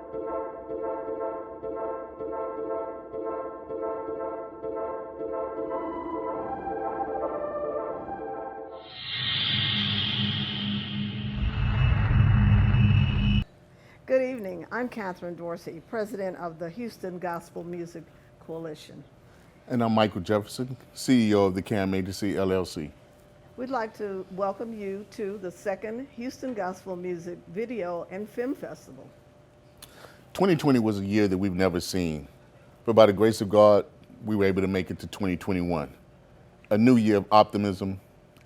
Good evening. I'm Catherine Dorsey, president of the Houston Gospel Music Coalition. And I'm Michael Jefferson, CEO of the CAM Agency, LLC. We'd like to welcome you to the second Houston Gospel Music Video and Film Festival. 2020 was a year that we've never seen, but by the grace of God, we were able to make it to 2021, a new year of optimism,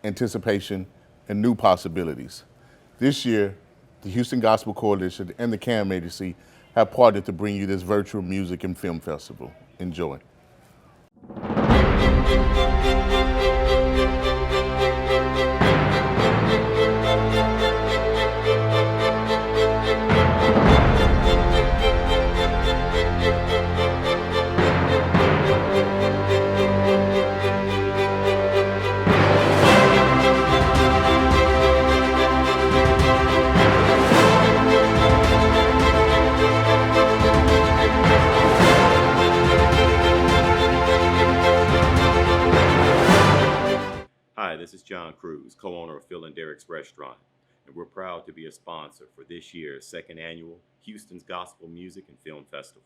anticipation, and new possibilities. This year, the Houston Gospel Coalition and the CAM Agency have partnered to bring you this virtual music and film festival. Enjoy. Hi, this is John Cruz, co-owner of Phil and Derek's Restaurant, and we're proud to be a sponsor for this year's second annual Houston's Gospel Music and Film Festival.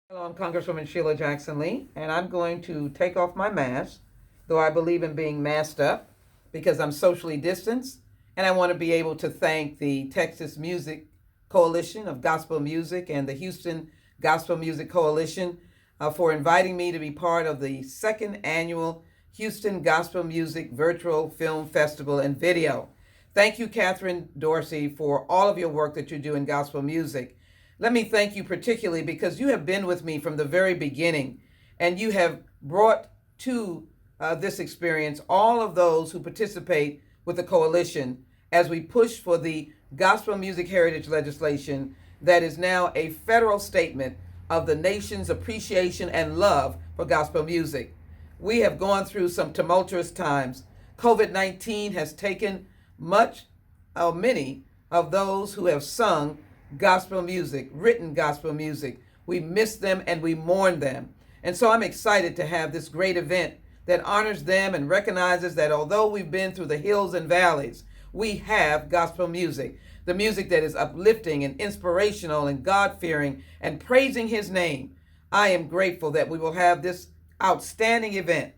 Hello, I'm Congresswoman Sheila Jackson Lee, and I'm going to take off my mask, though I believe in being masked up because I'm socially distanced, and I want to be able to thank the Texas Music Coalition of Gospel Music and the Houston Gospel Music Coalition for inviting me to be part of the second annual Houston Gospel Music Virtual Film Festival and Video. Thank you, Catherine Dorsey, for all of your work that you do in gospel music. Let me thank you particularly because you have been with me from the very beginning, and you have brought to this experience all of those who participate with the coalition as we push for the gospel music heritage legislation that is now a federal statement of the nation's appreciation and love for gospel music. We have gone through some tumultuous times. COVID-19 has taken many of those who have sung gospel music, written gospel music. We miss them and we mourn them. And so I'm excited to have this great event that honors them and recognizes that although we've been through the hills and valleys, we have gospel music. The music that is uplifting and inspirational and God-fearing and praising his name. I am grateful that we will have this outstanding event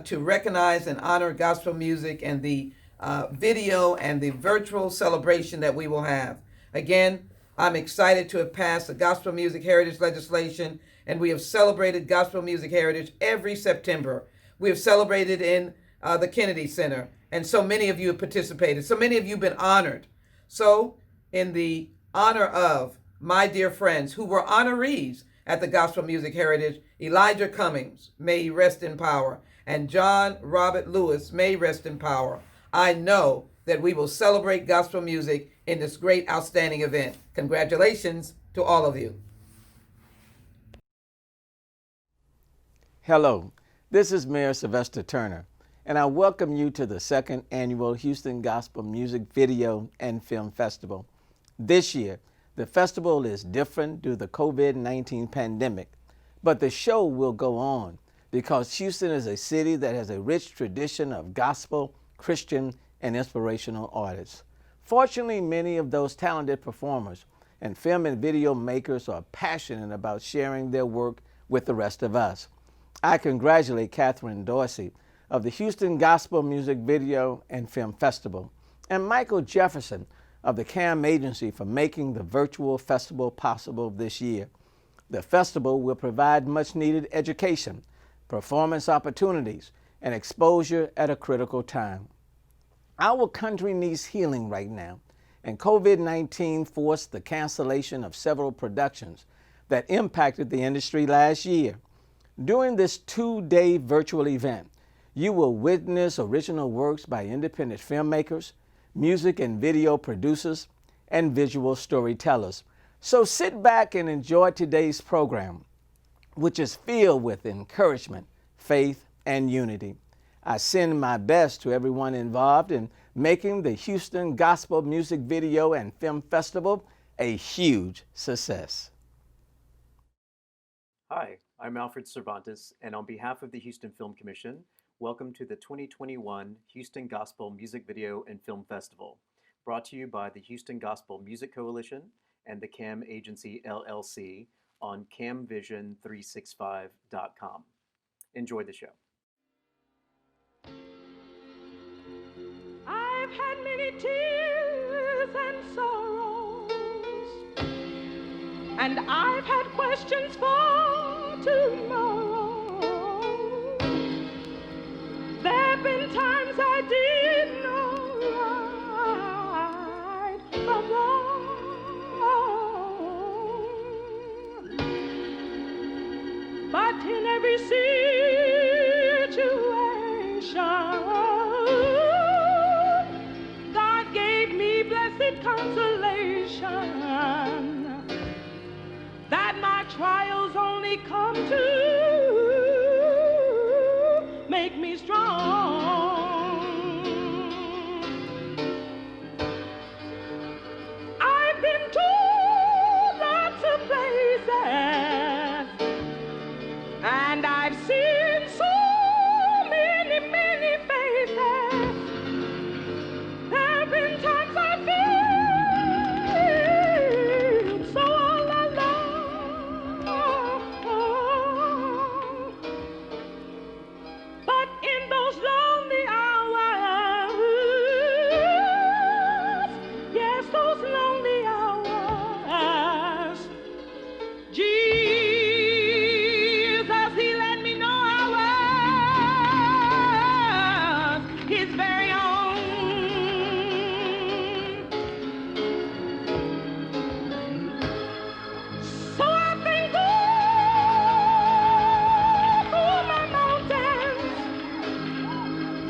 to recognize and honor gospel music and the video and the virtual celebration that we will have. Again, I'm excited to have passed the gospel music heritage legislation, and we have celebrated gospel music heritage every September. We have celebrated in the Kennedy Center, and so many of you have participated. So many of you have been honored. So, in the honor of my dear friends who were honorees at the Gospel Music Heritage, Elijah Cummings, may he rest in power, and John Robert Lewis, may he rest in power, I know that we will celebrate gospel music in this great, outstanding event. Congratulations to all of you. Hello, this is Mayor Sylvester Turner, and I welcome you to the second annual Houston Gospel Music Video and Film Festival. This year, the festival is different due to the COVID-19 pandemic, but the show will go on because Houston is a city that has a rich tradition of gospel, Christian, and inspirational artists. Fortunately, many of those talented performers and film and video makers are passionate about sharing their work with the rest of us. I congratulate Catherine Dorsey of the Houston Gospel Music Video and Film Festival and Michael Jefferson of the CAM Agency for making the virtual festival possible this year. The festival will provide much needed education, performance opportunities, and exposure at a critical time. Our country needs healing right now, and COVID-19 forced the cancellation of several productions that impacted the industry last year. During this two-day virtual event, you will witness original works by independent filmmakers, music and video producers, and visual storytellers. So sit back and enjoy today's program, which is filled with encouragement, faith, and unity. I send my best to everyone involved in making the Houston Gospel Music Video and Film Festival a huge success. Hi, I'm Alfred Cervantes, and on behalf of the Houston Film Commission, welcome to the 2021 Houston Gospel Music Video and Film Festival, brought to you by the Houston Gospel Music Coalition and the CAM Agency LLC on camvision365.com. Enjoy the show. I've had many tears and sorrows, and I've had questions for tomorrow. There've been times I did know right from wrong, but in every situation, God gave me blessed consolation that my trials only come to make me strong. I've been to lots of places, and I've seen so many, many faces. There have been times I feel so all alone. But in those lonely hours, yes, those lonely hours, Jesus, He let me know I was His very own. So I've been good through my mountains,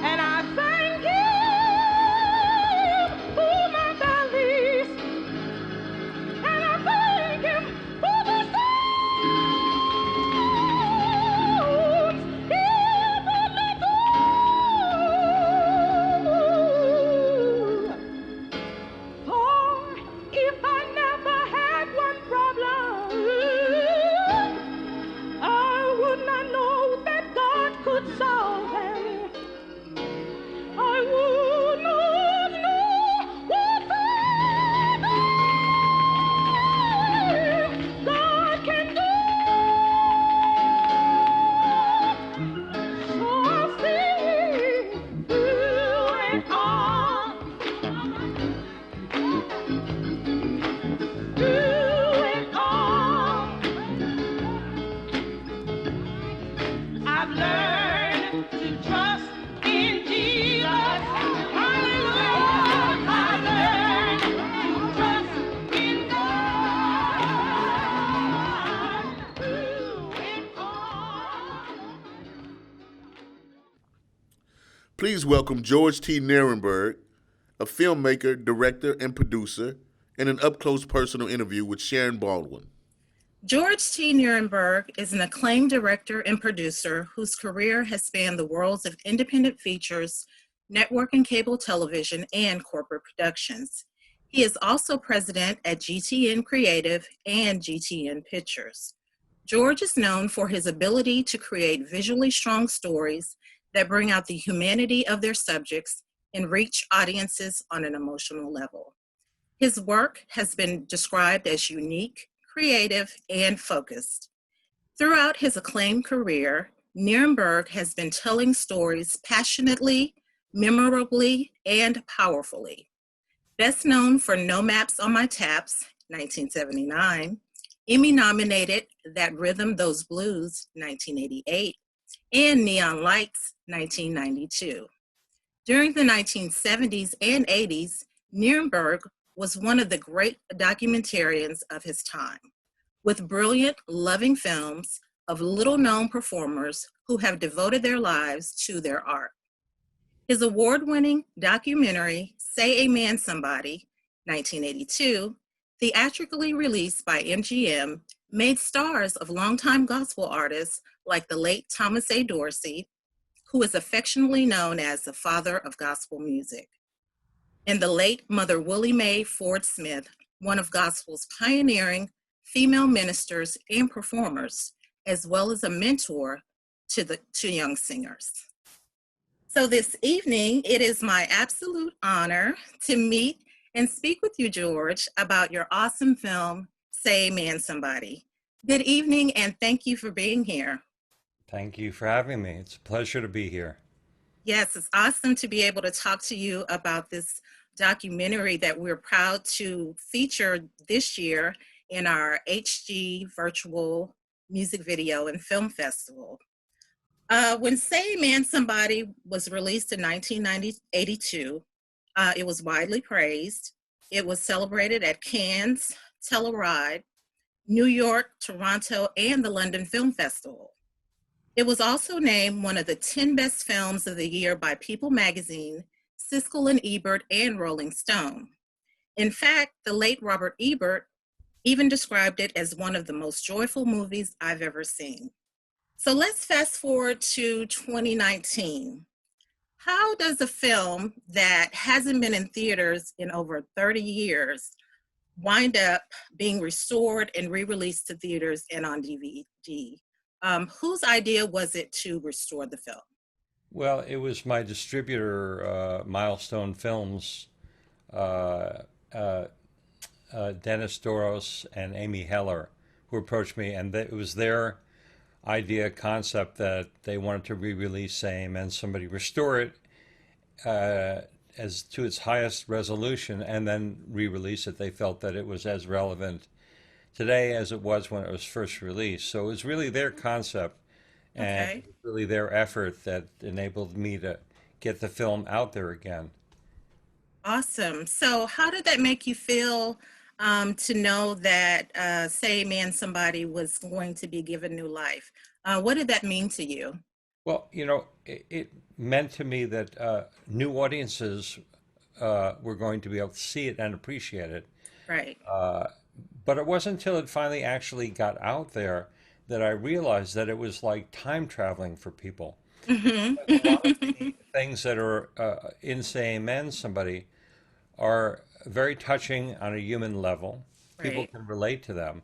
and I thank Him for my valleys, and I thank Him for the storms He brought me through. For if I never had one problem, I would not know that God could solve them. I would not know what things God can do. So I'll sing through it all. Through it all, I've learned to trust in Jesus. Hallelujah. I've learned to trust in God. Through it all. Please welcome George T. Nierenberg, a filmmaker, director, and producer, in an up-close personal interview with Sharon Baldwin. George T. Nierenberg is an acclaimed director and producer whose career has spanned the worlds of independent features, network and cable television, and corporate productions. He is also president at GTN Creative and GTN Pictures. George is known for his ability to create visually strong stories that bring out the humanity of their subjects and reach audiences on an emotional level. His work has been described as unique, creative, and focused. Throughout his acclaimed career, Nierenberg has been telling stories passionately, memorably, and powerfully. Best known for No Maps on My Taps, 1979, Emmy-nominated That Rhythm, Those Blues, 1988, and Neon Lights, 1992. During the 1970s and 80s, Nierenberg was one of the great documentarians of his time, with brilliant, loving films of little-known performers who have devoted their lives to their art. His award-winning documentary, Say Amen Somebody, 1982, theatrically released by MGM, made stars of longtime gospel artists like the late Thomas A. Dorsey, who is affectionately known as the father of gospel music. and the late Mother Willie Mae Ford Smith, one of gospel's pioneering female ministers and performers, as well as a mentor to young singers. So this evening, it is my absolute honor to meet and speak with you, George, about your awesome film, Say Amen Somebody. Good evening, and thank you for being here. Thank you for having me. It's a pleasure to be here. Yes, it's awesome to be able to talk to you about this documentary that we're proud to feature this year in our HG Virtual Music Video and Film Festival. When Say Amen Somebody was released in 1982, it was widely praised. It was celebrated at Cannes, Telluride, New York, Toronto, and the London Film Festival. It was also named one of the 10 best films of the year by People Magazine, Siskel and Ebert, and Rolling Stone. In fact, the late Robert Ebert even described it as one of the most joyful movies I've ever seen. So let's fast forward to 2019. How does a film that hasn't been in theaters in over 30 years wind up being restored and re-released to theaters and on DVD? Whose idea was it to restore the film? Well, it was my distributor, Milestone Films, Dennis Doros and Amy Heller, who approached me, and it was their idea, concept that they wanted to re-release Say Amen Somebody, restore it as to its highest resolution, and then re-release it. They felt that it was as relevant today as it was when it was first released. So it was really their concept and Okay. really their effort that enabled me to get the film out there again. Awesome. So how did that make you feel to know that Say Amen Somebody was going to be given new life? What did that mean to you? Well, it meant to me that new audiences were going to be able to see it and appreciate it. Right. But it wasn't until it finally actually got out there that I realized that it was like time traveling for people. Mhm. A lot of the things that are in Say Amen Somebody are very touching on a human level. People Right. can relate to them.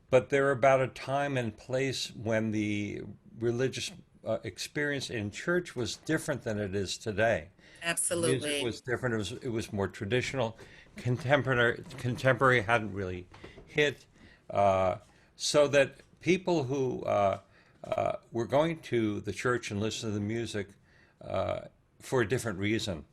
But they're about a time and place when the religious experience in church was different than it is today. Music Absolutely. was different. It was more traditional. Contemporary hadn't really hit, so that people who were going to the church and listening to the music for a different reason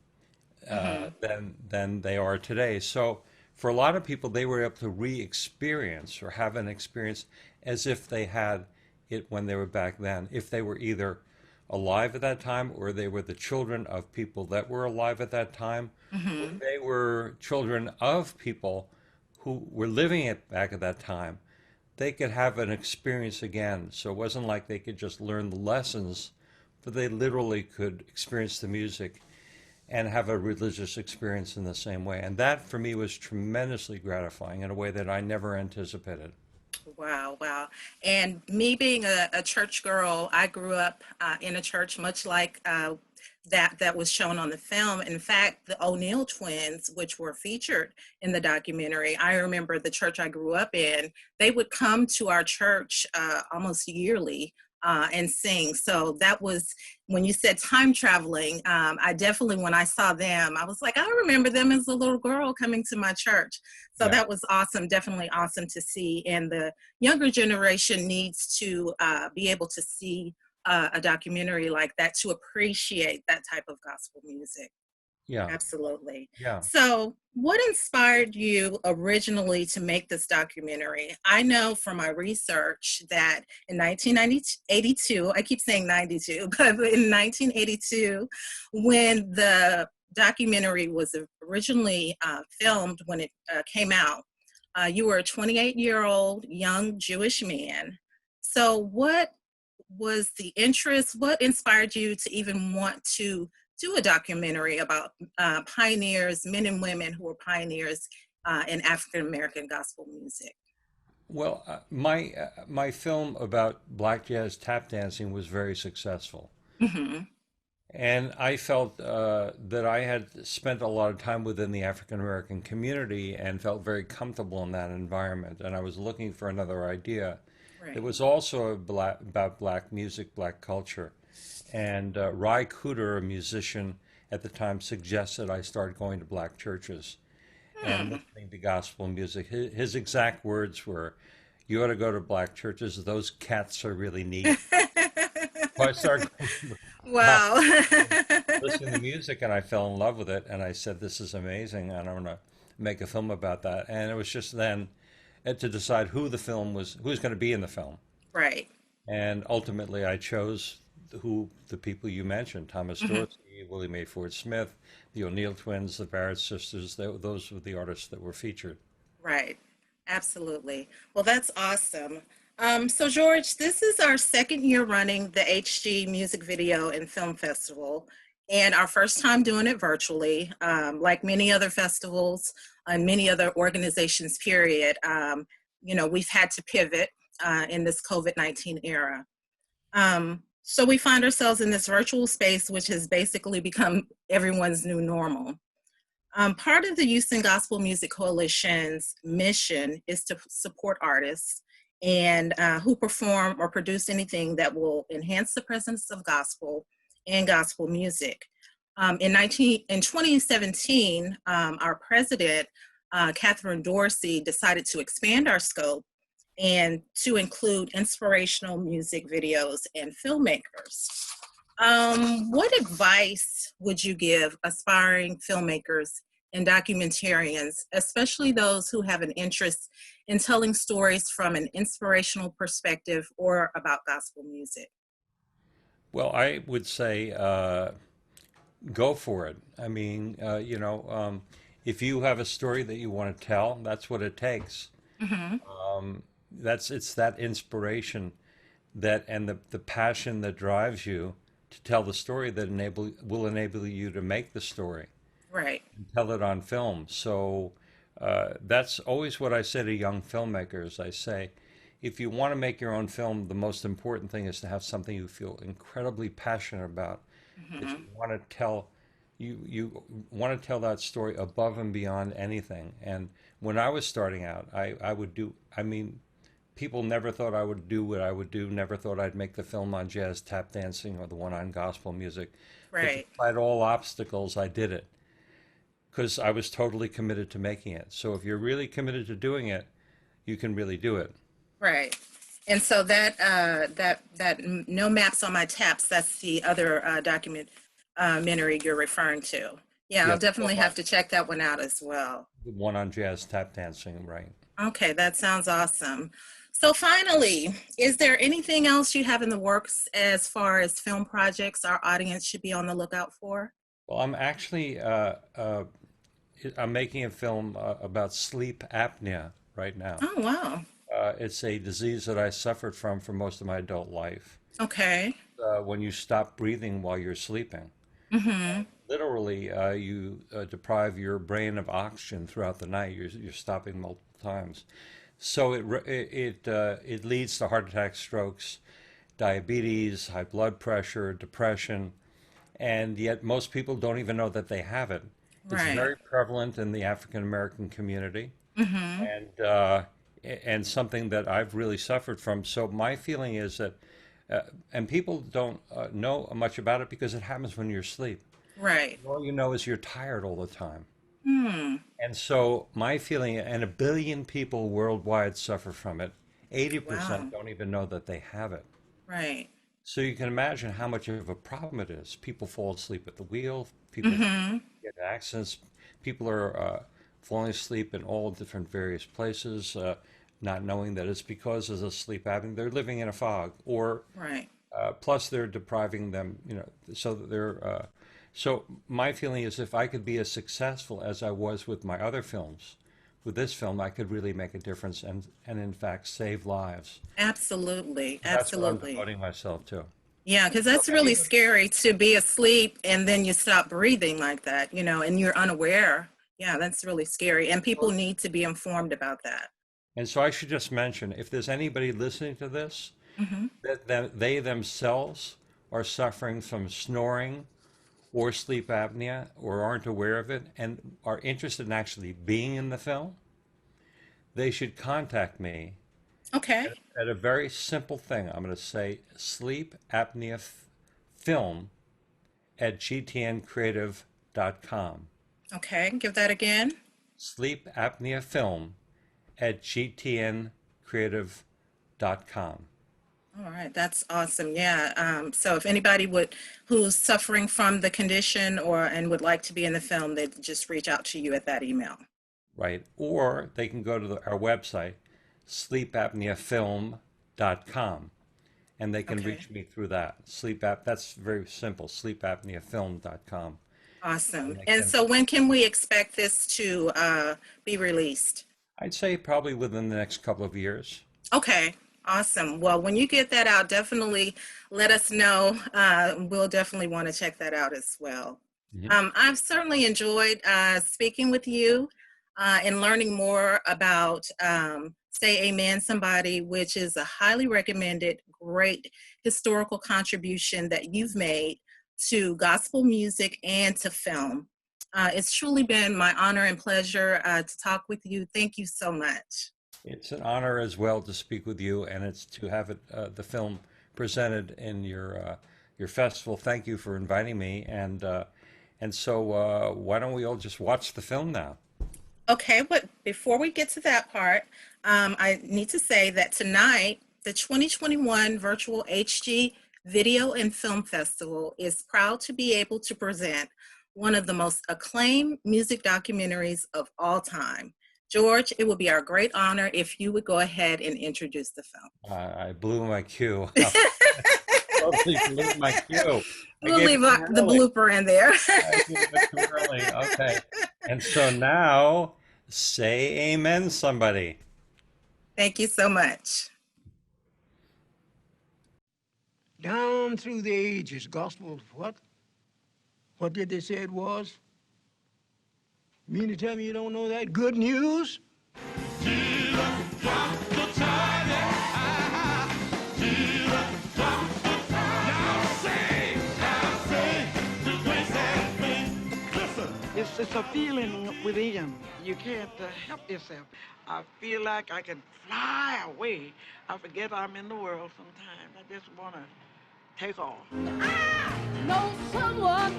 than they are today. So for a lot of people, they were able to re-experience or have an experience as if they had it when they were back then. If they were either alive at that time, or they were the children of people that were alive at that time, or they were children of people who were living it back at that time, they could have an experience again. So it wasn't like they could just learn the lessons, but they literally could experience the music and have a religious experience in the same way. And that for me was tremendously gratifying in a way that I never anticipated. Wow, wow. And me being a church girl, I grew up in a church much like that was shown on the film. In fact, the O'Neill twins, which were featured in the documentary, I remember the church I grew up in, they would come to our church almost yearly and sing. So that was, when you said time traveling, I definitely, when I saw them, I was like, I remember them as a little girl coming to my church. So Yeah. that was awesome, definitely awesome to see. And the younger generation needs to be able to see a documentary like that to appreciate that type of gospel music. Yeah. Absolutely. Yeah. So, what inspired you originally to make this documentary? I know from my research that in 1982, I keep saying 92, but in 1982, when the documentary was originally filmed, when it came out, you were a 28-year-old young Jewish man. So, what was the interest? What inspired you to even want to do a documentary about pioneers, men and women who were pioneers in African American gospel music? Well, my film about black jazz tap dancing was very successful. Hmm. And I felt that I had spent a lot of time within the African American community and felt very comfortable in that environment. And I was looking for another idea. It Right. was also about black music, black culture. And Ry Cooder, a musician at the time, suggested I start going to black churches and Hmm. listening to gospel music. His exact words were, "You ought to go to black churches. Those cats are really neat." So I started Wow. listening to music and I fell in love with it. And I said, "This is amazing. And I'm going to make a film about that." And it was just then to decide who's going to be in the film. Right. And ultimately, I chose the people you mentioned: Thomas Dorsey, Willie Mae Ford Smith, the O'Neill twins, the Barrett sisters. Those were the artists that were featured. Right. Absolutely. Well, that's awesome. So, George, this is our second year running the HG Music Video and Film Festival, and our first time doing it virtually. Like many other festivals and many other organizations, period, we've had to pivot in this COVID-19 era. So we find ourselves in this virtual space, which has basically become everyone's new normal. Part of the Houston Gospel Music Coalition's mission is to support artists and who perform or produce anything that will enhance the presence of gospel and gospel music. In 2017, our president, Catherine Dorsey, decided to expand our scope and to include inspirational music videos and filmmakers. What advice would you give aspiring filmmakers and documentarians, especially those who have an interest in telling stories from an inspirational perspective or about gospel music? Well, I would say go for it. I mean, if you have a story that you want to tell, that's what it takes. Hmm. It's that inspiration and the passion that drives you to tell the story that will enable you to make the story Right. and tell it on film. So that's always what I say to young filmmakers. I say, if you want to make your own film, the most important thing is to have something you feel incredibly passionate about, that Hmm. you want to tell. You want to tell that story above and beyond anything. And when I was starting out, I would do. I mean, people never thought I would do what I would do. Never thought I'd make the film on jazz tap dancing or the one on gospel music. But Right. despite all obstacles, I did it because I was totally committed to making it. So if you're really committed to doing it, you can really do it. Right. And so that No Maps on My Taps, that's the other documentary you're referring to. Yeah, Yeah, I'll definitely have to check that one out as well. the one on jazz tap dancing, right? Okay, that sounds awesome. So finally, is there anything else you have in the works as far as film projects our audience should be on the lookout for? Well, I'm actually I'm making a film about sleep apnea right now. Oh, wow. It's a disease that I suffered from for most of my adult life. Okay. When you stop breathing while you're sleeping, Mm-hmm. literally, you deprive your brain of oxygen throughout the night. You're stopping multiple times, so it leads to heart attacks, strokes, diabetes, high blood pressure, depression, and yet most people don't even know that they have it. It's Right. very prevalent in the African American community, Mm-hmm. and something that I've really suffered from. So my feeling is that, and people don't know much about it because it happens when you're asleep. Right. All you know is you're tired all the time. Hmm. And so my feeling, and 1 billion people worldwide suffer from it. 80% Wow. don't even know that they have it. Right. So you can imagine how much of a problem it is. People fall asleep at the wheel. People Mm-hmm. get in accidents. People are falling asleep in all different various places, not knowing that it's because of the sleep apnea. They're living in a fog, or Right. plus they're depriving them, so that they're. So my feeling is, if I could be as successful as I was with my other films, with this film, I could really make a difference and in fact save lives. Absolutely. That's what I'm Absolutely. devoting myself to. Yeah, because that's really scary to be asleep and then you stop breathing like that, and you're unaware. Yeah, that's really scary. And people need to be informed about that. And so I should just mention, if there's anybody listening to this, Hmm. that they themselves are suffering from snoring or sleep apnea or aren't aware of it and are interested in actually being in the film, they should contact me Okay. at a very simple thing. I'm going to say sleep apnea film at gtncreative.com. Okay. Give that again. Sleep apnea film at gtncreative.com. All right, that's awesome. Yeah. So if anybody who's suffering from the condition and would like to be in the film, they just reach out to you at that email. Right? Or they can go to our website, sleepapneafilm.com, and they can Okay. reach me through that. That's very simple, sleepapneafilm.com. Awesome. they And can- so when can we expect this to be released? I'd say probably within the next couple of years. Okay. Awesome. Well, when you get that out, definitely let us know. We'll definitely want to check that out as well. I've certainly enjoyed speaking with you and learning more about Say Amen Somebody, which is a highly recommended, great historical contribution that you've made to gospel music and to film. It's truly been my honor and pleasure to talk with you. Thank you so much. It's an honor as well to speak with you, and it's to have it, the film presented in your festival. Thank you for inviting me, and so why don't we all just watch the film now? Okay, but before we get to that part, I need to say that tonight, the 2021 Virtual HG Video and Film Festival is proud to be able to present one of the most acclaimed music documentaries of all time. George, it would be our great honor if you would go ahead and introduce the film. I blew my cue. Totally blew my cue. We'll leave the blooper in there. I gave it too early. Okay. And so now, say amen, somebody. Thank you so much. Down through the ages, gospel of what? What did they say it was? Mean to tell me you don't know that? Good news? It's a feeling within. You can't help yourself. I feel like I can fly away. I forget I'm in the world sometimes. I just want to take off. I know someone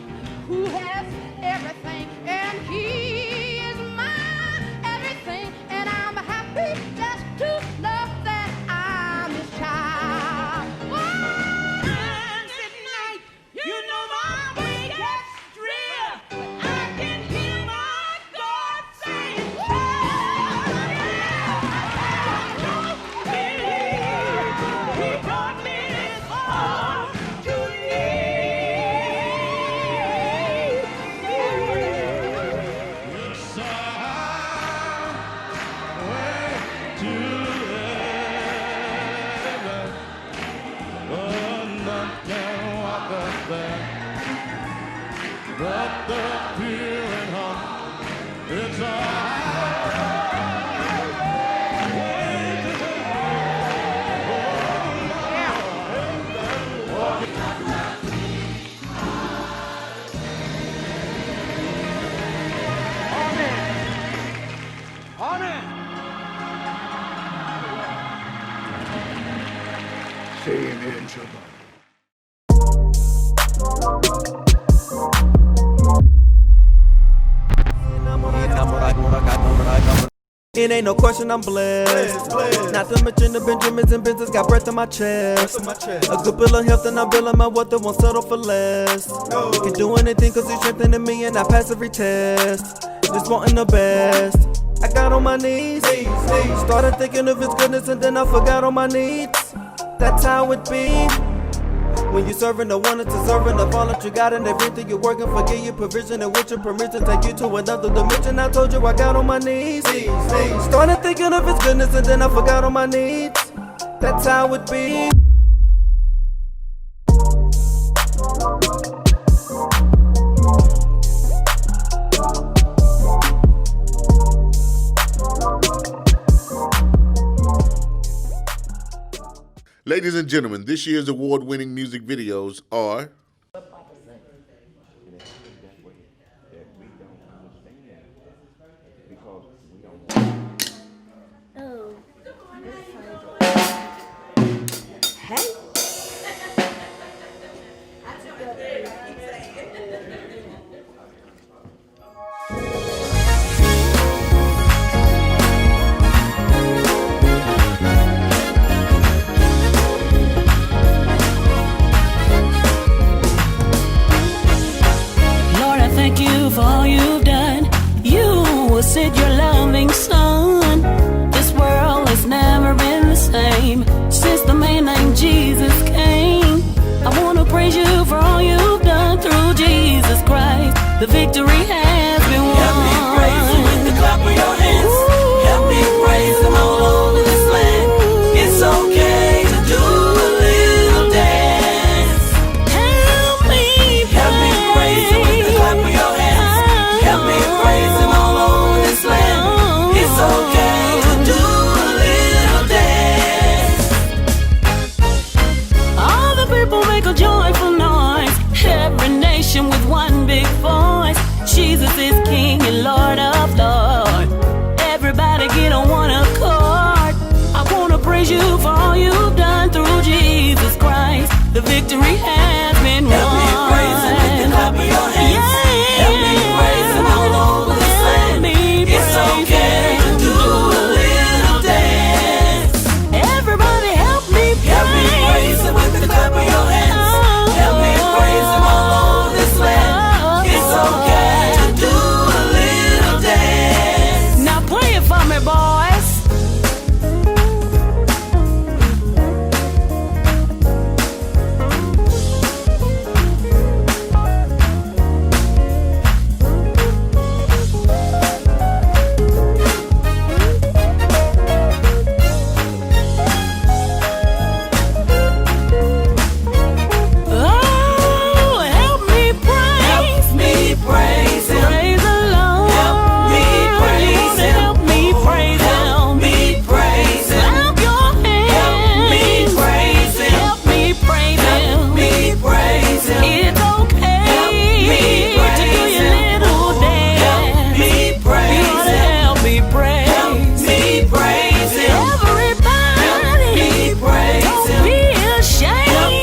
who has everything, and he is my everything, and I'm happy just to know that I'm his child. Times at night, you know my way gets drill. I can hear my God saying, He brought me this far to But the pure and humble, it's Say amen, somebody. It ain't no question I'm blessed. Not to mention the Benjamins and Benzes got breath in my chest. A good bill of health and I'm building my wealth that won't settle for less. Can do anything cause he's strengthening me and I pass every test. Just wanting the best. I got on my knees. Started thinking of his goodness and then I forgot all my needs. That's how it be. When you serving the one that's deserving of all that you got and everything you're working for, give you provision and with your permission take you to another dimension. I told you I got on my knees. Started thinking of his goodness and then I forgot all my needs. That's how it be. Ladies and gentlemen, this year's award-winning music videos are Lord, I thank you for all you've done. You sent your loving son. This world has never been the same since the man named Jesus came. I want to praise you for all you've done through Jesus Christ. The victory has been won. Help me praise him with the clap of your hands. Help me praise him all over this land. It's okay to do a little dance. Help me praise him with the clap of your hands. Help me praise him all over this land. It's okay to do a little dance. all the people make a joyful noise. Every nation with one big voice. Jesus is King and Lord of Lords. Everybody get on one accord. I want to praise you for all you've done through Jesus Christ. The victory has been won. Help me praise him with the clap of your hands. Help me praise him all over this land. It's okay to do a little dance. Everybody help me praise him with the clap of your hands. Help me praise him all over this land. It's okay to do a little dance. Now play it for me, boys. Oh, help me praise him. Praise the Lord. Help me praise him. Help me praise him. Help me praise him. Clap your hands. Help me praise him. Help me praise him. Help me praise him. It's okay Help me to do praise your him. little dance. Help me praise You ought to him. help me praise. Help me praise him. Everybody, Help me praise don't him. be ashamed. Help me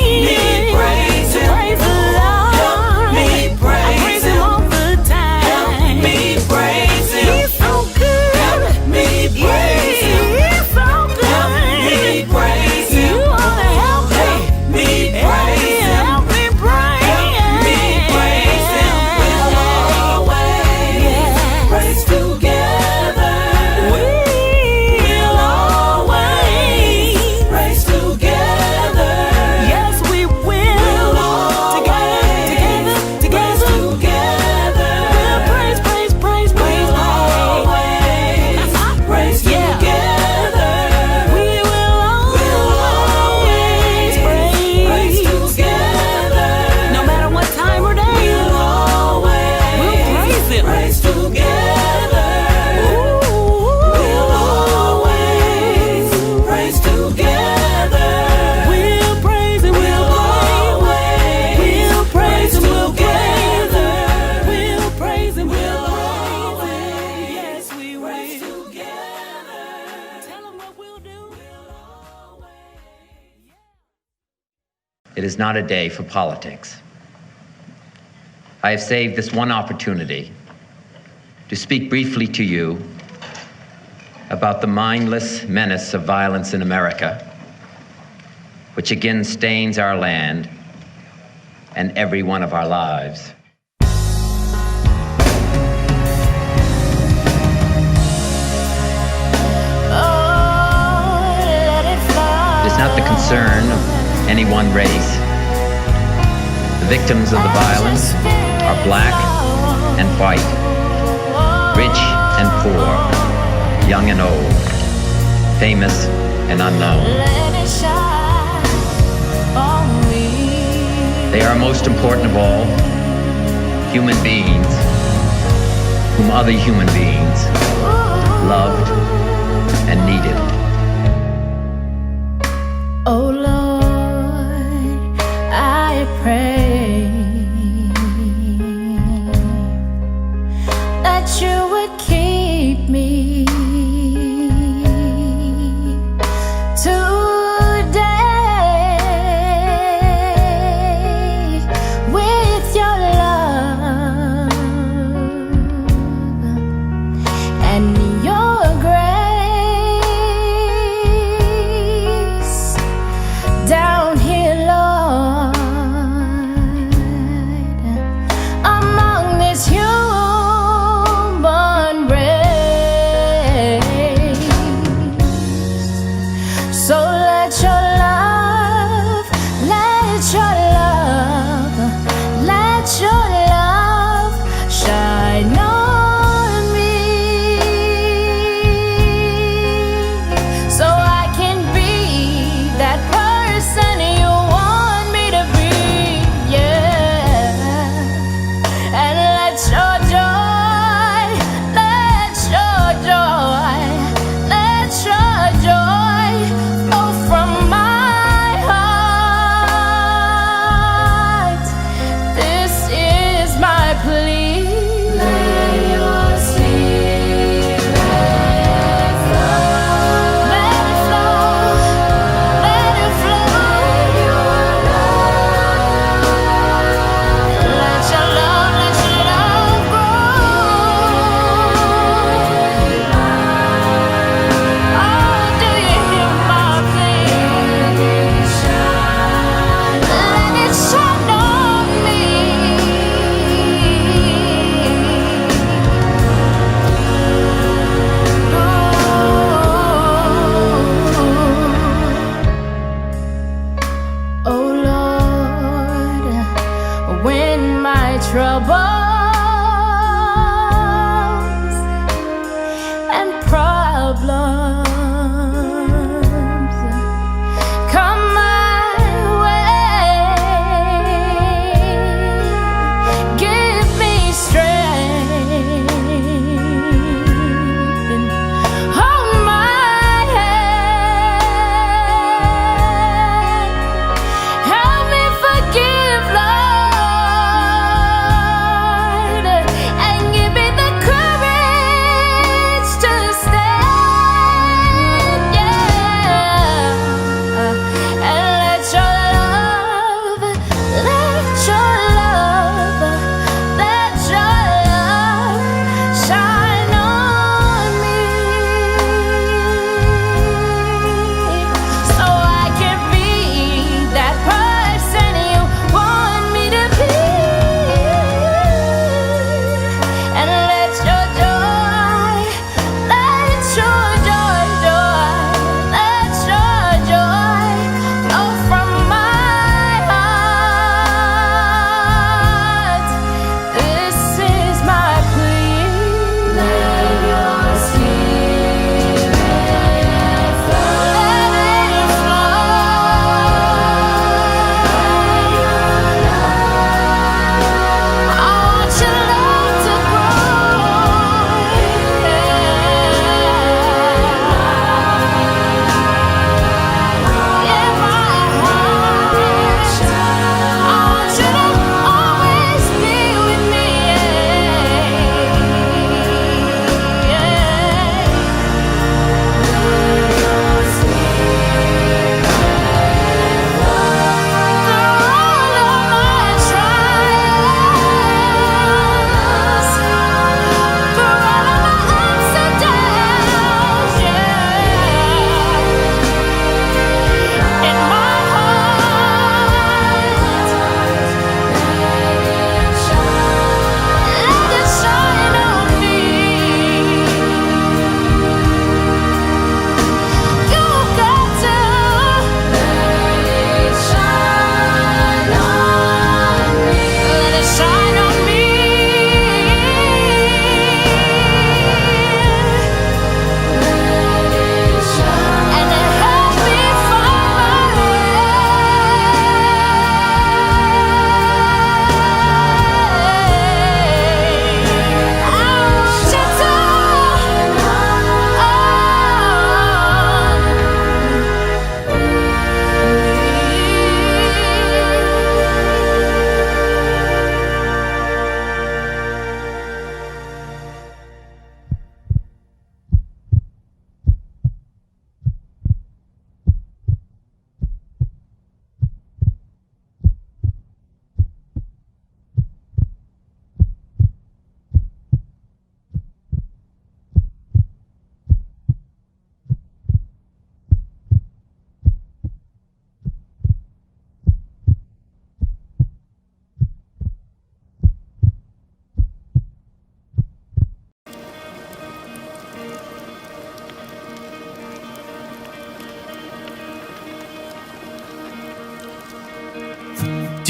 praise him. Praise the Lord. Help me I praise praise him. him all the time. Help me praise him. He's so good. Help me praise him. He's so good. Help me praise him. You ought to help me. Help me praise him. Help me praise. Help me praise him. We'll always praise together. We'll always praise together. Yes, we will. We'll always Together. praise together. We'll praise. We'll always praise together. We will always praise together. No matter what time or day. We'll always We'll praise him. praise together. We'll always praise together. We'll praise him. We'll always We'll praise him. We'll together. We'll praise him. We'll always Yes, we will. praise together. Tell him what we'll do. It is not a day for politics. I have saved this one opportunity to speak briefly to you about the mindless menace of violence in America, which again stains our land and every one of our lives. It is not the concern of any one race. The victims of the violence are black and white, rich and poor, young and old, famous and unknown. They are most important of all, human beings whom other human beings loved and needed. Oh Lord, I pray that you would keep me today and your grace down here, Lord, among this human race. So let your love, let your love, let your love shine on me.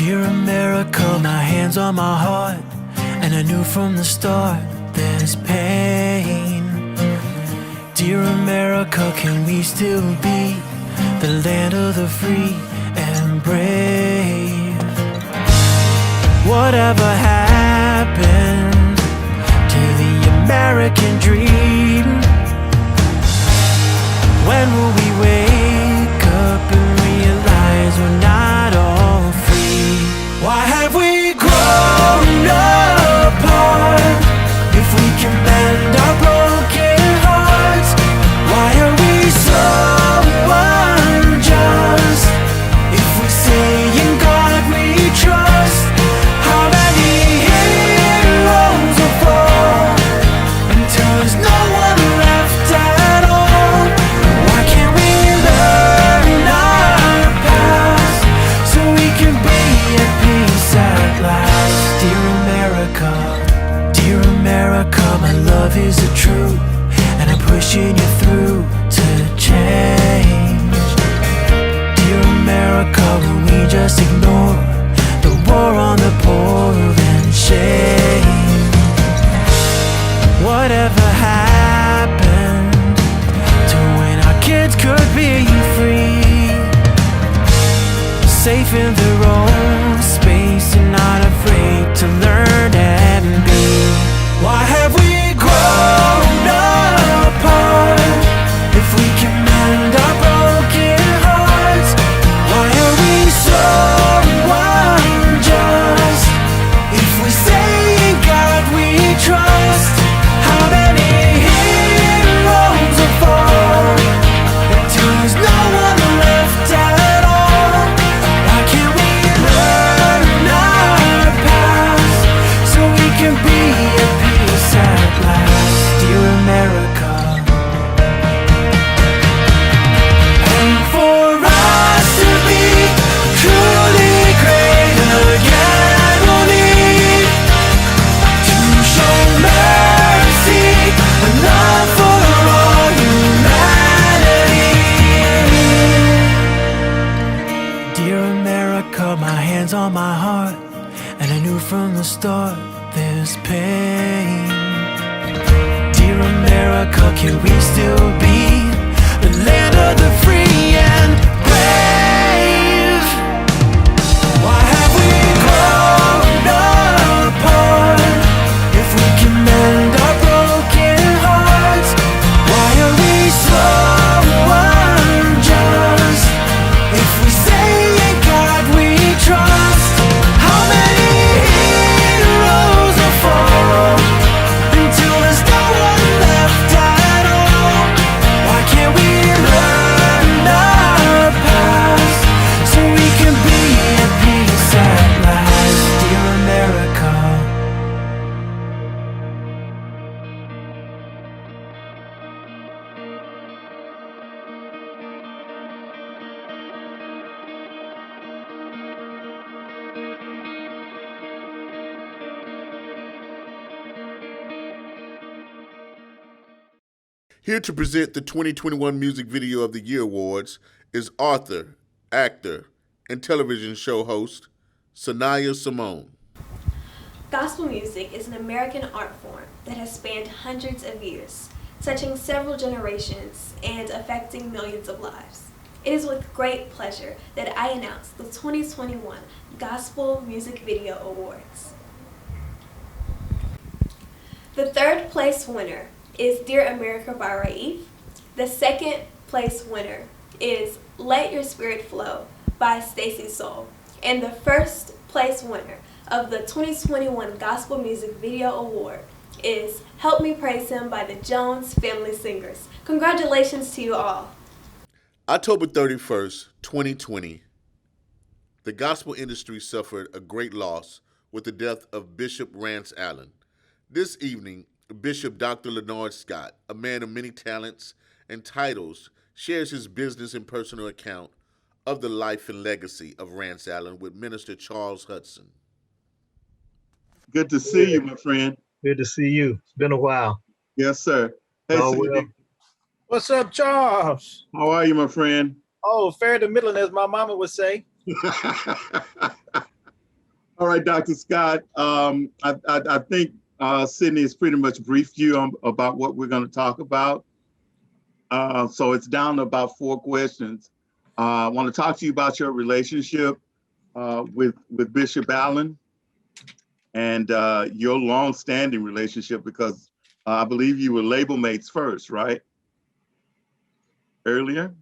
Dear America, my hands on my heart, and I knew from the start there's pain. Dear America, can we still be the land of the free and brave? Whatever happened to the American dream? When will we wake up and realize we're not all free? Why have we grown apart? If we can mend our broken hearts, why are we so unjust? If we say in God we trust, how many heroes will fall until there's no one left at all? Why can't we learn our past so we can be at peace at last? Dear America, my love is the truth, and I'm pushing you through to change. Dear America, will we just ignore the war on the poor and shame? Whatever happened to when our kids could be free, safe in their own space and not afraid to learn and be? Why have we grown apart? If we can mend our broken hearts, why are we so unjust? If we say in God we trust, how many heroes will fall until there's no one left at all? Why can't we learn our past so we can be at peace at last? Dear America, and for us to be truly great again, we'll need to show mercy and love for all humanity. Dear America, my hands on my heart, and I knew from the start there's pain. Dear America, can we still be the land of the free and brave? Why have we grown apart? If we can mend our broken hearts, why are we so unjust? If we say in God we trust, how many heroes will fall until there's no one left at all? Why can't we learn our past so we can be at peace at last? Dear America, Here to present the 2021 Music Video of the Year Awards is author, actor, and television show host, Sanaya Simone. Gospel music is an American art form that has spanned hundreds of years, touching several generations and affecting millions of lives. It is with great pleasure that I announce the 2021 Gospel Music Video Awards. The third place winner is Dear America by Raif. The second place winner is Let Your Spirit Flow by Stacy Soul. And the first place winner of the 2021 Gospel Music Video Award is Help Me Praise Him by the Jones Family Singers. Congratulations to you all. October 31st, 2020, the gospel industry suffered a great loss with the death of Bishop Rance Allen. This evening, Bishop Dr. Leonard Scott, a man of many talents and titles, shares his business and personal account of the life and legacy of Rance Allen with Minister Charles Hudson. Good to see you, my friend. Good to see you. It's been a while. Yes, sir. Hey, Oh, CD. well. What's up, Charles? How are you, my friend? Oh, fair to middling, as my mama would say. All right, Dr. Scott. I think Sydney has pretty much briefed you about what we're going to talk about. So it's down to about 4 questions. I want to talk to you about your relationship with Bishop Allen and your long-standing relationship, because I believe you were label mates first, right? Earlier?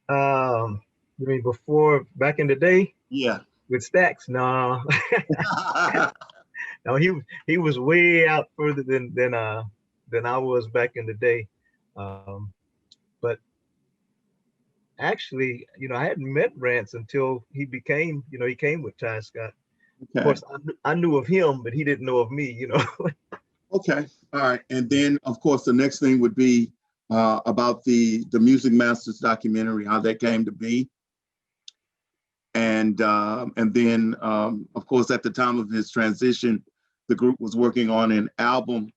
You mean before, back in the day? Yeah. With Stax? No. No, he was way out further than I was back in the day. But actually, I hadn't met Rance until he became, he came with Ty Scott. Okay. Of course, I knew of him, but he didn't know of me, Okay. All right. And then, of course, the next thing would be about the Music Masters documentary, how that came to be. And then, of course, at the time of his transition, the group was working on an album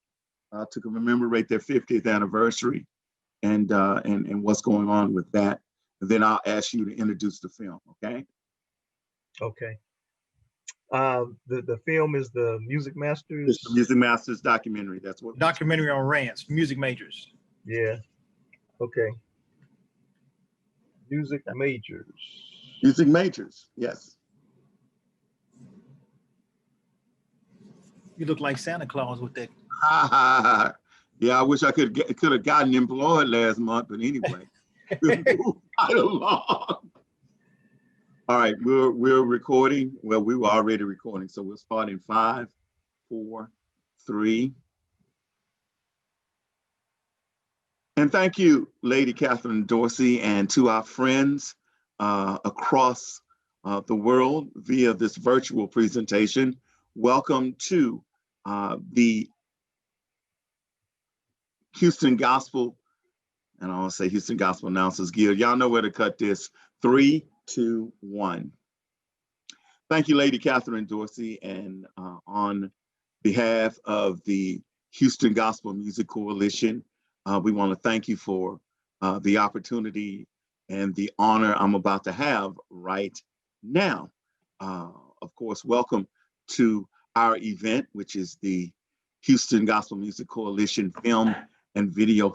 to commemorate their 50th anniversary, and what's going on with that. And then I'll ask you to introduce the film, okay? Okay. The film is the Music Masters. It's the Music Masters documentary. That's what. Documentary on Rance, Music Majors. Yeah. Okay. Music Majors. Music Majors. Yes. You look like Santa Claus with that. Yeah, I wish I could have gotten employed last month, but anyway, right along. All right, we're recording. Well, we were already recording, so we'll start in 5, 4, 3. And thank you, Lady Catherine Dorsey, and to our friends across the world via this virtual presentation. Welcome to the Houston Gospel, and I want to say Houston Gospel Announcers Guild. Y'all know where to cut this. 3, 2, 1. Thank you, Lady Catherine Dorsey, and on behalf of the Houston Gospel Music Coalition, we want to thank you for the opportunity and the honor I'm about to have right now. Of course, welcome to our event, which is the Houston Gospel Music Coalition Film and Video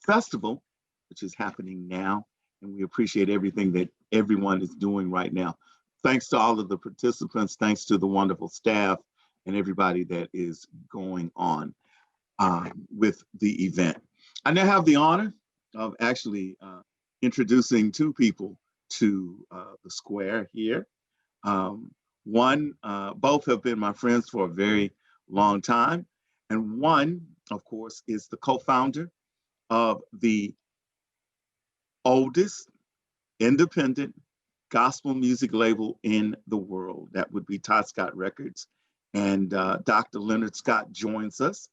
Festival, which is happening now. And we appreciate everything that everyone is doing right now. Thanks to all of the participants, thanks to the wonderful staff and everybody that is going on with the event. I now have the honor of actually introducing 2 people to the square here. Both have been my friends for a very long time. And one, of course, is the co-founder of the oldest independent gospel music label in the world. That would be Ty Scott Records. And Dr. Leonard Scott joins us.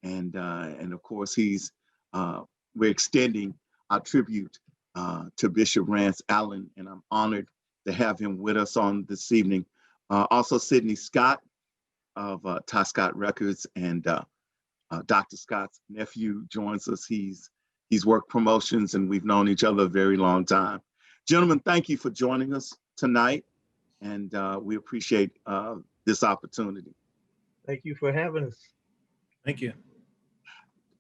And of course, we're extending our tribute to Bishop Rance Allen, and I'm honored to have him with us on this evening. Also, Sydney Scott of Ty Scott Records, and Dr. Scott's nephew joins us. He's worked promotions, and we've known each other a very long time. Gentlemen, thank you for joining us tonight, and we appreciate this opportunity. Thank you for having us. Thank you.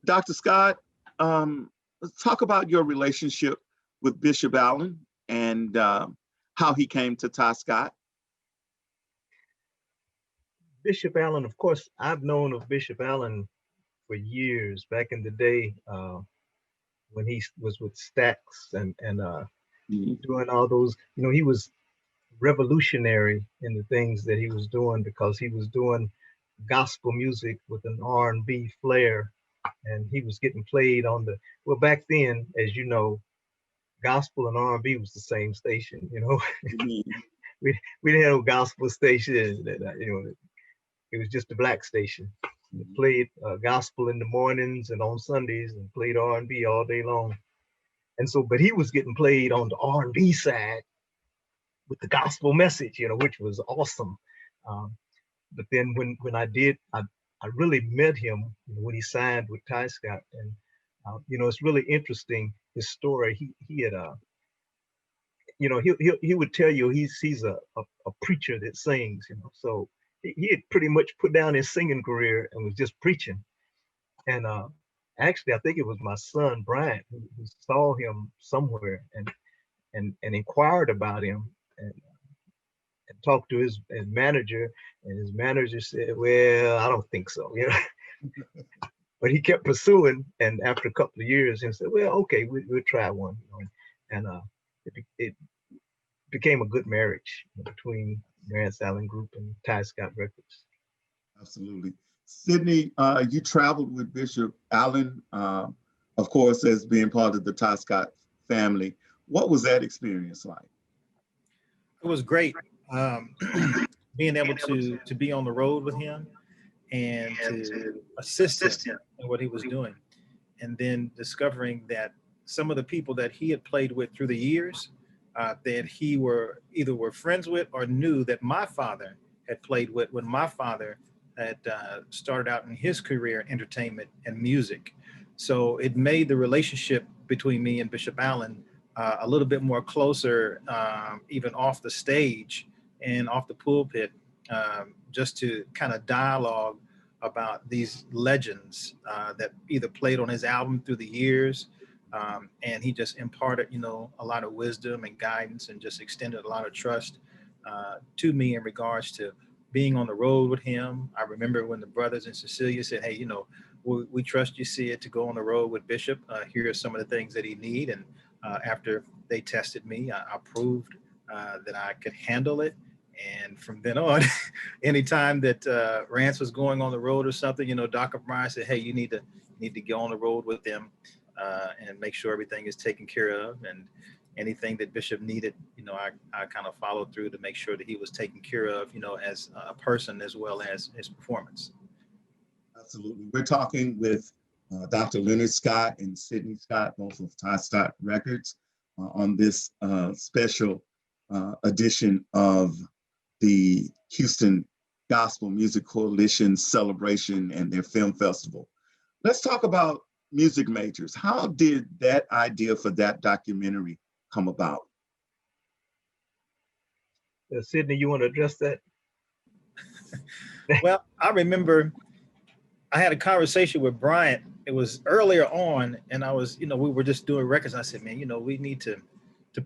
Dr. Scott, let's talk about your relationship with Bishop Allen and how he came to Ty Scott. Bishop Allen, of course, I've known of Bishop Allen for years, back in the day when he was with Stax and doing all those, he was revolutionary in the things that he was doing, because he was doing gospel music with an R&B flair, and he was getting played on back then, as you know, gospel and R&B was the same station, we didn't have no gospel station, it was just a black station. It played gospel in the mornings and on Sundays, and played R&B all day long. And so, but he was getting played on the R&B side with the gospel message, which was awesome. But then when I really met him when he signed with Ty Scott, and it's really interesting, his story. He had you know, he would tell you he's a preacher that sings, you know. So he had pretty much put down his singing career and was just preaching. And actually, I think it was my son Bryant who saw him somewhere and inquired about him and talked to his manager, and his manager said, "Well, I don't think so," you know. But he kept pursuing, and after a couple of years, he said, "Well, okay, we'll try one," you know. And it became a good marriage between Rance Allen Group and Ty Scott Records. Absolutely. Sydney, you traveled with Bishop Allen, of course, as being part of the Ty Scott family. What was that experience like? It was great. Being able to be on the road with him and to assist him in what he was doing. And then discovering that some of the people that he had played with through the years, that he were friends with or knew that my father had played with when my father had started out in his career in entertainment and music. So it made the relationship between me and Bishop Allen a little bit more closer, even off the stage and off the pulpit, just to kind of dialogue about these legends that either played on his album through the years, and he just imparted, you know, a lot of wisdom and guidance and just extended a lot of trust to me in regards to being on the road with him. I remember when the brothers in Cecilia said, "Hey, you know, we trust you, Sid, to go on the road with Bishop. Here are some of the things that he need." And after they tested me, I proved that I could handle it. And from then on, anytime that Rance was going on the road or something, you know, Doc O'Brien said, "Hey, you need to go on the road with them and make sure everything is taken care of." And anything that Bishop needed, you know, I kind of followed through to make sure that he was taken care of, you know, as a person as well as his performance. Absolutely. We're talking with Dr. Leonard Scott and Sydney Scott, both of Ty Scott Records, on this special edition of the Houston Gospel Music Coalition celebration and their film festival. Let's talk about Music Majors. How did that idea for that documentary come about? Sydney, you want to address that? Well, I remember I had a conversation with Bryant. It was earlier on, and I was, you know, we were just doing records. I said, "Man, you know, we need to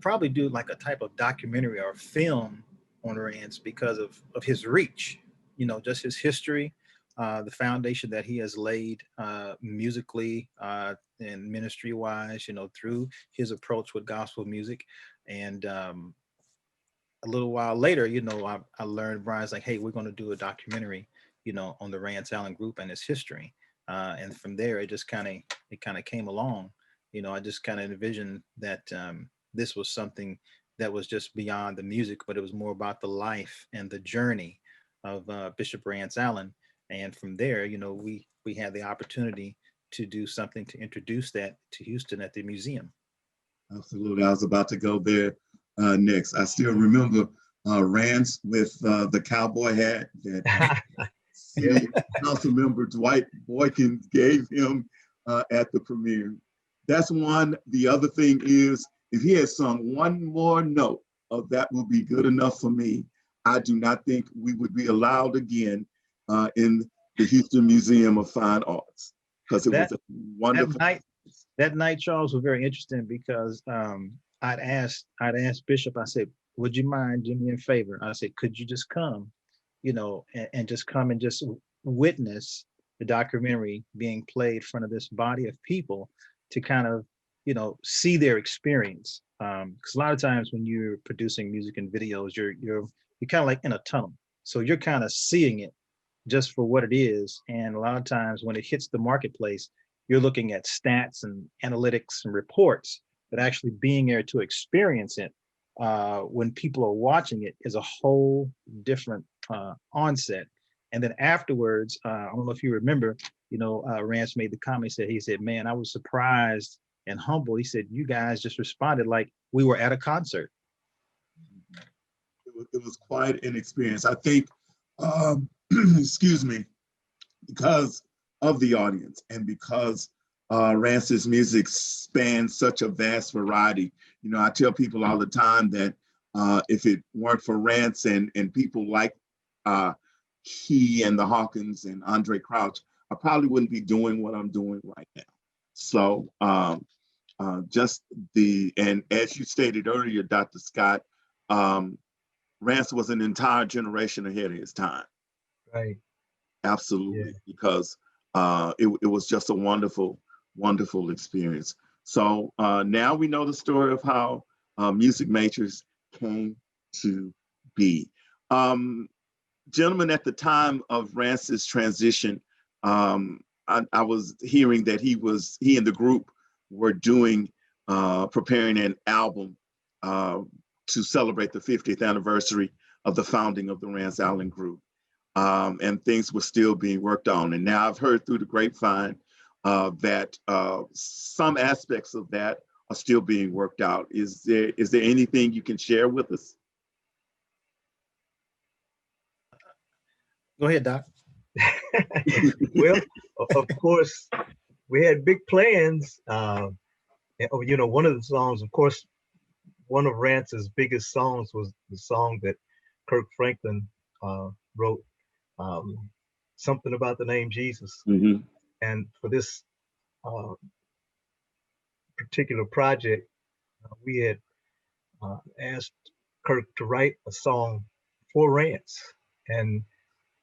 probably do like a type of documentary or film on Rance because of his reach, you know, just his history, the foundation that he has laid musically and ministry wise, you know, through his approach with gospel music." And a little while later, you know, I learned Brian's like, "Hey, we're going to do a documentary, you know, on the Rance Allen Group and its history." And from there, it kind of came along. You know, I just kind of envisioned that this was something that was just beyond the music, but it was more about the life and the journey of Bishop Rance Allen. And from there, you know, we had the opportunity to do something to introduce that to Houston at the museum. Absolutely. I was about to go there next. I still remember Rance with the cowboy hat that Council Member Dwight Boykins gave him at the premiere. That's one. The other thing is, if he had sung one more note of "That Will Be Good Enough for Me," I do not think we would be allowed again in the Houston Museum of Fine Arts, because it was a wonderful. That night, Charles, was very interesting because I'd asked Bishop, I said, "Would you mind doing me a favor?" I said, "Could you just come, you know, and just come and just witness the documentary being played in front of this body of people to kind of, you know, see their experience." Because a lot of times when you're producing music and videos, you're kind of like in a tunnel. So you're kind of seeing it just for what it is. And a lot of times when it hits the marketplace, you're looking at stats and analytics and reports, but actually being there to experience it when people are watching it is a whole different onset. And then afterwards, I don't know if you remember, you know, Rance made the comment, he said, "Man, I was surprised and humble." He said, "You guys just responded like we were at a concert." It was quite an experience. I think, excuse me, because of the audience and because Rance's music spans such a vast variety. You know, I tell people all the time that if it weren't for Rance and people like he and the Hawkins and Andre Crouch, I probably wouldn't be doing what I'm doing right now. So and as you stated earlier, Dr. Scott, Rance was an entire generation ahead of his time. Right. Absolutely, because it was just a wonderful, wonderful experience. So now we know the story of how music majors came to be. Gentlemen, at the time of Rance's transition, I was hearing that he and the group were preparing an album to celebrate the 50th anniversary of the founding of the Rance Allen Group. And things were still being worked on. And now I've heard through the grapevine that some aspects of that are still being worked out. Is there anything you can share with us? Go ahead, Doc. Well, of course, we had big plans. You know, one of the songs, of course, one of Rance's biggest songs was the song that Kirk Franklin wrote, something about the name Jesus. Mm-hmm. And for this particular project, we had asked Kirk to write a song for Rance, and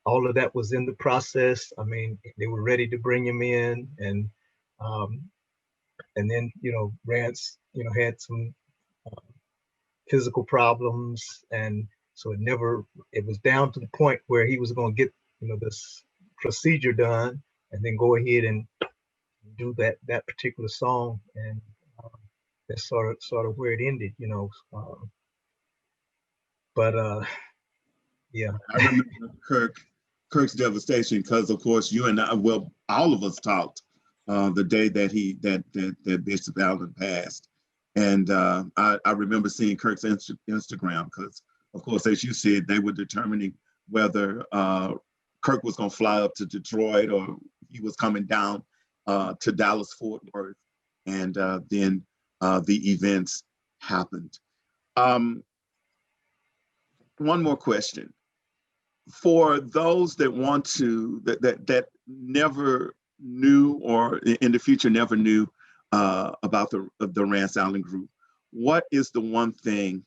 all of that was in the process. I mean, they were ready to bring him in, and then, you know, Rance, you know, had some physical problems, and so it was down to the point where he was going to get, you know, this procedure done, and then go ahead and do that particular song, and that's sort of where it ended, you know. Yeah. I remember Kirk's devastation, because of course you and I, well, all of us talked the day that Bishop Allen passed. And I remember seeing Kirk's Instagram, because of course, as you said, they were determining whether Kirk was going to fly up to Detroit or he was coming down to Dallas, Fort Worth. And then the events happened. One more question. For those that want to, that never knew, or in the future never knew about the Rance Allen Group, what is the one thing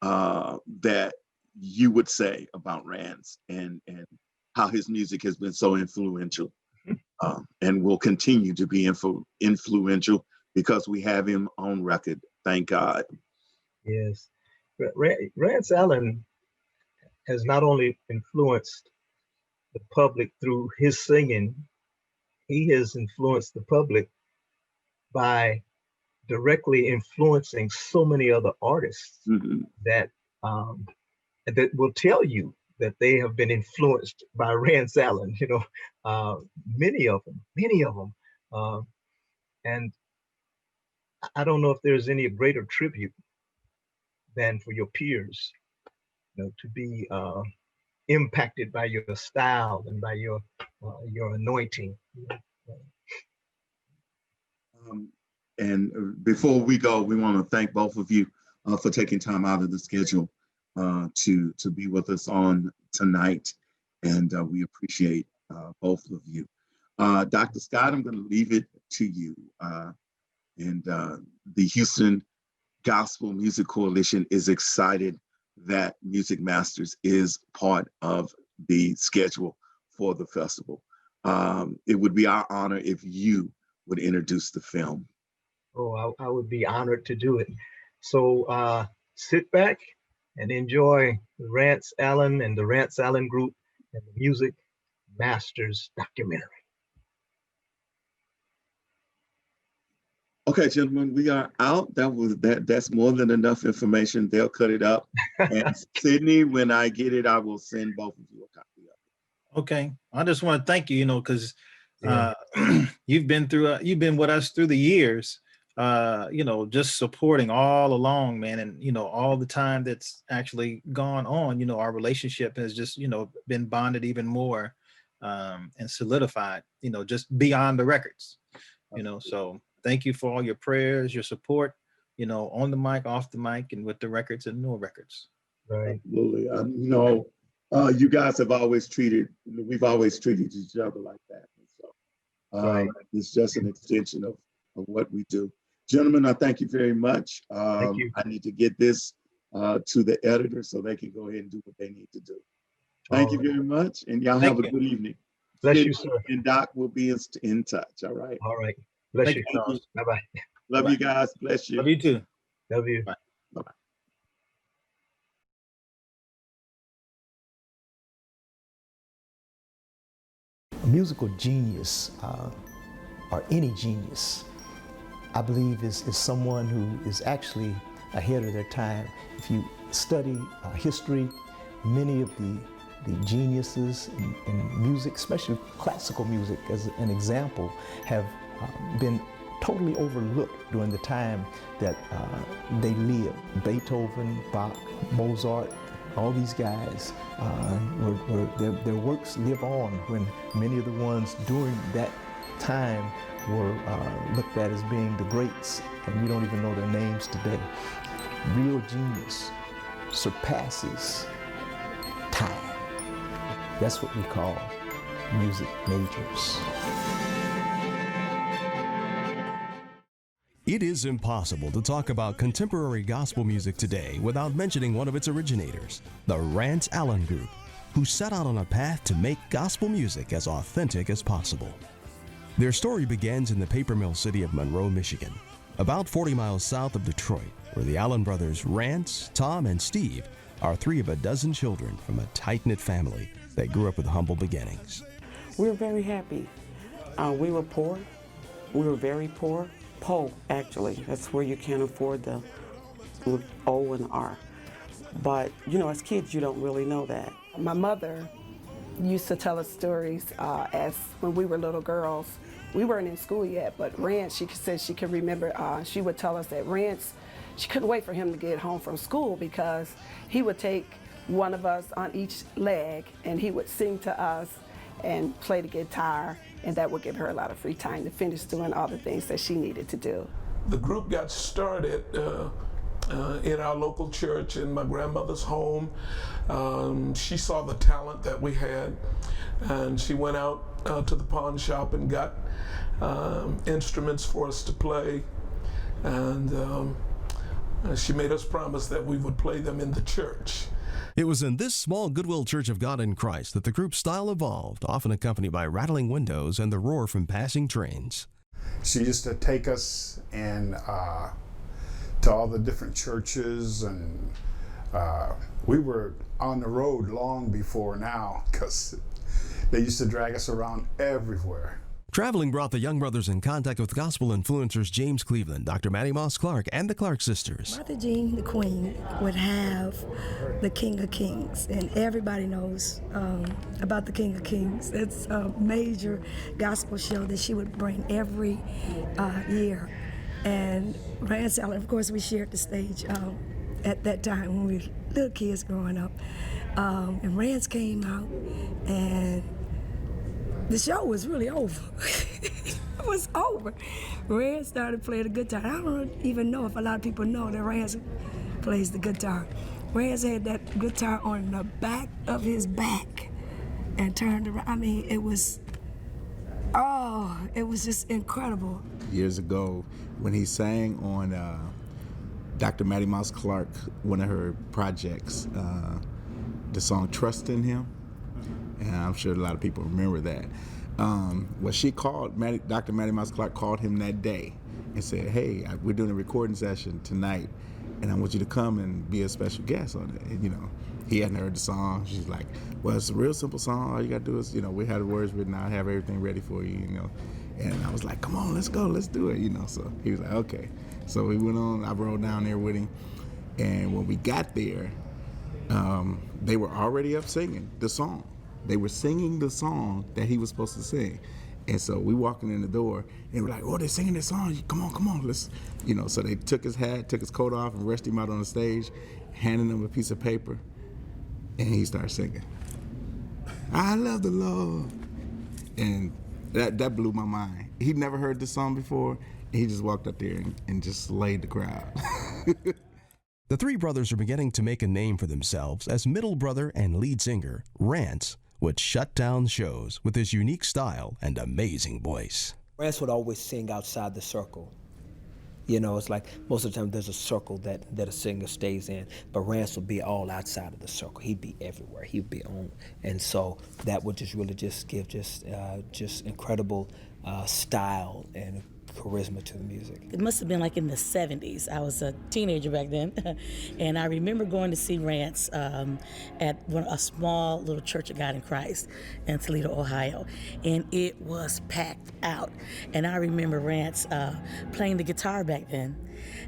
that you would say about Rance and how his music has been so influential and will continue to be influential because we have him on record, thank God. Yes. Rance Allen has not only influenced the public through his singing, he has influenced the public by directly influencing so many other artists that will tell you that they have been influenced by Rance Allen, you know, many of them. And I don't know if there's any greater tribute than for your peers, you know, to be impacted by your style and by your anointing. And before we go, we want to thank both of you for taking time out of the schedule to be with us on tonight. And we appreciate both of you. Dr. Scott, I'm going to leave it to you. And the Houston Gospel Music Coalition is excited that Music Masters is part of the schedule for the festival. It would be our honor if you would introduce the film. Oh, I would be honored to do it. So sit back and enjoy the Rance Allen and the Rance Allen Group and the Music Masters documentary. Okay, gentlemen, we are out. That's more than enough information. They'll cut it up. And Sydney, when I get it, I will send both of you a copy of it. Okay, I just want to thank you, because you've been with us through the years, just supporting all along, man. And, all the time that's actually gone on, our relationship has just, been bonded even more and solidified, just beyond the records. You know, so thank you for all your prayers, your support, you know, on the mic, off the mic, and with the records and no records. Right. Absolutely. You know, you guys have always we've always treated each other like that. So it's just an extension of what we do. Gentlemen, I thank you very much. Thank you. I need to get this to the editor so they can go ahead and do what they need to do. Thank you very much, and y'all have a good evening. Bless Sid you, sir. And Doc will be in touch, all right? All right. Bless Thank you, you. Charles. Bye-bye. Love you guys. Bless you. Love you too. Love you. Bye. Bye-bye. A musical genius, or any genius, I believe is someone who is actually ahead of their time. If you study history, many of the geniuses in music, especially classical music as an example, have been totally overlooked during the time that they lived. Beethoven, Bach, Mozart, all these guys, their works live on when many of the ones during that time were looked at as being the greats, and we don't even know their names today. Real genius surpasses time. That's what we call music majors. It is impossible to talk about contemporary gospel music today without mentioning one of its originators, the Rance Allen Group, who set out on a path to make gospel music as authentic as possible. Their story begins in the paper mill city of Monroe, Michigan, about 40 miles south of Detroit, where the Allen brothers, Rance, Tom, and Steve, are 3 of a dozen children from a tight-knit family that grew up with humble beginnings. We were very happy. We were poor. We were very poor. Actually. That's where you can't afford the O and R. But, you know, as kids, you don't really know that. My mother used to tell us stories as when we were little girls. We weren't in school yet, but Rance, she said she could remember, she would tell us that Rance, she couldn't wait for him to get home from school because he would take one of us on each leg and he would sing to us and play the guitar, and that would give her a lot of free time to finish doing all the things that she needed to do. The group got started in our local church in my grandmother's home. She saw the talent that we had, and she went out to the pawn shop and got instruments for us to play, and she made us promise that we would play them in the church. It was in this small Goodwill Church of God in Christ that the group's style evolved, often accompanied by rattling windows and the roar from passing trains. She used to take us and to all the different churches, and we were on the road long before now because they used to drag us around everywhere. Traveling brought the Young brothers in contact with gospel influencers James Cleveland, Dr. Mattie Moss Clark, and the Clark sisters. Martha Jean, the Queen, would have the King of Kings, and everybody knows about the King of Kings. It's a major gospel show that she would bring every year. And Rance Allen, of course, we shared the stage at that time when we were little kids growing up. And Rance came out, and the show was really over. It was over. Rance started playing the guitar. I don't even know if a lot of people know that Rance plays the guitar. Rance had that guitar on the back of his back and turned around. I mean, it was just incredible. Years ago, when he sang on Dr. Mattie Moss Clark, one of her projects, the song Trust in Him, and I'm sure a lot of people remember that. Well, she called, Dr. Mattie Moss Clark called him that day and said, hey, we're doing a recording session tonight, and I want you to come and be a special guest on it. And, you know, he hadn't heard the song. She's like, well, it's a real simple song. All you got to do is, you know, we had the words written out, have everything ready for you, you know. And I was like, come on, let's go, let's do it, you know. So he was like, okay. So we went on, I rode down there with him, and when we got there, they were already up singing the song. They were singing the song that he was supposed to sing. And so we walking in the door and we're like, oh, they're singing this song. Come on, let's, you know. So they took his hat, took his coat off and rushed him out on the stage, handing him a piece of paper. And he started singing, I love the Lord. And that blew my mind. he'd never heard this song before. He just walked up there and just slayed the crowd. The three brothers are beginning to make a name for themselves as middle brother and lead singer Rance would shut down shows with his unique style and amazing voice. Rance would always sing outside the circle. You know, it's like most of the time there's a circle that a singer stays in, but Rance would be all outside of the circle. He'd be everywhere. He'd be on, and so that would just really just give just incredible style and charisma to the music. It must have been like in the 70s. I was a teenager back then, and I remember going to see Rance at a small little Church of God in Christ in Toledo, Ohio, and it was packed out. And I remember Rance playing the guitar back then,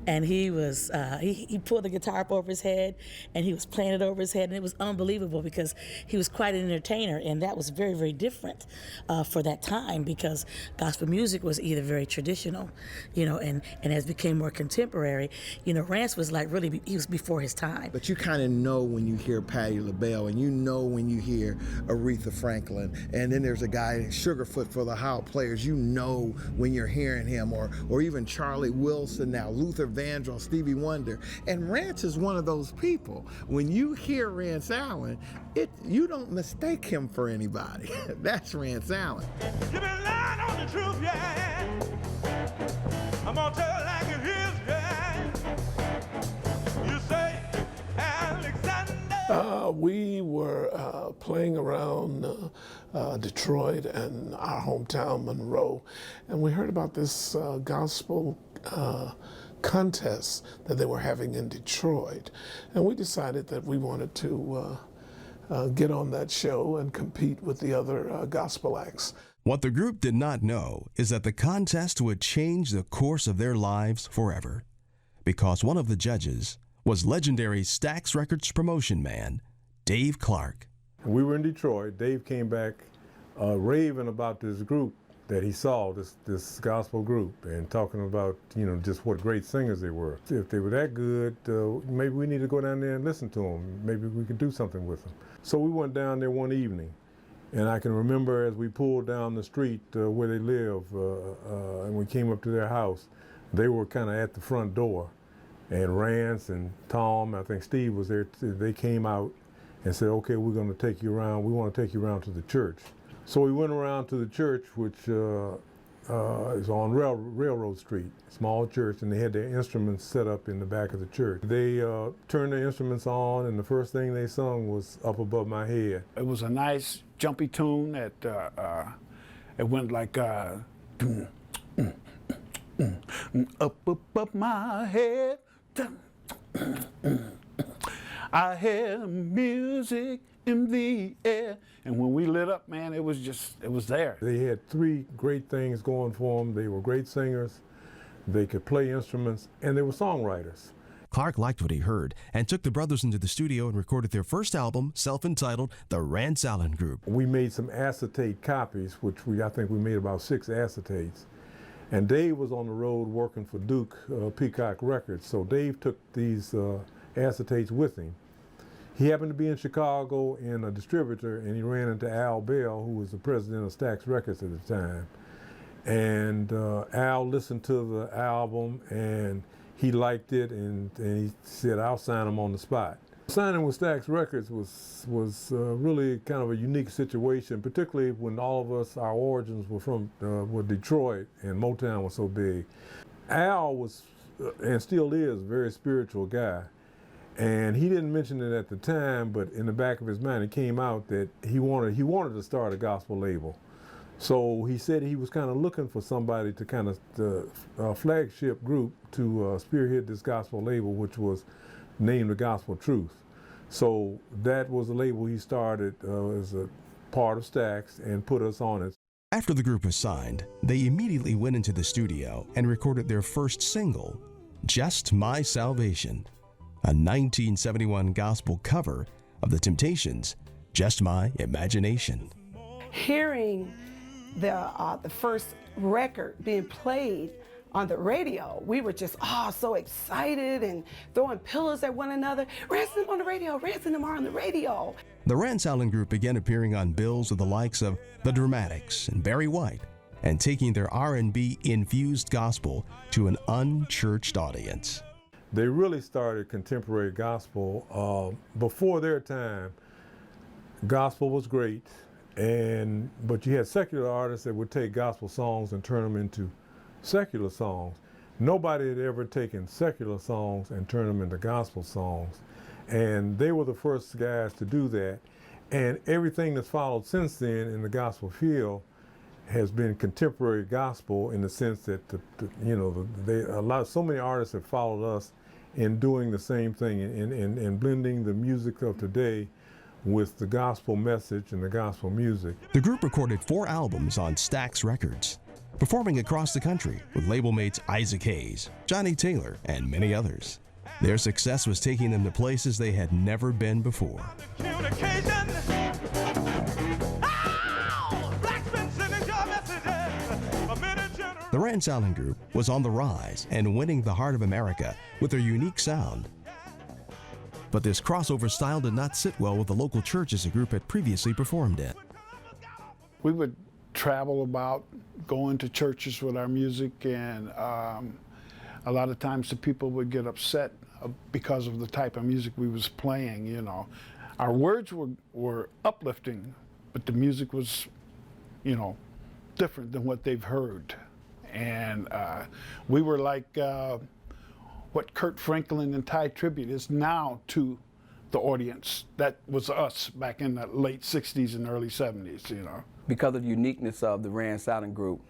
and he was he pulled the guitar up over his head, and he was playing it over his head, and it was unbelievable because he was quite an entertainer, and that was very, very different for that time because gospel music was either very traditional, you know, and as became more contemporary, you know, Rance was like really, he was before his time. But you kind of know when you hear Patti LaBelle, and you know when you hear Aretha Franklin, and then there's a guy, Sugarfoot for the How Players, you know when you're hearing him, or even Charlie Wilson now, Luther Vandross, Stevie Wonder, and Rance is one of those people. When you hear Rance Allen, you don't mistake him for anybody. That's Rance Allen. You been lying on the truth, yeah. I'm gonna tell it like it is, yeah. You say, Alexander. We were playing around Detroit and our hometown, Monroe, and we heard about this gospel contest that they were having in Detroit, and we decided that we wanted to get on that show and compete with the other gospel acts. What the group did not know is that the contest would change the course of their lives forever, because one of the judges was legendary Stax Records promotion man, Dave Clark. We were in Detroit. Dave came back raving about this group that he saw, this gospel group, and talking about, you know, just what great singers they were. If they were that good, maybe we need to go down there and listen to them. Maybe we could do something with them. So we went down there one evening, and I can remember as we pulled down the street where they live, and we came up to their house, they were kind of at the front door, and Rance and Tom, I think Steve was there, they came out and said, okay, we're going to take you around, we want to take you around to the church. So we went around to the church, which is on Railroad Street, small church, and they had their instruments set up in the back of the church. They turned their instruments on, and the first thing they sung was Up Above My Head. It was a nice, jumpy tune that it went like, up above my head, I hear music in the air. And when we lit up, man, it was there. They had three great things going for them. They were great singers, they could play instruments, and they were songwriters. Clark liked what he heard and took the brothers into the studio and recorded their first album, self-entitled The Rance Allen Group. We made some acetate copies, which I think we made about 6 acetates. And Dave was on the road working for Duke Peacock Records, so Dave took these acetates with him. He happened to be in Chicago in a distributor, and he ran into Al Bell, who was the president of Stax Records at the time. And Al listened to the album, and he liked it, and he said, I'll sign him on the spot. Signing with Stax Records was really kind of a unique situation, particularly when all of us, our origins were from Detroit, and Motown was so big. Al was, and still is, a very spiritual guy. And he didn't mention it at the time, but in the back of his mind, it came out that he wanted to start a gospel label. So he said he was kind of looking for somebody to kind of the flagship group to spearhead this gospel label, which was named The Gospel Truth. So that was the label he started as a part of Stax and put us on it. After the group was signed, they immediately went into the studio and recorded their first single, Just My Salvation, a 1971 gospel cover of The Temptations' Just My Imagination. Hearing the first record being played on the radio, we were just so excited and throwing pillows at one another. Rance them on the radio, Rance them on the radio. The Rance Allen Group began appearing on bills with the likes of The Dramatics and Barry White, and taking their R&B infused gospel to an unchurched audience. They really started contemporary gospel before their time. Gospel was great, but you had secular artists that would take gospel songs and turn them into secular songs. Nobody had ever taken secular songs and turned them into gospel songs. And they were the first guys to do that. And everything that's followed since then in the gospel field has been contemporary gospel, in the sense that so many artists have followed us in doing the same thing and blending the music of today with the gospel message and the gospel music. The group recorded 4 albums on Stax Records, performing across the country with label mates Isaac Hayes, Johnny Taylor, and many others. Their success was taking them to places they had never been before. The Rance Allen Group was on the rise and winning the heart of America with their unique sound. But this crossover style did not sit well with the local churches the group had previously performed in. We would travel about, going to churches with our music, and a lot of times the people would get upset because of the type of music we was playing, you know. Our words were uplifting, but the music was, you know, different than what they've heard. And we were like what Kirk Franklin and Ty Tribbett is now to the audience. That was us back in the late 60s and early 70s, you know. Because of the uniqueness of the Rance Allen Group,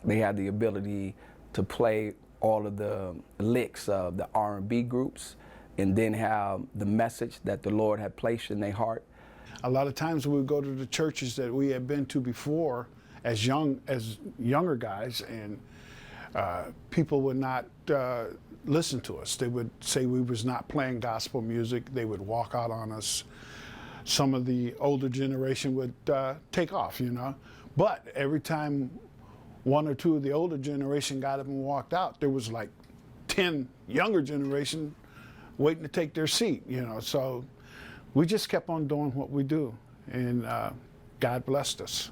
they had the ability to play all of the licks of the R&B groups, and then have the message that the Lord had placed in their heart. A lot of times we would go to the churches that we had been to before as younger guys, and people would not listen to us. They would say we was not playing gospel music. They would walk out on us. Some of the older generation would take off, you know. But every time 1 or 2 of the older generation got up and walked out, there was like 10 younger generation waiting to take their seat, you know. So we just kept on doing what we do, and God blessed us.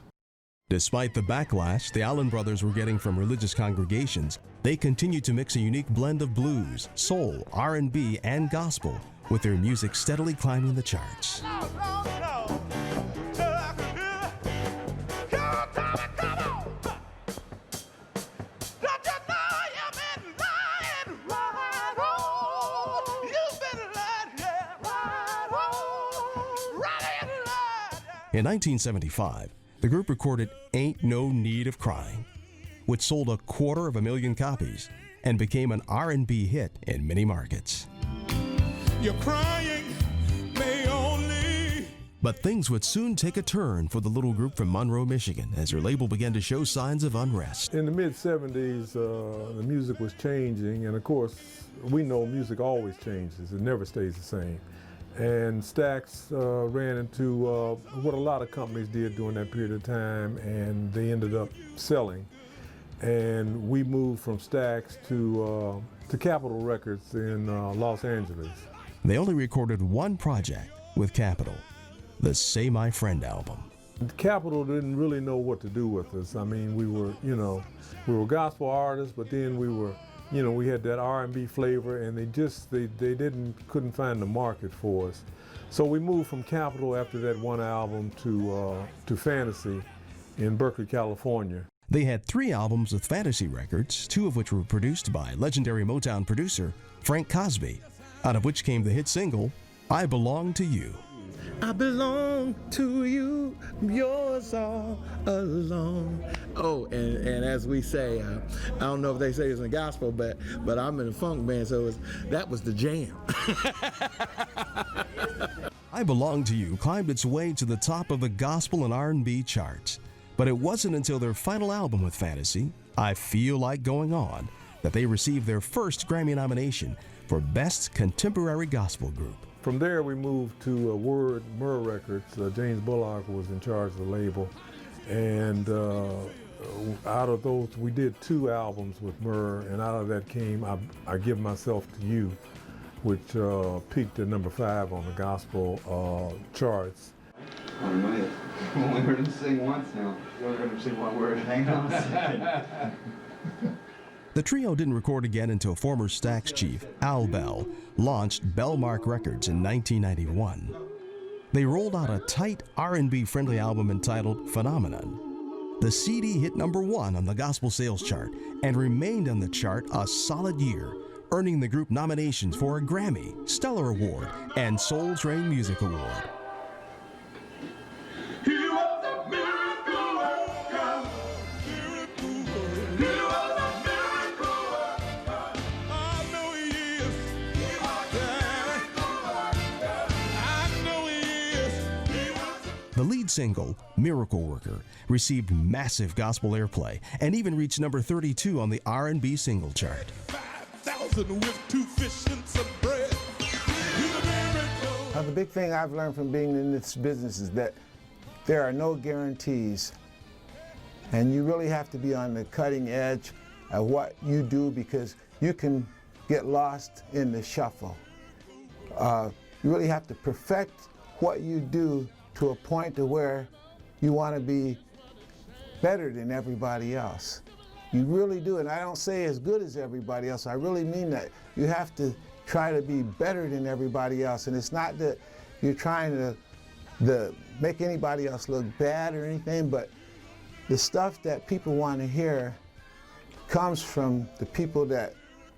Despite the backlash the Allen brothers were getting from religious congregations, they continued to mix a unique blend of blues, soul, R&B, and gospel, with their music steadily climbing the charts. In 1975, the group recorded Ain't No Need of Crying, which sold 250,000 copies and became an R&B hit in many markets. You're crying, may only. But things would soon take a turn for the little group from Monroe, Michigan, as their label began to show signs of unrest. In the mid-70s, the music was changing, and of course, we know music always changes. It never stays the same. And Stax ran into what a lot of companies did during that period of time, and they ended up selling. And we moved from Stax to Capitol Records in Los Angeles. They only recorded one project with Capitol, the Say My Friend album. Capitol didn't really know what to do with us. I mean, we were gospel artists, but then we had that R&B flavor, and they couldn't find the market for us. So we moved from Capitol after that one album to Fantasy in Berkeley, California. They had 3 albums with Fantasy Records, 2 of which were produced by legendary Motown producer Frank Cosby, out of which came the hit single, I Belong to You. I belong to you, yours all alone. Oh, and as we say, I don't know if they say this in the gospel, but I'm in a funk band, so that was the jam. I Belong to You climbed its way to the top of the gospel and R&B charts. But it wasn't until their final album with Fantasy, I Feel Like Going On, that they received their first Grammy nomination for Best Contemporary Gospel Group. From there, we moved to Word Myrrh Records. James Bullock was in charge of the label. And out of those, we did 2 albums with Myrrh, and out of that came I Give Myself to You, which peaked at number 5 on the gospel charts. I don't know yet. I only heard him sing once now. You only heard him sing one word. Hang on a second. The trio didn't record again until former Stax chief, Al Bell, launched Bellmark Records in 1991. They rolled out a tight R&B friendly album entitled Phenomenon. The CD hit #1 on the gospel sales chart and remained on the chart a solid year, earning the group nominations for a Grammy, Stellar Award, and Soul Train Music Award. The lead single, Miracle Worker, received massive gospel airplay and even reached number 32 on the R&B single chart. 5,000 with 2 fish and some bread. The big thing I've learned from being in this business is that there are no guarantees, and you really have to be on the cutting edge of what you do because you can get lost in the shuffle. You really have to perfect what you do to a point to where you want to be better than everybody else. You really do, and I don't say as good as everybody else. I really mean that. You have to try to be better than everybody else, and it's not that you're trying to make anybody else look bad or anything, but the stuff that people want to hear comes from the people that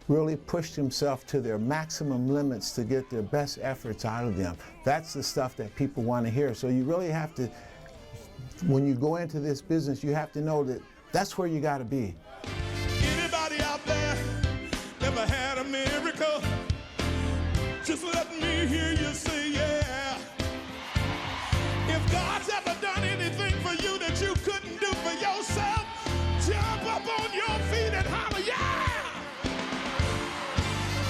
really push themselves to their maximum limits to get their best efforts out of them. That's the stuff that people want to hear. So you really have to, when you go into this business, you have to know that that's where you got to be. Anybody out there ever had a miracle? Just let me hear you say yeah. If God's ever done anything for you that you couldn't do for yourself, jump up on your feet and holler, yeah!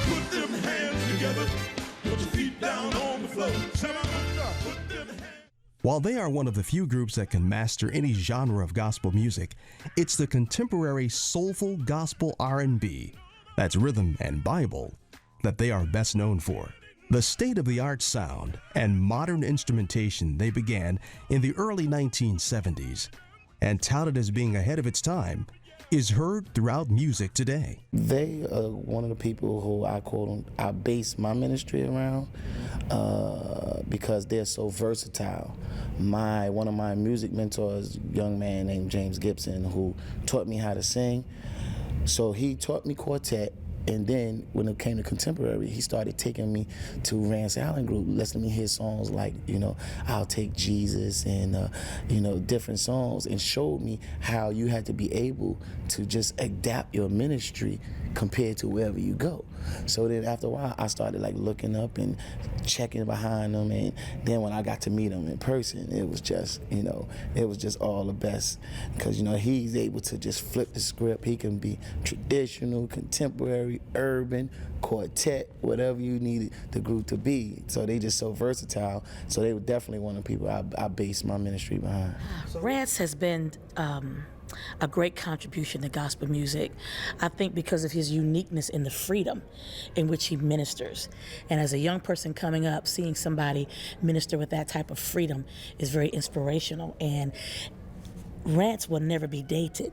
Put them hands together, put your feet down on the floor. Put them hands. While they are one of the few groups that can master any genre of gospel music, it's the contemporary soulful gospel R&B, that's rhythm and Bible, that they are best known for. The state-of-the-art sound and modern instrumentation they began in the early 1970s, and touted as being ahead of its time, is heard throughout music today. They are one of the people who I base my ministry around because they're so versatile. One of my music mentors, a young man named James Gibson, who taught me how to sing. So he taught me quartet. And then when it came to contemporary, he started taking me to Rance Allen Group, listening to me hear songs like, I'll Take Jesus and, different songs, and showed me how you had to be able to just adapt your ministry compared to wherever you go. So then after a while, I started looking up and checking behind them. And then when I got to meet him in person, it was just, it was just all the best. Because, he's able to just flip the script. He can be traditional, contemporary, urban, quartet, whatever you needed the group to be. So they just so versatile. So they were definitely one of the people I based my ministry behind. Rance has been a great contribution to gospel music, I think, because of his uniqueness in the freedom in which he ministers. And as a young person coming up, seeing somebody minister with that type of freedom is very inspirational. And Rance will never be dated.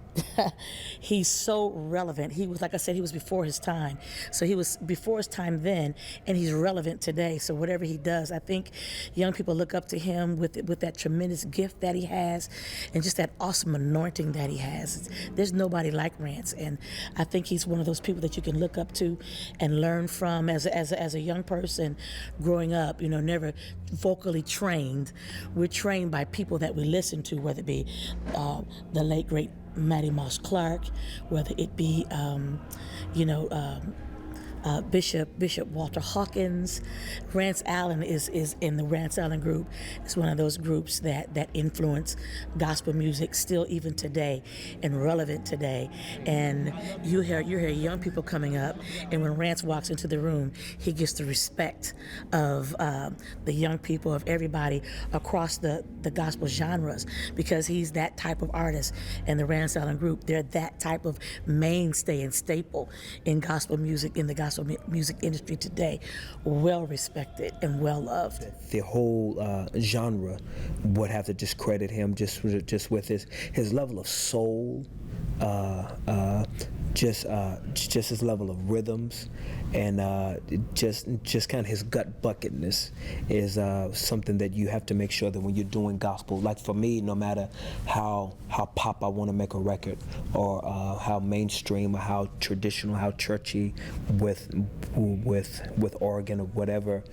He's so relevant. He was, like I said, he was before his time. So he was before his time then, and he's relevant today. So whatever he does, I think young people look up to him with that tremendous gift that he has and just that awesome anointing that he has. There's nobody like Rance, and I think he's one of those people that you can look up to and learn from as a young person growing up, never vocally trained. We're trained by people that we listen to, whether it be the late, great Mattie Moss Clark, whether it be, Bishop Walter Hawkins. Rance Allen is in the Rance Allen Group. It's one of those groups that influence gospel music still even today and relevant today. And you hear young people coming up, and when Rance walks into the room, he gets the respect of the young people, of everybody across the gospel genres, because he's that type of artist. And the Rance Allen Group, they're that type of mainstay and staple in gospel music, in the gospel gospel music industry today, well respected and well loved. The whole genre would have to discredit him just with his level of soul, just his level of rhythms, and just kind of his gut bucketness is something that you have to make sure that when you're doing gospel, like for me, no matter how pop I want to make a record, or how mainstream or how traditional, how churchy with organ or whatever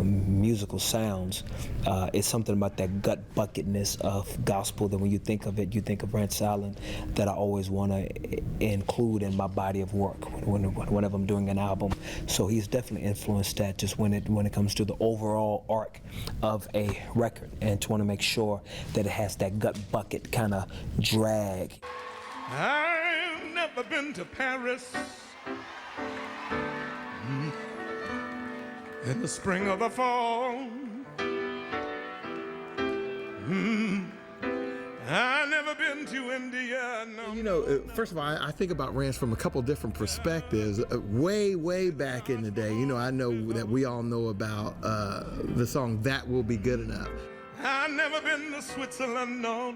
musical sounds, it's something about that gut bucketness of gospel that when you think of it, you think of Rance Allen, that I always want to include in my body of work whenever I'm doing an album. So he's definitely influenced that just when it comes to the overall arc of a record, and to want to make sure that it has that gut bucket kind of drag. I've never been to Paris in the spring or the fall. I've never been to India, no. You know, first of all, I think about Rance from a couple different perspectives. Way back in the day, you know, I know that we all know about the song That Will Be Good Enough. I've never been to Switzerland, no.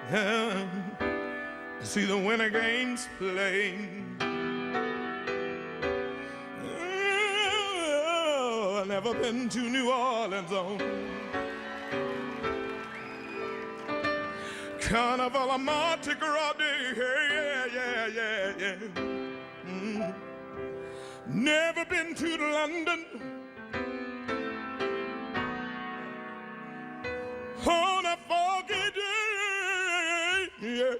To see the Winter Games play. Oh, I've never been to New Orleans, oh. Carnival of Mardi Gras Day, yeah. Never been to London. On a foggy day, yeah.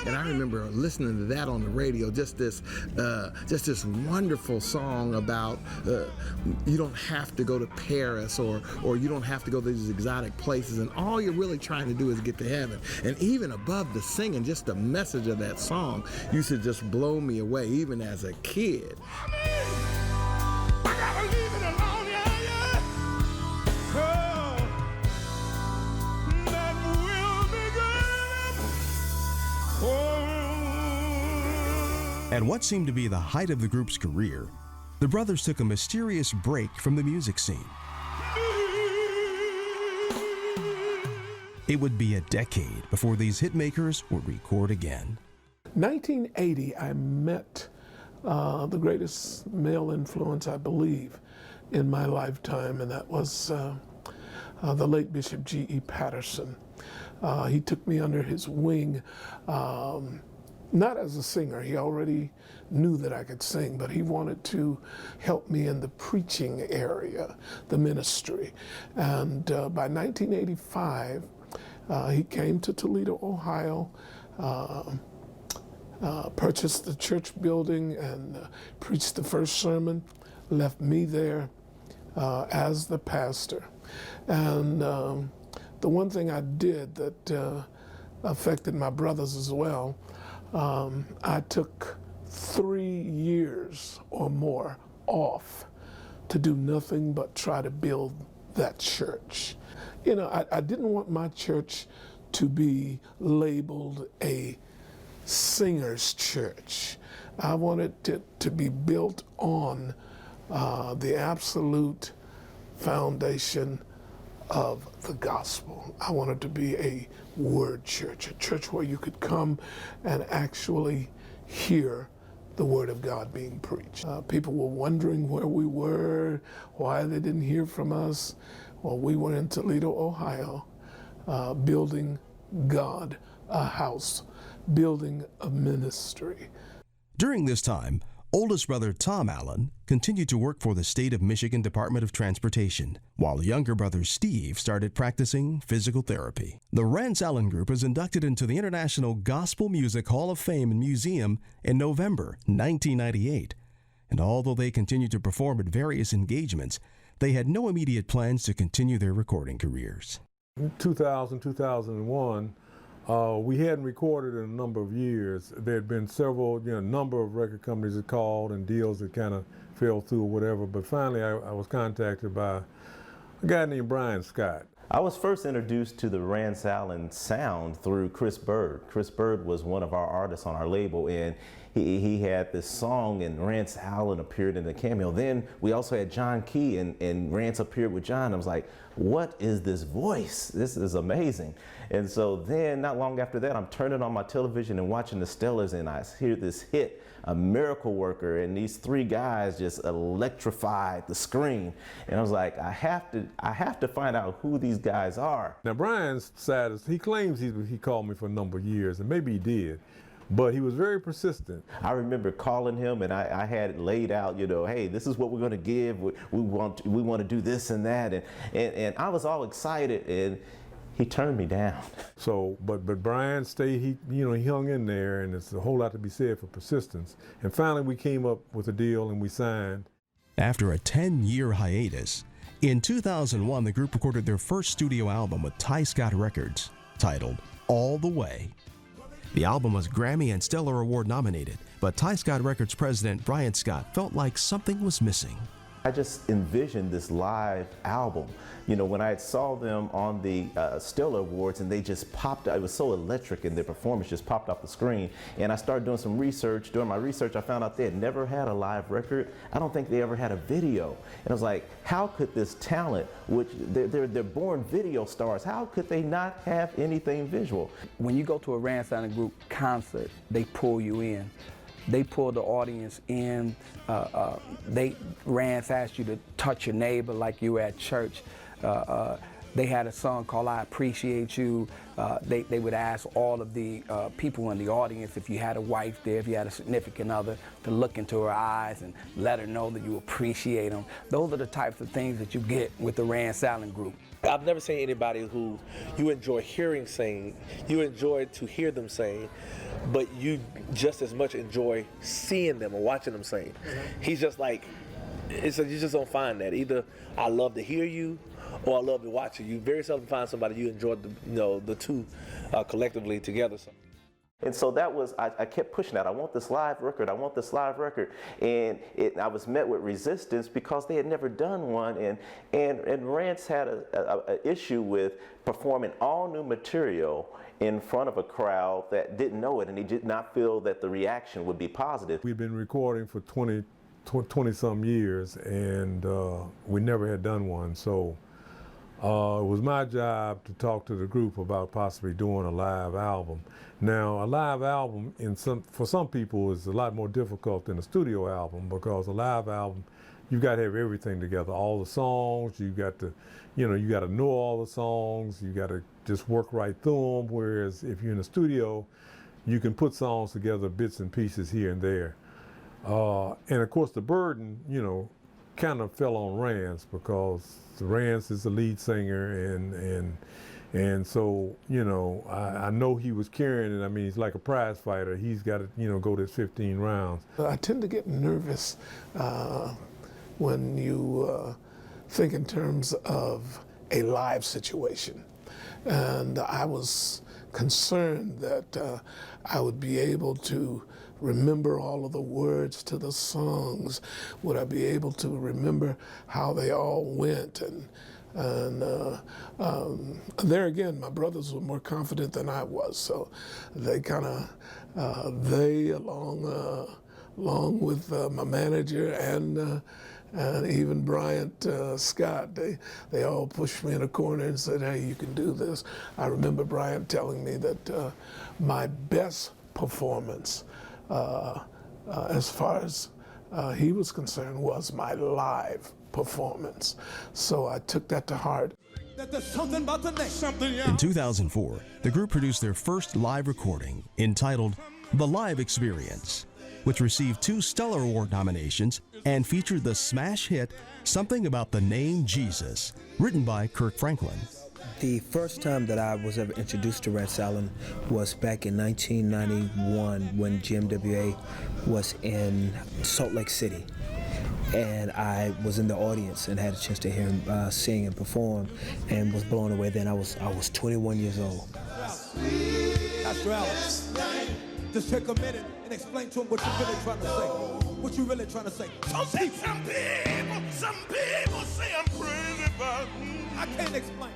And I remember listening to that on the radio, just this wonderful song about you don't have to go to Paris or you don't have to go to these exotic places, and all you're really trying to do is get to heaven. And even above the singing, just the message of that song used to just blow me away, even as a kid. At what seemed to be the height of the group's career, the brothers took a mysterious break from the music scene. It would be a decade before these hitmakers would record again. 1980, I met the greatest male influence, I believe, in my lifetime, and that was the late Bishop G.E. Patterson. He took me under his wing, not as a singer. He already knew that I could sing, but he wanted to help me in the preaching area, the ministry. And by 1985, he came to Toledo, Ohio, purchased the church building and preached the first sermon, left me there as the pastor. And the one thing I did that affected my brothers as well, I took 3 years or more off to do nothing but try to build that church. You know, I didn't want my church to be labeled a singer's church. I wanted it to be built on the absolute foundation of the gospel. I wanted to be a word church, a church where you could come and actually hear the word of God being preached. People were wondering where we were, why they didn't hear from us. Well, we were in Toledo, Ohio, building God a house, building a ministry. During this time, oldest brother Tom Allen continued to work for the State of Michigan Department of Transportation, while younger brother Steve started practicing physical therapy. The Rance Allen Group was inducted into the International Gospel Music Hall of Fame and Museum in November 1998. And although they continued to perform at various engagements, they had no immediate plans to continue their recording careers. In 2000, 2001, we hadn't recorded in a number of years. There had been several, number of record companies that called and deals that kind of fell through or whatever. But finally, I was contacted by a guy named Brian Scott. I was first introduced to the Rance Allen sound through Chris Bird. Chris Bird was one of our artists on our label, and he had this song, and Rance Allen appeared in the cameo. Then we also had John Key, and Rance appeared with John. I was like, what is this voice? This is amazing. And so then, not long after that, I'm turning on my television and watching the Stellars, and I hear this hit, A Miracle Worker, and these three guys just electrified the screen. And I was like, I have to find out who these guys are. Now Brian's side is, he claims he called me for a number of years, and maybe he did, but he was very persistent. I remember calling him, and I had it laid out, you know, hey, this is what we're going to give. We want to do this and that, and I was all excited, and he turned me down. So, but Brian stayed. He hung in there, and it's a whole lot to be said for persistence. And finally, we came up with a deal, and we signed. After a 10-year hiatus, in 2001, the group recorded their first studio album with Ty Scott Records, titled All the Way. The album was Grammy and Stellar Award nominated, but Ty Scott Records president Brian Scott felt like something was missing. I just envisioned this live album. You know, when I saw them on the Stellar Awards, and they just popped, it was so electric, and their performance just popped off the screen. And I started doing some research. During my research, I found out they had never had a live record. I don't think they ever had a video. And I was like, how could this talent, which they're born video stars, how could they not have anything visual? When you go to a Rance Allen Group concert, they pull you in. They pull the audience in. Rance asked you to touch your neighbor like you were at church. They had a song called I Appreciate You. They would ask all of the people in the audience, if you had a wife there, if you had a significant other, to look into her eyes and let her know that you appreciate them. Those are the types of things that you get with the Rance Allen Group. I've never seen anybody who you enjoy hearing sing, you enjoy to hear them sing, but you just as much enjoy seeing them or watching them sing. He's just like, you just don't find that. Either I love to hear you or I love to watch you. You very seldom find somebody you enjoy the two collectively together. And so that was, I kept pushing that. I want this live record, I want this live record. And I was met with resistance because they had never done one. And Rance had an issue with performing all new material in front of a crowd that didn't know it, and he did not feel that the reaction would be positive. We've been recording for 20 some years, and we never had done one. So it was my job to talk to the group about possibly doing a live album. Now, a live album for some people is a lot more difficult than a studio album, because a live album, you got to have everything together, all the songs. You got to, you got to know all the songs. You got to just work right through them. Whereas if you're in the studio, you can put songs together, bits and pieces here and there. And of course, the burden, kind of fell on Rance, because Rance is the lead singer, and so, I know he was carrying it. I mean, he's like a prize fighter. He's got to, go this 15 rounds. I tend to get nervous when you think in terms of a live situation. And I was concerned that I would be able to remember all of the words to the songs. Would I be able to remember how they all went? And there again, my brothers were more confident than I was, so they kind of, along with my manager and even Bryant Scott, they all pushed me in a corner and said, hey, you can do this. I remember Bryant telling me that my best performance, as far as he was concerned, was my live performance. So I took that to heart. In 2004, the group produced their first live recording entitled The Live Experience, which received 2 Stellar Award nominations and featured the smash hit Something About the Name Jesus, written by Kirk Franklin. The first time that I was ever introduced to Rance Allen was back in 1991 when GMWA was in Salt Lake City. And I was in the audience and had a chance to hear him sing and perform, and was blown away. Then I was 21 years old. Pastor Alex, just take a minute and explain to him what you're really trying to say. What you're really trying to say. Some people say I'm crazy, but I can't explain.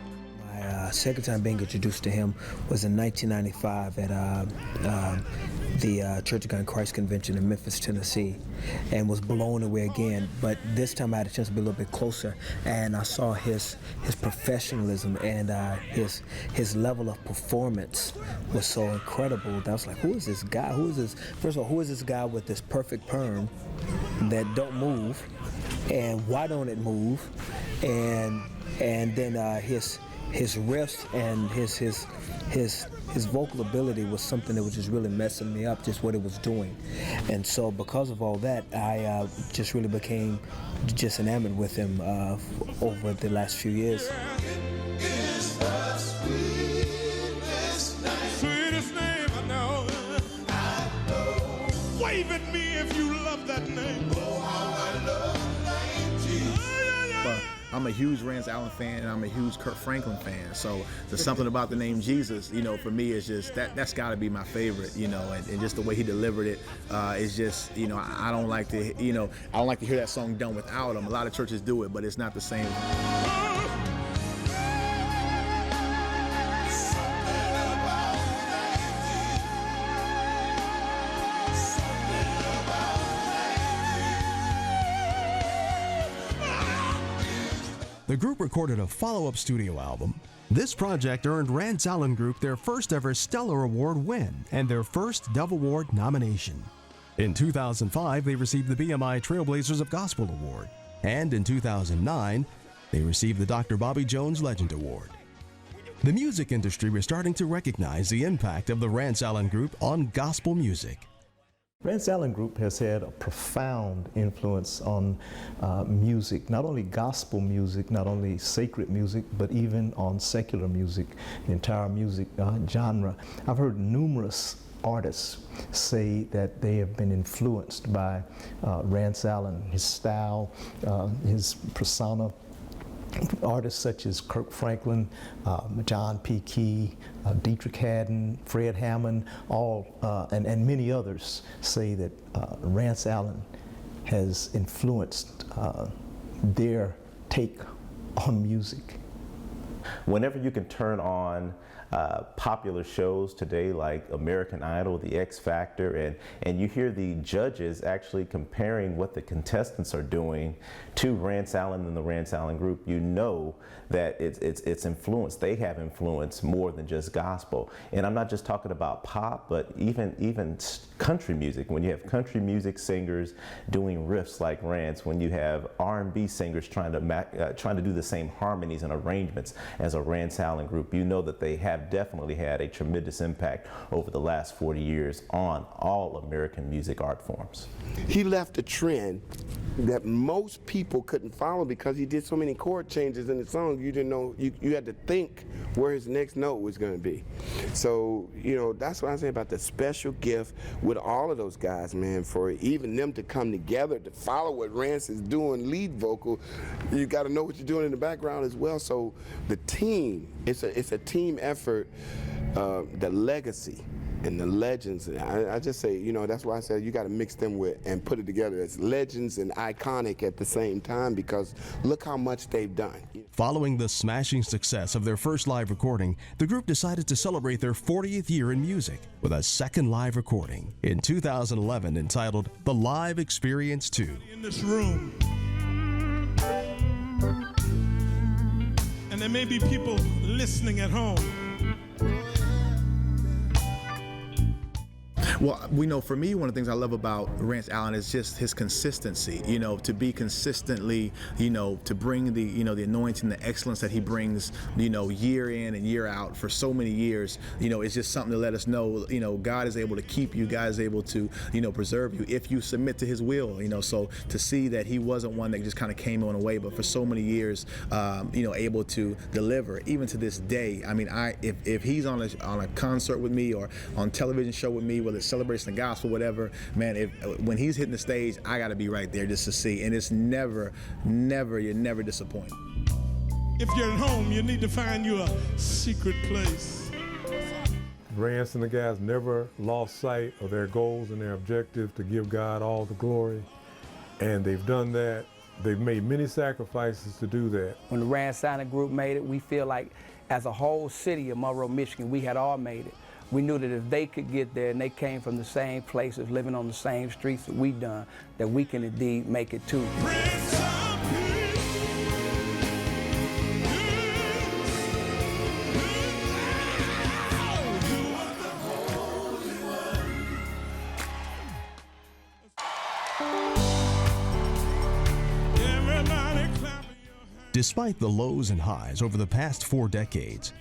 My second time being introduced to him was in 1995 at the Church of God in Christ convention in Memphis, Tennessee, and was blown away again. But this time I had a chance to be a little bit closer, and I saw his professionalism and his level of performance was so incredible that I was like, who is this guy? Who is this? First of all, who is this guy with this perfect perm that don't move, and why don't it move? And then his riffs and his vocal ability was something that was just really messing me up, just what it was doing. And so because of all that, I just really became just enamored with him over the last few years. Sweetest name I know. Wave at me if you love that name. Oh, how I love that name, Jesus. But I'm a huge Rance Allen fan, and I'm a huge Kirk Franklin fan. So there's something about the name Jesus, for me, is just that's got to be my favorite, and just the way he delivered it is just, I don't like to, I don't like to hear that song done without him. A lot of churches do it, but it's not the same. The group recorded a follow-up studio album. This project earned Rance Allen Group their first ever Stellar Award win and their first Dove Award nomination. In 2005, they received the BMI Trailblazers of Gospel Award, and in 2009, they received the Dr. Bobby Jones Legend Award. The music industry was starting to recognize the impact of the Rance Allen Group on gospel music. Rance Allen Group has had a profound influence on music, not only gospel music, not only sacred music, but even on secular music, the entire music genre. I've heard numerous artists say that they have been influenced by Rance Allen, his style, his persona. Artists such as Kirk Franklin, John P. Key, Dietrich Haddon, Fred Hammond, and many others say that Rance Allen has influenced their take on music. Whenever you can turn on popular shows today like American Idol, The X Factor, and you hear the judges actually comparing what the contestants are doing to Rance Allen and the Rance Allen Group, you know that it's influence. They have influence more than just gospel. And I'm not just talking about pop, but even country music. When you have country music singers doing riffs like Rance, when you have R&B singers trying to do the same harmonies and arrangements as a Rance Allen Group, you know that they have definitely had a tremendous impact over the last 40 years on all American music art forms. He left a trend that most people couldn't follow because he did so many chord changes in the song. You didn't know, you had to think where his next note was going to be. So, that's what I say about the special gift with all of those guys, man, for even them to come together to follow what Rance is doing lead vocal. You got to know what you're doing in the background as well. So the team, it's a team effort, the legacy and the legends. I just say, that's why I said you got to mix them with and put it together as legends and iconic at the same time, because look how much they've done. Following the smashing success of their first live recording, the group decided to celebrate their 40th year in music with a second live recording in 2011 entitled The Live Experience 2. In this room, and there may be people listening at home. Well, we know for me, one of the things I love about Rance Allen is just his consistency, to be consistently, to bring the, the anointing, the excellence that he brings, year in and year out for so many years, it's just something to let us know, God is able to keep you, God is able to, preserve you if you submit to his will, so to see that he wasn't one that just kind of came on away, but for so many years, able to deliver, even to this day. I mean, if he's on a concert with me or on television show with me, whether it's Celebration the Gospel, whatever, man, when he's hitting the stage, I got to be right there just to see. And it's you're never disappointed. If you're at home, you need to find you a secret place. Rance and the guys never lost sight of their goals and their objective to give God all the glory. And they've done that. They've made many sacrifices to do that. When the Rance Allen Group made it, we feel like as a whole city of Monroe, Michigan, we had all made it. We knew that if they could get there and they came from the same places, living on the same streets that we done, that we can indeed make it too. Despite the lows and highs over the past 4 decades,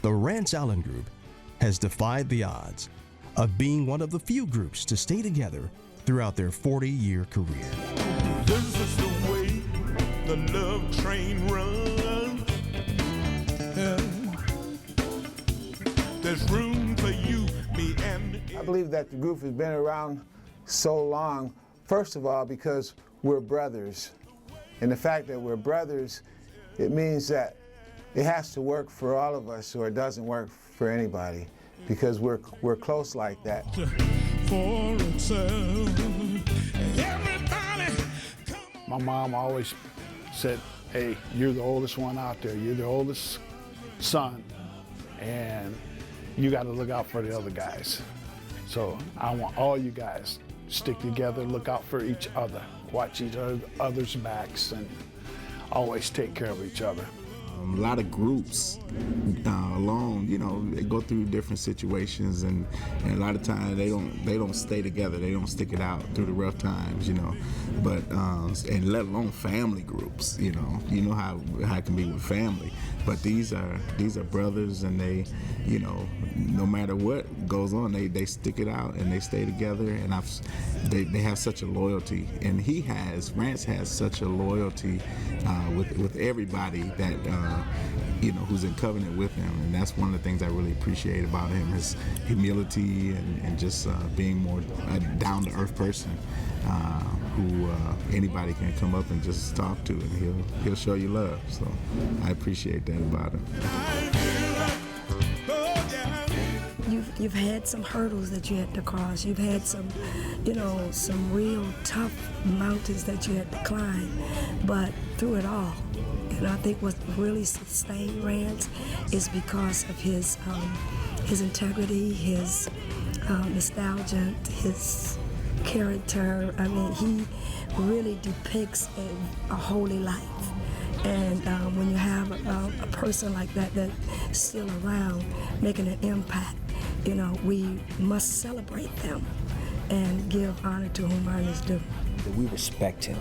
the Rance Allen Group has defied the odds of being one of the few groups to stay together throughout their 40-year career. This is the way the love train runs. There's room for you, me, and I believe that the group has been around so long, first of all, because we're brothers. And the fact that we're brothers, it means that it has to work for all of us or it doesn't work for anybody, because we're close like that. for itself. Everybody, my mom always said, hey, you're the oldest one out there. You're the oldest son, and you got to look out for the other guys. So I want all you guys to stick together, look out for each other, watch each other's backs, and always take care of each other. A lot of groups alone, you know, they go through different situations, and a lot of times they don't stay together. They don't stick it out through the rough times, you know. But and let alone family groups, you know how it can be with family. But these are brothers, and they, you know, no matter what goes on, they stick it out and they stay together. And they have such a loyalty, and Rance has such a loyalty with everybody that you know, who's in covenant with him. And that's one of the things I really appreciate about him, his humility and just being more a down-to-earth person who anybody can come up and just talk to, and he'll show you love. So I appreciate that about him. You've had some hurdles that you had to cross. You've had some, you know, some real tough mountains that you had to climb. But through it all, and I think what really sustained Rance is because of his integrity, his nostalgia, his character. I mean, he really depicts a holy life. And when you have a person like that that's still around making an impact, you know, we must celebrate them and give honor to whom honor is due. We respect him,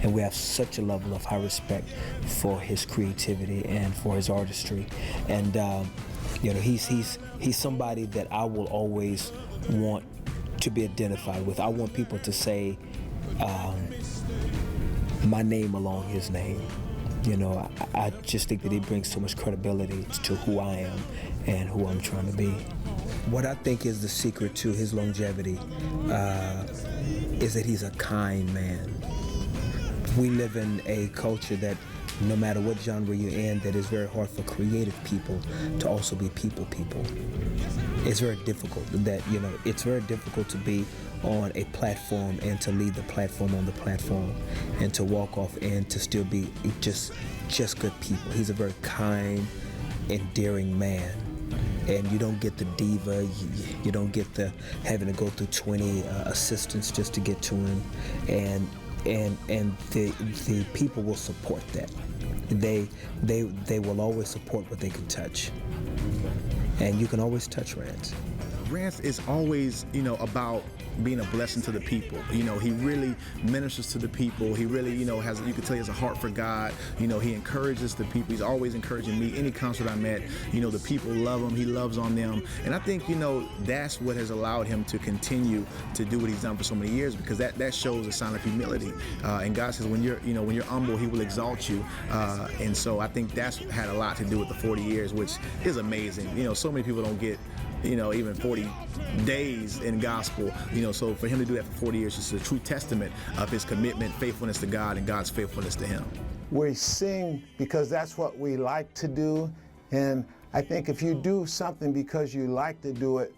and we have such a level of high respect for his creativity and for his artistry. And you know, he's somebody that I will always want to be identified with. I want people to say my name along his name. You know, I just think that he brings so much credibility to who I am and who I'm trying to be. What I think is the secret to his longevity is that he's a kind man. We live in a culture that no matter what genre you're in, that is very hard for creative people to also be people. It's very difficult it's very difficult to be on a platform and to lead the platform on the platform and to walk off and to still be just good people. He's a very kind, endearing man. And you don't get the diva, you don't get the having to go through 20 assistants just to get to him, and the people will support that. They will always support what they can touch, and you can always touch Rance. Rance is always, you know, about being a blessing to the people. You know, he really ministers to the people. He really, you know, you can tell he has a heart for God. You know, he encourages the people. He's always encouraging me. Any concert I met, you know, the people love him. He loves on them. And I think, you know, that's what has allowed him to continue to do what he's done for so many years, because that shows a sign of humility. And God says when you're humble, he will exalt you. And so I think that's had a lot to do with the 40 years, which is amazing. You know, so many people don't get, you know, even 40 days in gospel, you know, so for him to do that for 40 years is a true testament of his commitment, faithfulness to God, and God's faithfulness to him. We sing because that's what we like to do, and I think if you do something because you like to do it,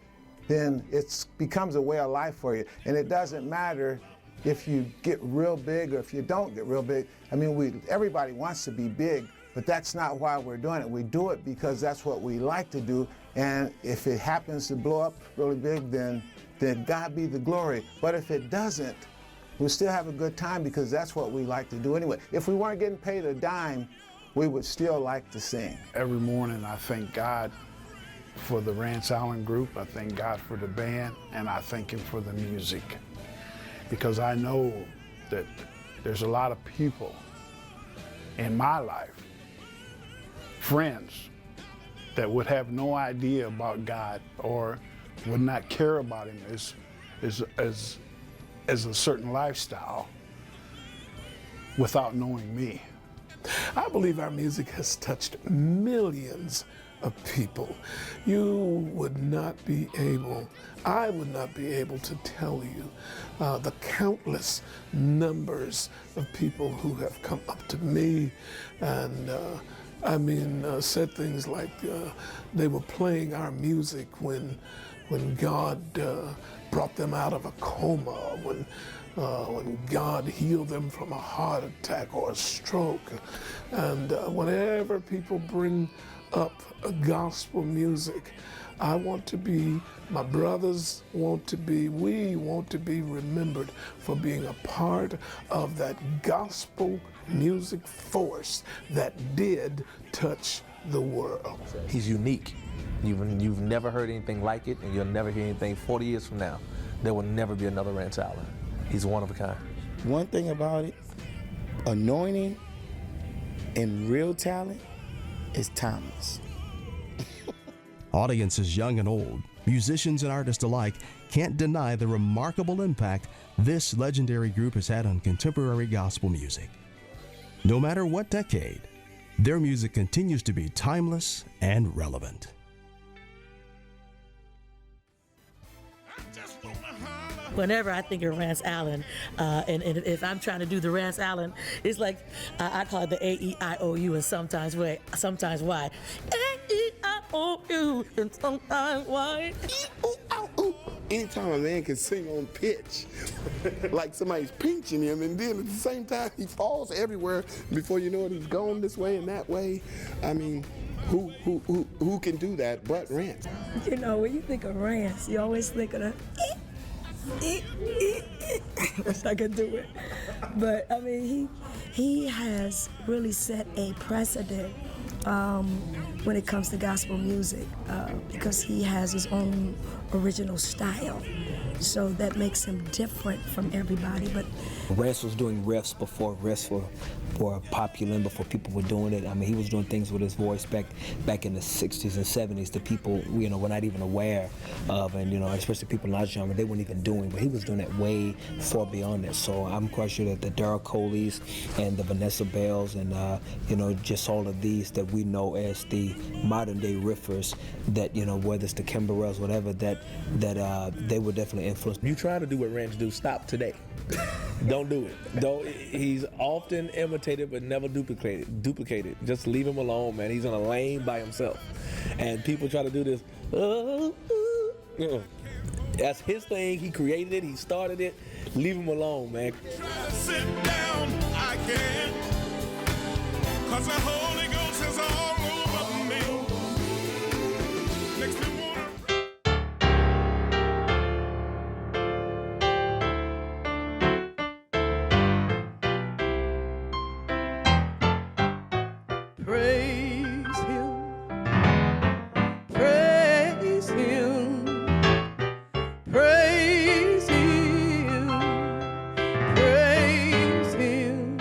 then it becomes a way of life for you. And it doesn't matter if you get real big or if you don't get real big. I mean, everybody wants to be big, but that's not why we're doing it. We do it because that's what we like to do, and if it happens to blow up really big, then God be the glory. But if it doesn't, we'll still have a good time because that's what we like to do anyway. If we weren't getting paid a dime, we would still like to sing. Every morning I thank God for the Rance Allen Group, I thank God for the band, and I thank Him for the music. Because I know that there's a lot of people in my life, friends, that would have no idea about God or would not care about Him as a certain lifestyle without knowing me. I believe our music has touched millions of people. You would not be able, I would not be able to tell you the countless numbers of people who have come up to me and said things like they were playing our music when God brought them out of a coma, when God healed them from a heart attack or a stroke. And whenever people bring up gospel music, I want to be, my brothers want to be, we want to be remembered for being a part of that gospel music force that did touch the world. He's unique. You've never heard anything like it, and you'll never hear anything 40 years from now. There will never be another Rance Allen. He's one of a kind. One thing about it, anointing and real talent is timeless. Audiences young and old, musicians and artists alike, can't deny the remarkable impact this legendary group has had on contemporary gospel music. No matter what decade, their music continues to be timeless and relevant. Whenever I think of Rance Allen, and if I'm trying to do the Rance Allen, it's like I call it the A-E-I-O-U, and sometimes why. A-E-I-O-U, and sometimes why. E-O-O-U. Anytime a man can sing on pitch, like somebody's pinching him, and then at the same time he falls everywhere. Before you know it, he's gone this way and that way. I mean, who can do that but Rance? You know, when you think of Rance, you always think of the wish I could do it. But I mean, he has really set a precedent when it comes to gospel music because he has his own original style. So that makes him different from everybody. But Rance was doing riffs before riffs were popular and before people were doing it. I mean, he was doing things with his voice back in the 60s and 70s that people, were not even aware of, and, especially people in our genre, they weren't even doing, but he was doing it way far beyond that. So I'm quite sure that the Daryl Coleys and the Vanessa Bells and, just all of these that we know as the modern day riffers that, whether it's the Kim Burrells, whatever, that they were definitely influenced. You try to do what Rance do, stop today. Don't do it. He's often imitated but never duplicated. Just leave him alone, man. He's in a lane by himself. And people try to do this. That's his thing. He created it. He started it. Leave him alone, man. Try to sit down, I can't. 'Cause the Holy Ghost is all over me. Makes me wanna praise Him, praise Him, praise Him, praise Him,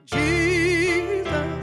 Jesus.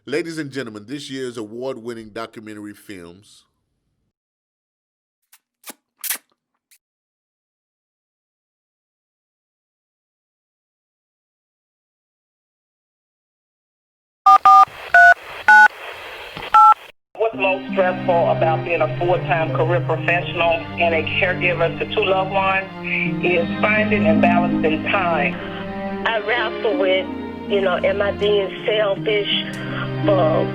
Ladies and gentlemen, this year's award-winning documentary films What's most stressful about being a full-time career professional and a caregiver to two loved ones is finding and balancing time. I wrestle with, am I being selfish for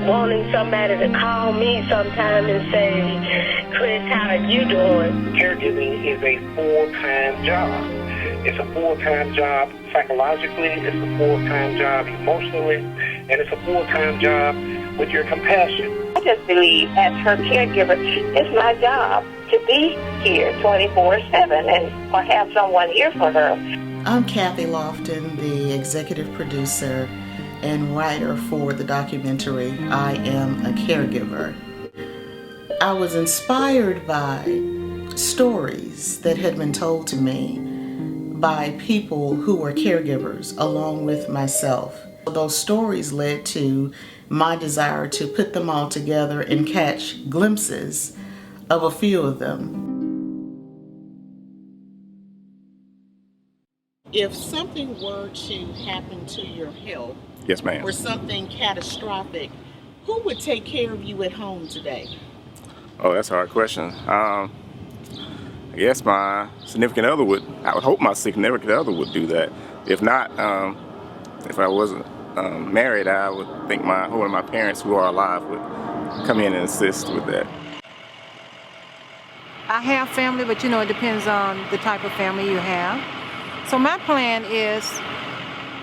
wanting somebody to call me sometime and say, Chris, how are you doing? Caregiving is a full-time job. It's a full-time job psychologically, it's a full-time job emotionally, and it's a full-time job with your compassion. I just believe as her caregiver, it's my job to be here 24/7 and or have someone here for her. I'm Kathy Lofton, the executive producer and writer for the documentary I Am a Caregiver. I was inspired by stories that had been told to me by people who were caregivers along with myself. Those stories led to my desire to put them all together and catch glimpses of a few of them. If something were to happen to your health, yes, ma'am, or something catastrophic, who would take care of you at home today? Oh, that's a hard question. I guess my significant other would. I would hope my significant other would do that. If not, if I wasn't married, I would think one of my parents who are alive would come in and assist with that. I have family, but it depends on the type of family you have. So my plan is,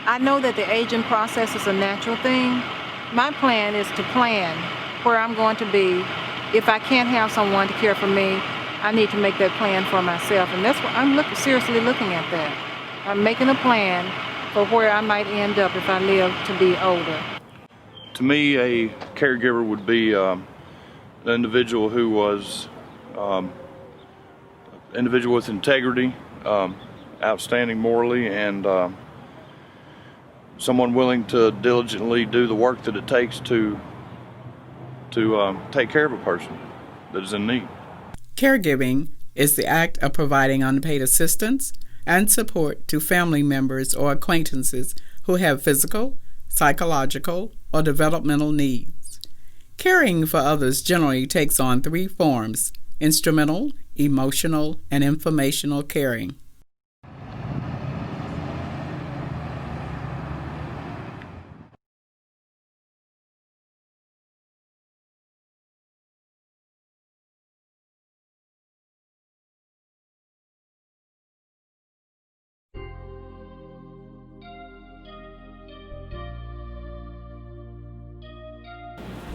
I know that the aging process is a natural thing. My plan is to plan where I'm going to be. If I can't have someone to care for me, I need to make that plan for myself. And that's what I'm seriously looking at that. I'm making a plan for where I might end up if I live to be older. To me, a caregiver would be an individual who was individual with integrity, outstanding morally, and someone willing to diligently do the work that it takes to take care of a person that is in need. Caregiving is the act of providing unpaid assistance and support to family members or acquaintances who have physical, psychological, or developmental needs. Caring for others generally takes on three forms: instrumental, emotional, and informational caring.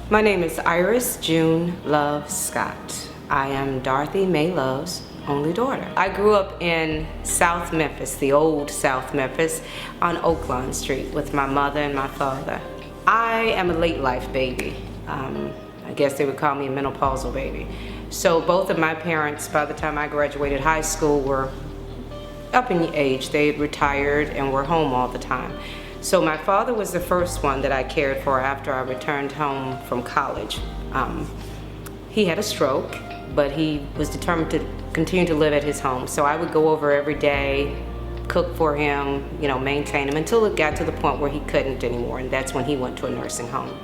My name is Iris June Love Scott. I am Dorothy Mae Love's only daughter. I grew up in South Memphis, the old South Memphis, on Oaklawn Street with my mother and my father. I am a late life baby. I guess they would call me a menopausal baby. So both of my parents, by the time I graduated high school, were up in age. They had retired and were home all the time. So my father was the first one that I cared for after I returned home from college. He had a stroke, but he was determined to continue to live at his home. So I would go over every day, cook for him, maintain him until it got to the point where he couldn't anymore, and that's when he went to a nursing home.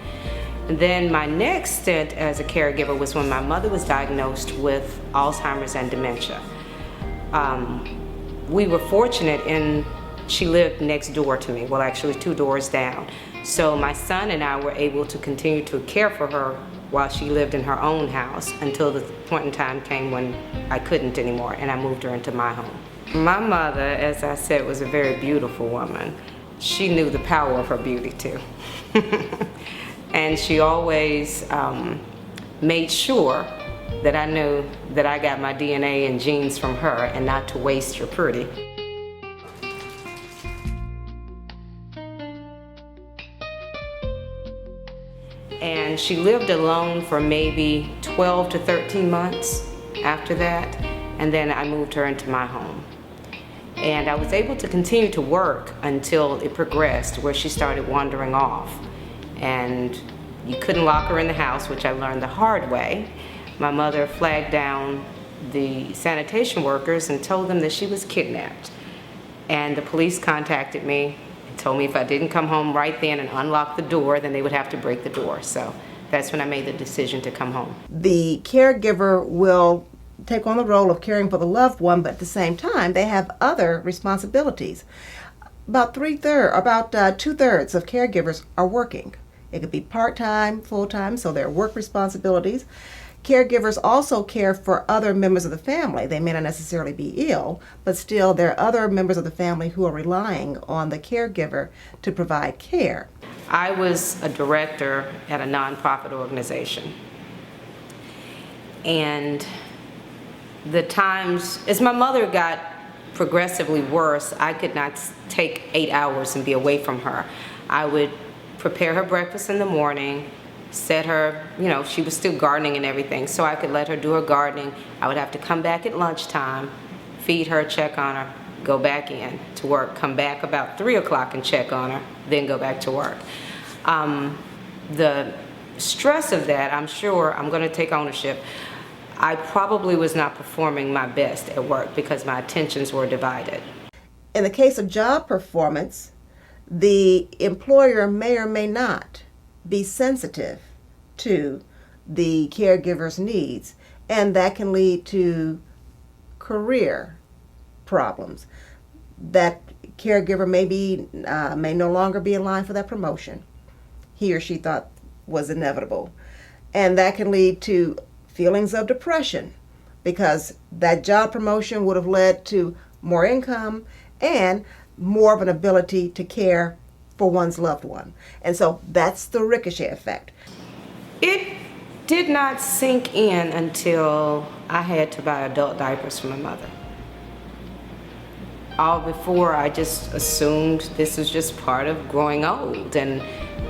And then my next stint as a caregiver was when my mother was diagnosed with Alzheimer's and dementia. We were fortunate in she lived next door to me, well actually 2 doors down. So my son and I were able to continue to care for her while she lived in her own house until the point in time came when I couldn't anymore and I moved her into my home. My mother, as I said, was a very beautiful woman. She knew the power of her beauty too. And she always made sure that I knew that I got my DNA and genes from her and not to waste your pretty. And she lived alone for maybe 12 to 13 months after that, and then I moved her into my home. And I was able to continue to work until it progressed, where she started wandering off. and you couldn't lock her in the house, which I learned the hard way. My mother flagged down the sanitation workers and told them that she was kidnapped. And the police contacted me and told me if I didn't come home right then and unlock the door, then they would have to break the door. So that's when I made the decision to come home. The caregiver will take on the role of caring for the loved one, but at the same time, they have other responsibilities. About 2/3 of caregivers are working. It could be part-time, full-time, so there are work responsibilities. Caregivers also care for other members of the family. They may not necessarily be ill, but still there are other members of the family who are relying on the caregiver to provide care. I was a director at a nonprofit organization. And the times, as my mother got progressively worse, I could not take 8 hours and be away from her. I would prepare her breakfast in the morning, set her, she was still gardening and everything, so I could let her do her gardening. I would have to come back at lunchtime, feed her, check on her, go back in to work, come back about 3 o'clock and check on her, then go back to work. The stress of that, I'm sure, I'm going to take ownership. I probably was not performing my best at work because my attentions were divided. In the case of job performance, the employer may or may not be sensitive to the caregiver's needs, and that can lead to career problems. That caregiver may no longer be in line for that promotion he or she thought was inevitable, and that can lead to feelings of depression because that job promotion would have led to more income and more of an ability to care for one's loved one. And so that's the ricochet effect. It did not sink in until I had to buy adult diapers for my mother. All before, I just assumed this was just part of growing old, and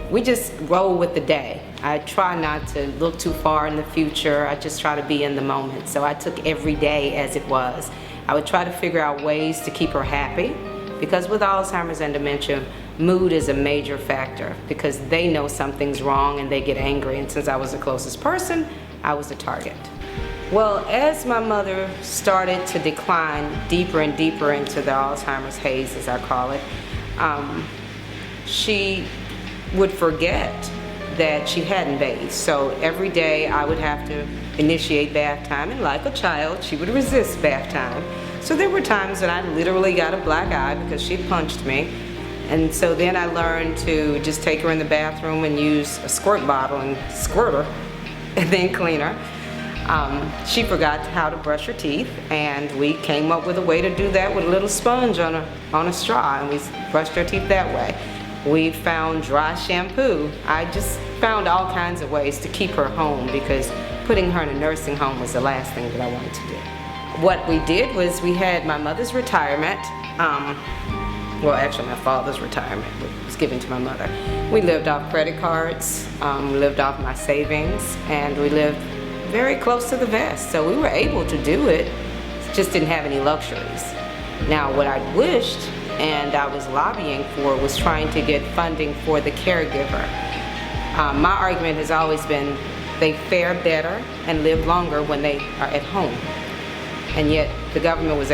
we just roll with the day. I try not to look too far in the future. I just try to be in the moment. So I took every day as it was. I would try to figure out ways to keep her happy, because with Alzheimer's and dementia, mood is a major factor because they know something's wrong and they get angry. And since I was the closest person, I was the target. Well, as my mother started to decline deeper and deeper into the Alzheimer's haze, as I call it, she would forget that she hadn't bathed. So every day I would have to initiate bath time, and like a child, she would resist bath time. So there were times when I literally got a black eye because she punched me. And so then I learned to just take her in the bathroom and use a squirt bottle and squirt her and then clean her. She forgot how to brush her teeth, and we came up with a way to do that with a little sponge on a straw, and we brushed her teeth that way. We found dry shampoo. I just found all kinds of ways to keep her home because putting her in a nursing home was the last thing that I wanted to do. What we did was we had my mother's retirement, well, actually my father's retirement was given to my mother. We lived off credit cards, lived off my savings, and we lived very close to the vest. So we were able to do it, just didn't have any luxuries. Now what I wished and I was lobbying for was trying to get funding for the caregiver. My argument has always been they fare better and live longer when they are at home. And yet the government was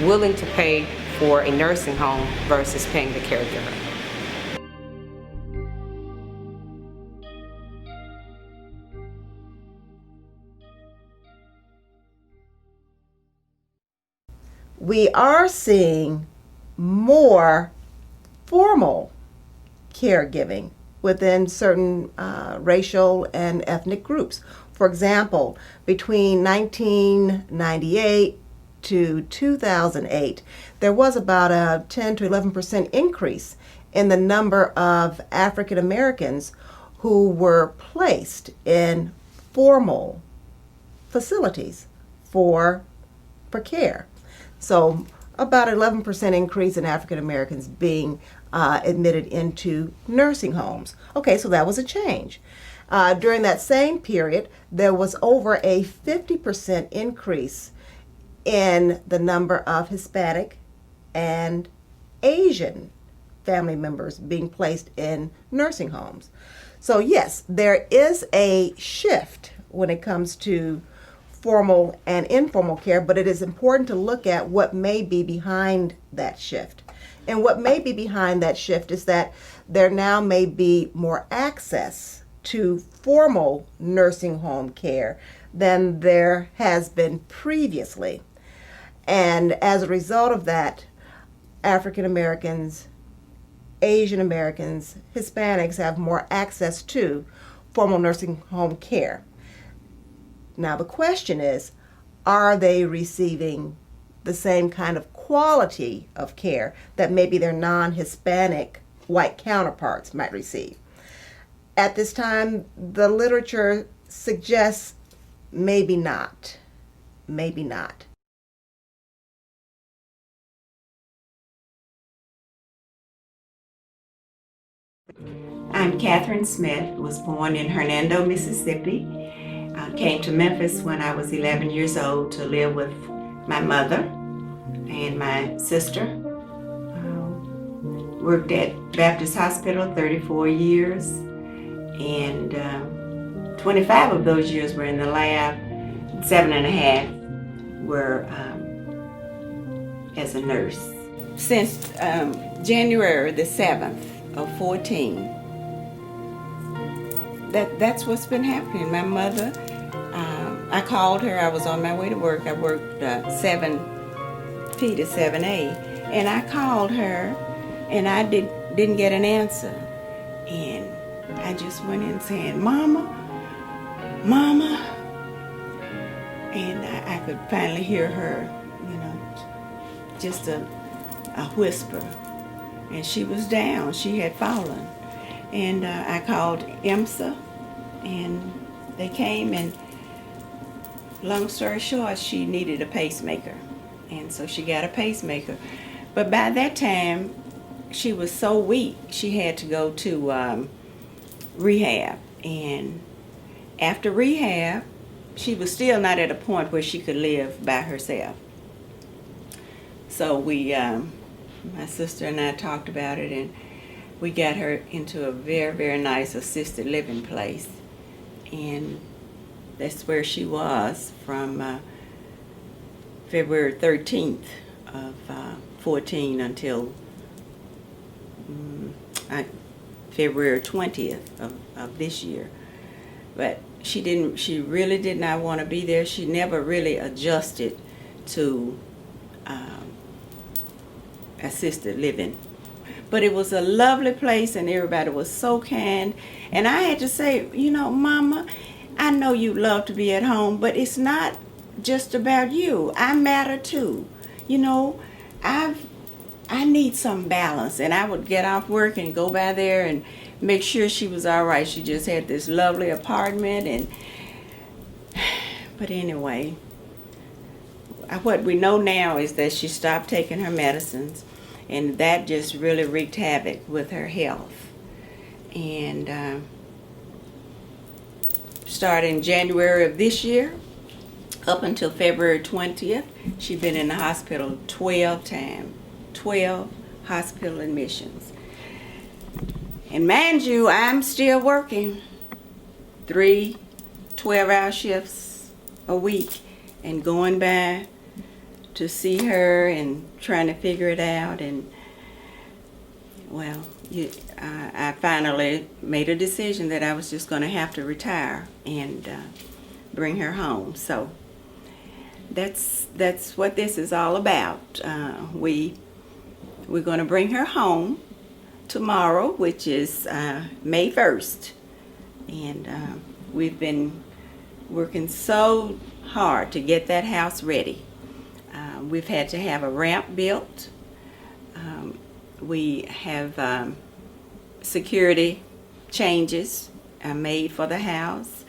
willing to pay for a nursing home versus paying the caregiver. We are seeing more formal caregiving within certain racial and ethnic groups. For example, between 1998 to 2008, there was about a 10 to 11% increase in the number of African Americans who were placed in formal facilities for care. So about 11% increase in African Americans being admitted into nursing homes. Okay, so that was a change. During that same period, there was over a 50% increase in the number of Hispanic and Asian family members being placed in nursing homes. So yes, there is a shift when it comes to formal and informal care, but it is important to look at what may be behind that shift. And what may be behind that shift is that there now may be more access to formal nursing home care than there has been previously. And as a result of that, African Americans, Asian Americans, Hispanics have more access to formal nursing home care. Now the question is, are they receiving the same kind of quality of care that maybe their non-Hispanic white counterparts might receive? At this time, the literature suggests maybe not. Maybe not. I'm Catherine Smith, was born in Hernando, Mississippi. Came to Memphis when I was 11 years old to live with my mother and my sister. Worked at Baptist Hospital 34 years, and 25 of those years were in the lab, 7.5 were as a nurse. Since January the 7th of 14, that's what's been happening. My mother, I called her, I was on my way to work. I worked 7P to 7A, and I called her and I didn't get an answer. And I just went in saying, Mama, Mama. And I could finally hear her, just a whisper. And she was down, she had fallen. And I called IMSA, and they came, and long story short, she needed a pacemaker. And so she got a pacemaker. But by that time, she was so weak, she had to go to rehab. And after rehab, she was still not at a point where she could live by herself. So we, my sister and I talked about it, and we got her into a very, very nice assisted living place. And that's where she was from February 13th of 14 until February 20th of this year. But she really did not want to be there. She never really adjusted to assisted living. But it was a lovely place, and everybody was so kind. And I had to say, Mama, I know you love to be at home, but it's not just about you. I matter too. I need some balance. And I would get off work and go by there and make sure she was all right. She just had this lovely apartment. But anyway, what we know now is that she stopped taking her medicines, and that just really wreaked havoc with her health. And starting January of this year, up until February 20th, she'd been in the hospital 12 times, 12 hospital admissions. And mind you, I'm still working 3 12-hour shifts a week and going by to see her and trying to figure it out. And well, I finally made a decision that I was just going to have to retire and bring her home. So that's what this is all about. We're going to bring her home tomorrow, which is May 1st. And we've been working so hard to get that house ready. We've had to have a ramp built. We have security changes made for the house.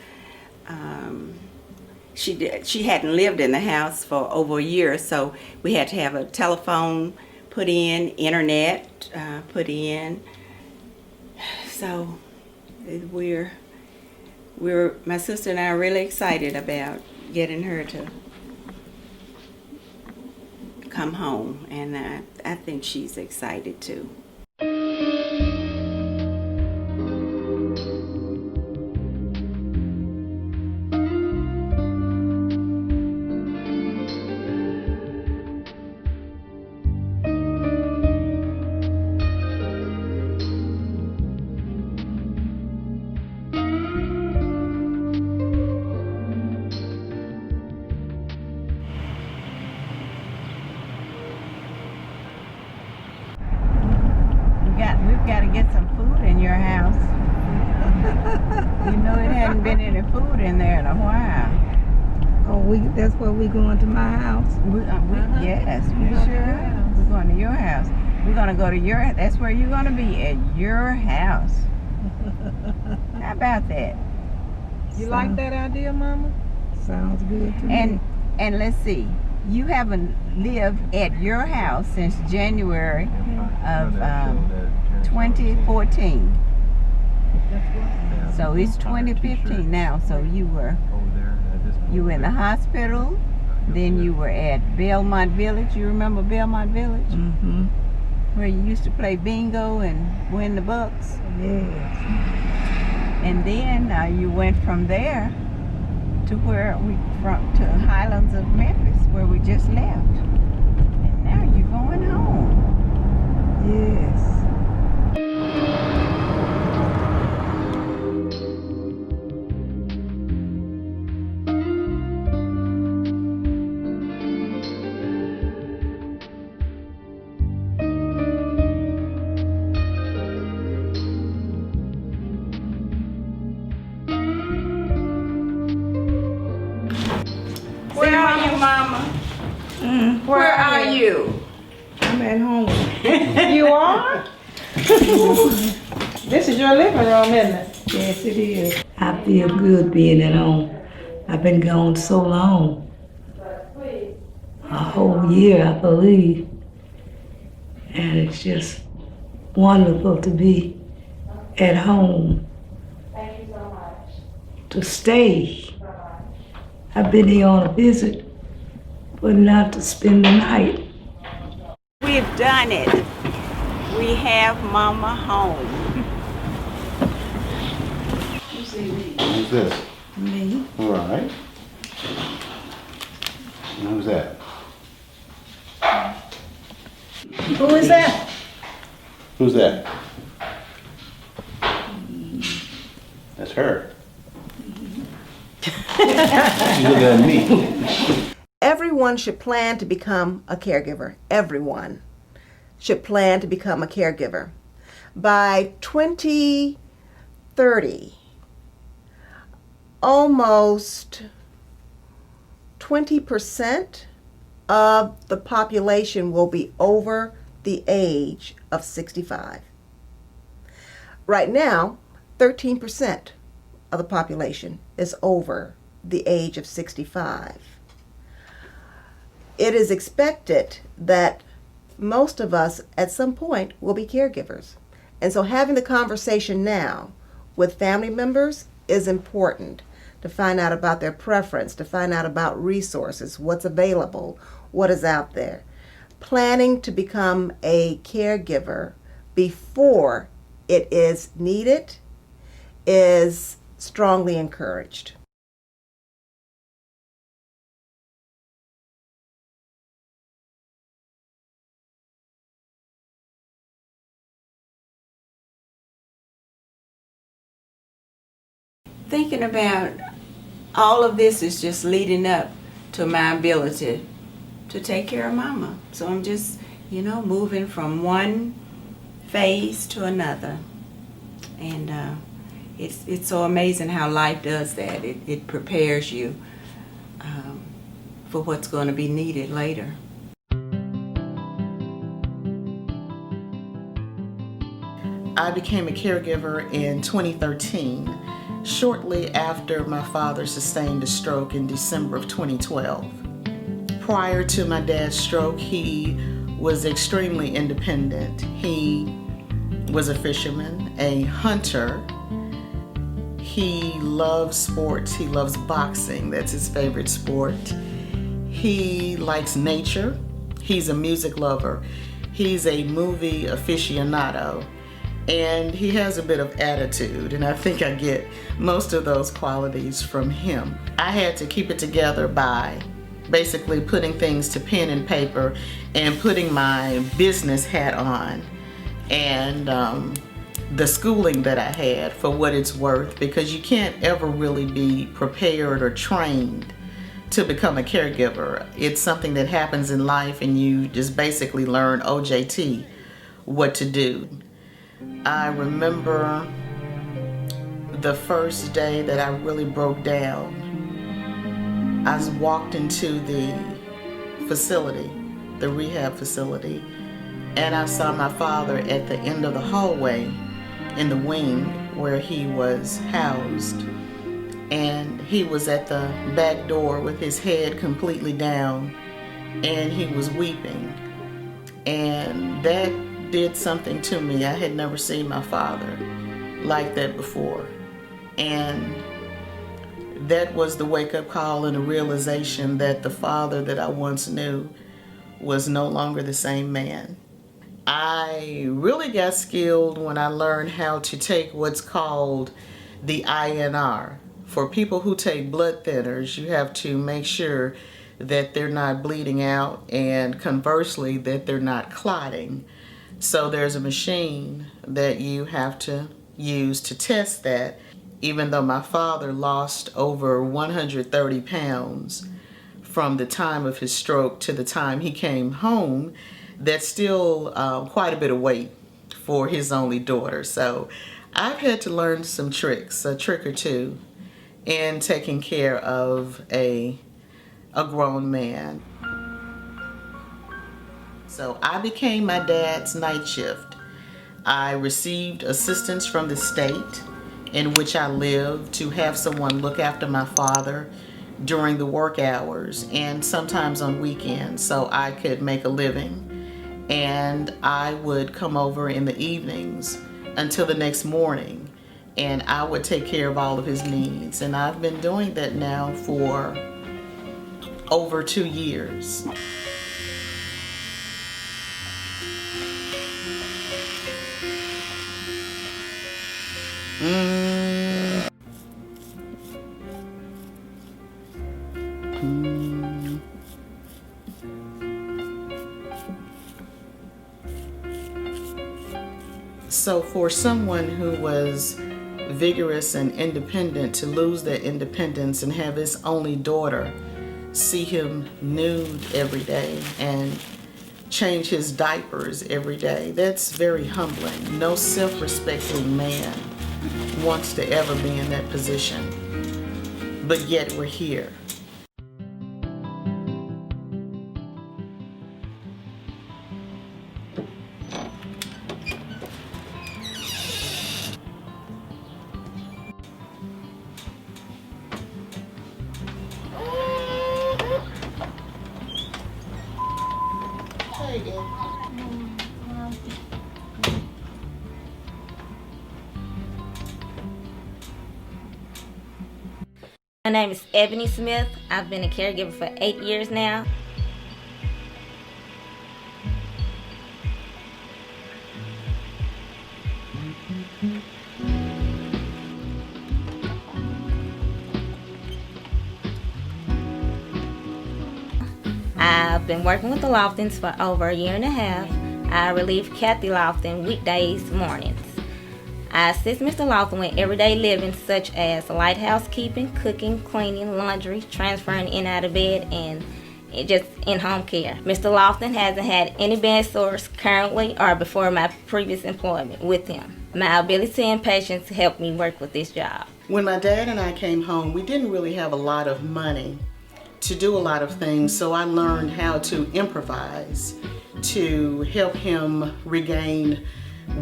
She hadn't lived in the house for over a year, so we had to have a telephone put in, internet put in. So my sister and I are really excited about getting her to come home, and I think she's excited too. got to get some food in your house. You know it hadn't been any food in there in a while. Oh, that's where we going to my house? Yes, we sure are. We're going to your house. We're going to go to your, that's where you're going to be, at your house. How about that? You like that idea, Mama? Sounds good to me. And let's see, you haven't lived at your house since January of 2014. So it's 2015 now. So you were in the hospital, then you were at Belmont Village. You remember Belmont Village? Mm-hmm. Where you used to play bingo and win the bucks? Yes. And then you went from there to to Highlands of Memphis, where we just left. And now you're going home. Yes. Where are you, Mama? Where are you? I'm at home. You are? This is your living room, isn't it? Yes, it is. I feel good being at home. I've been gone so long. A whole year, I believe. And it's just wonderful to be at home. Thank you so much. To stay. I've been here on a visit, but not to spend the night. We've done it. We have Mama home. Who's this? Me. All right. And who's that? Who is that? Who's that? That's her. She's looking at me. Everyone should plan to become a caregiver. Everyone should plan to become a caregiver. By 2030, almost 20% of the population will be over the age of 65. Right now, 13% of the population is over the age of 65. It is expected that most of us at some point will be caregivers. And so having the conversation now with family members is important to find out about their preference, to find out about resources, what's available, what is out there. Planning to become a caregiver before it is needed is strongly encouraged. Thinking about all of this is just leading up to my ability to take care of Mama. So I'm just, moving from one phase to another. And it's so amazing how life does that. It prepares you for what's going to be needed later. I became a caregiver in 2013, shortly after my father sustained a stroke in December of 2012. Prior to my dad's stroke, he was extremely independent. He was a fisherman, a hunter. He loves sports. He loves boxing. That's his favorite sport. He likes nature. He's a music lover. He's a movie aficionado. And he has a bit of attitude, and I think I get most of those qualities from him. I had to keep it together by basically putting things to pen and paper and putting my business hat on and the schooling that I had for what it's worth, because you can't ever really be prepared or trained to become a caregiver. It's something that happens in life and you just basically learn OJT what to do. I remember the first day that I really broke down. I walked into the facility, the rehab facility, and I saw my father at the end of the hallway in the wing where he was housed. And he was at the back door with his head completely down, and he was weeping. And that did something to me. I had never seen my father like that before. And that was the wake-up call and the realization that the father that I once knew was no longer the same man. I really got skilled when I learned how to take what's called the INR. For people who take blood thinners, you have to make sure that they're not bleeding out, and conversely that they're not clotting. So there's a machine that you have to use to test that. Even though my father lost over 130 pounds from the time of his stroke to the time he came home, that's still quite a bit of weight for his only daughter. So I've had to learn some tricks, a trick or two, in taking care of a grown man. So I became my dad's night shift. I received assistance from the state in which I lived to have someone look after my father during the work hours and sometimes on weekends so I could make a living. And I would come over in the evenings until the next morning, and I would take care of all of his needs. And I've been doing that now for over 2 years. So for someone who was vigorous and independent to lose that independence and have his only daughter see him nude every day and change his diapers every day, that's very humbling. No self-respecting man wants to ever be in that position, but yet we're here. My name is Ebony Smith. I've been a caregiver for 8 years now. I've been working with the Loftons for over a year and a half. I relieve Kathy Lofton weekdays mornings. I assist Mr. Lofton with everyday living such as light housekeeping, cooking, cleaning, laundry, transferring in and out of bed, and just in-home care. Mr. Lofton hasn't had any bed sores currently or before my previous employment with him. My ability and patience helped me work with this job. When my dad and I came home, we didn't really have a lot of money to do a lot of things, so I learned how to improvise to help him regain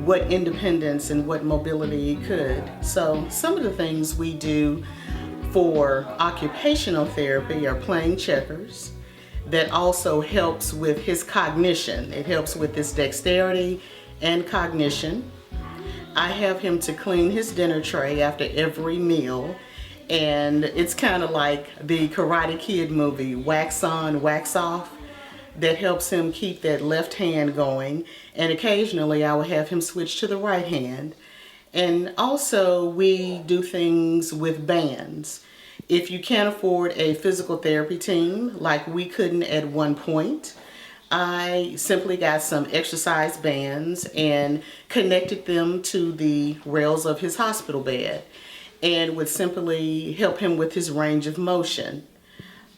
what independence and what mobility he could. So some of the things we do for occupational therapy are playing checkers. That also helps with his cognition. It helps with his dexterity and cognition. I have him to clean his dinner tray after every meal, and it's kind of like the Karate Kid movie, wax on, wax off. That helps him keep that left hand going, and occasionally I will have him switch to the right hand. And also we do things with bands. If you can't afford a physical therapy team like we couldn't at one point, I simply got some exercise bands and connected them to the rails of his hospital bed and would simply help him with his range of motion.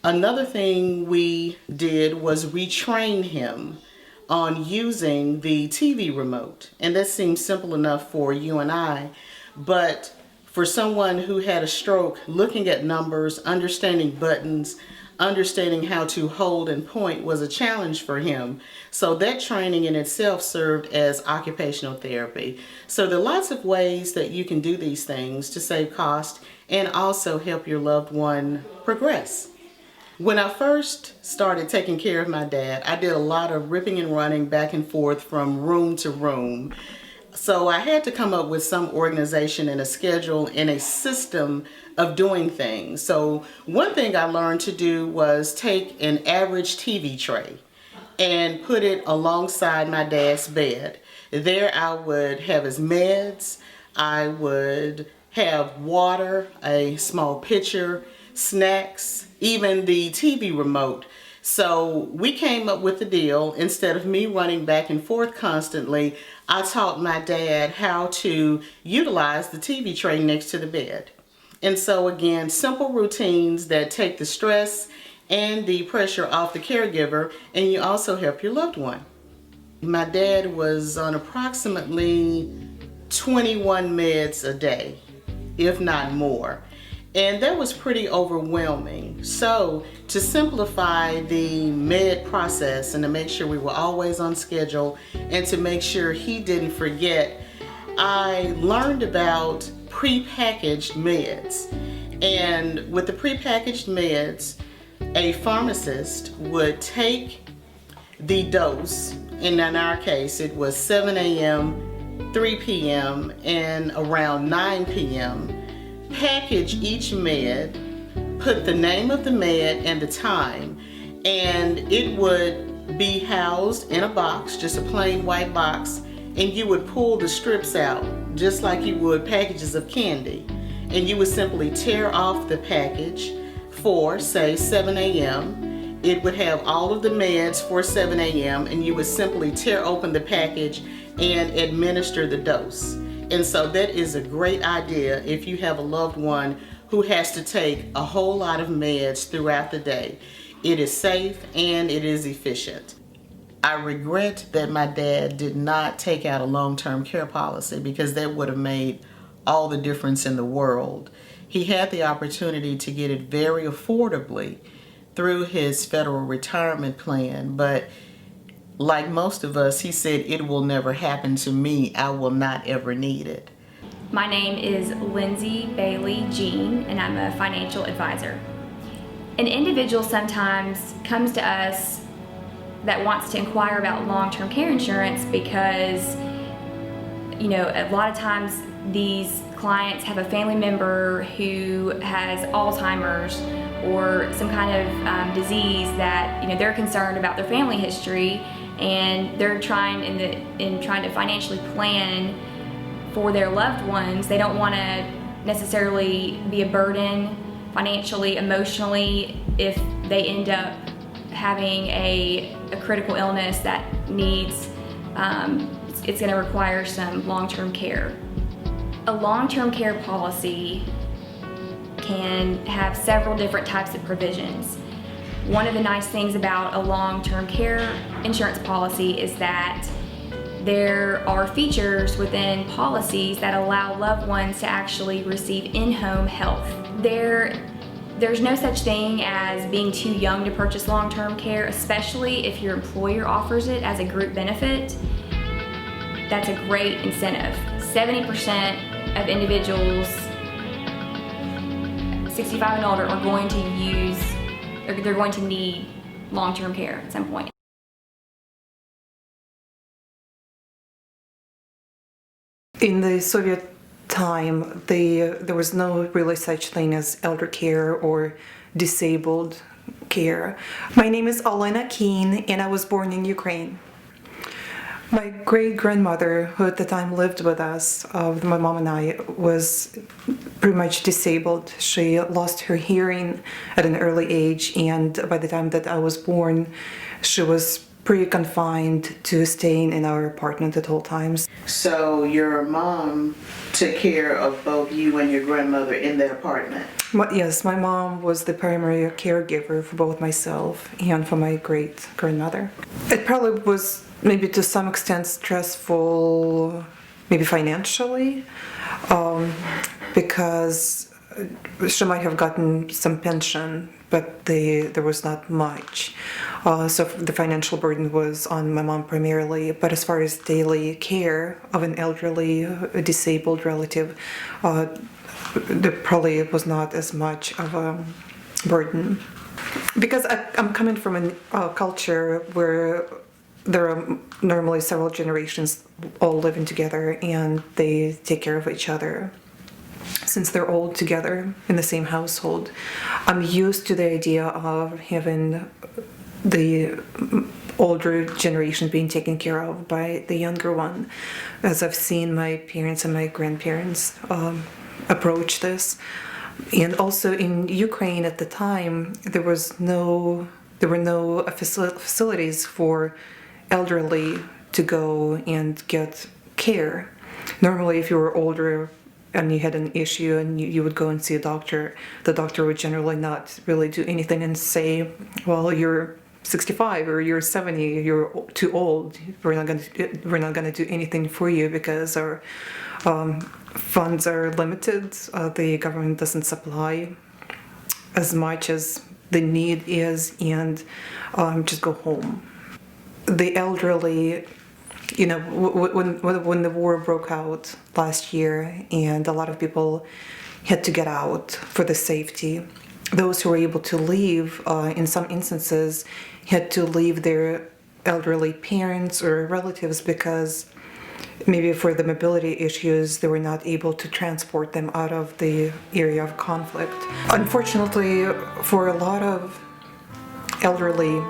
Another thing we did was retrain him on using the TV remote. And that seems simple enough for you and I, but for someone who had a stroke, looking at numbers, understanding buttons, understanding how to hold and point was a challenge for him. So that training in itself served as occupational therapy. So there are lots of ways that you can do these things to save cost and also help your loved one progress. When I first started taking care of my dad, I did a lot of ripping and running back and forth from room to room. So I had to come up with some organization and a schedule and a system of doing things. So one thing I learned to do was take an average TV tray and put it alongside my dad's bed. There I would have his meds, I would have water, a small pitcher, snacks, even the TV remote. So we came up with the deal. Instead of me running back and forth constantly, I taught my dad how to utilize the TV tray next to the bed. And so again, simple routines that take the stress and the pressure off the caregiver, and you also help your loved one. My dad was on approximately 21 meds a day, if not more. And that was pretty overwhelming. So to simplify the med process and to make sure we were always on schedule and to make sure he didn't forget, I learned about prepackaged meds. And with the prepackaged meds, a pharmacist would take the dose, and in our case it was 7 a.m., 3 p.m., and around 9 p.m., package each med, put the name of the med and the time, and it would be housed in a box, just a plain white box, and you would pull the strips out just like you would packages of candy, and you would simply tear off the package for, say, 7 a.m. It would have all of the meds for 7 a.m. and you would simply tear open the package and administer the dose. And so that is a great idea if you have a loved one who has to take a whole lot of meds throughout the day. It is safe and it is efficient. I regret that my dad did not take out a long-term care policy because that would have made all the difference in the world. He had the opportunity to get it very affordably through his federal retirement plan, but like most of us, he said, "It will never happen to me. I will not ever need it." My name is Lindsay Bailey Jean, and I'm a financial advisor. An individual sometimes comes to us that wants to inquire about long-term care insurance because, you know, a lot of times these clients have a family member who has Alzheimer's or some kind of disease that, you know, they're concerned about their family history, and they're trying trying to financially plan for their loved ones. They don't want to necessarily be a burden financially, emotionally, if they end up having a critical illness that needs, it's going to require some long-term care. A long-term care policy can have several different types of provisions. One of the nice things about a long-term care insurance policy is that there are features within policies that allow loved ones to actually receive in-home health. There's no such thing as being too young to purchase long-term care, especially if your employer offers it as a group benefit. That's a great incentive. 70% of individuals 65 and older are going to they're going to need long-term care at some point. In the Soviet time, there was no really such thing as elder care or disabled care. My name is Olena Keen, and I was born in Ukraine. My great-grandmother, who at the time lived with us, my mom and I, was pretty much disabled. She lost her hearing at an early age, and by the time that I was born, she was pretty confined to staying in our apartment at all times. So your mom took care of both you and your grandmother in that apartment? Yes, my mom was the primary caregiver for both myself and for my great-grandmother. It probably was maybe to some extent stressful, maybe financially, because she might have gotten some pension, but there was not much. So the financial burden was on my mom primarily. But as far as daily care of an elderly, disabled relative, there probably was not as much of a burden. Because I'm coming from a culture where there are normally several generations all living together and they take care of each other. Since they're all together in the same household, I'm used to the idea of having the older generation being taken care of by the younger one, as I've seen my parents and my grandparents approach this. And also in Ukraine at the time, there were no facilities for elderly to go and get care. Normally, if you were older and you had an issue and you would go and see a doctor, the doctor would generally not really do anything and say, well, you're 65 or you're 70, you're too old, we're not going to do anything for you because our funds are limited, the government doesn't supply as much as the need is, and just go home. The elderly, you know, when the war broke out last year and a lot of people had to get out for the safety, those who were able to leave, in some instances, had to leave their elderly parents or relatives because maybe for the mobility issues, they were not able to transport them out of the area of conflict. Unfortunately, for a lot of elderly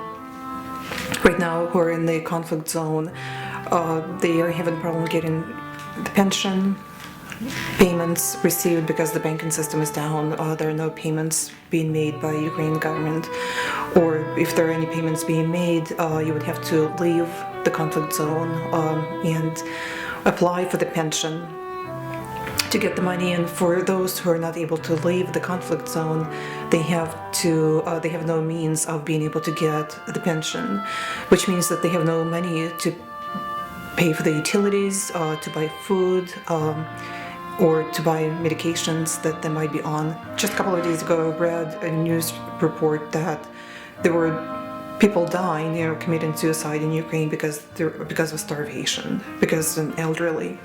right now who are in the conflict zone, they are having problem getting the pension payments received because the banking system is down. There are no payments being made by Ukrainian government, or if there are any payments being made, you would have to leave the conflict zone and apply for the pension to get the money. And for those who are not able to leave the conflict zone, they have no means of being able to get the pension, which means that they have no money to pay for the utilities, to buy food, or to buy medications that they might be on. Just a couple of days ago, I read a news report that there were people dying, committing suicide in Ukraine because of starvation, because an elderly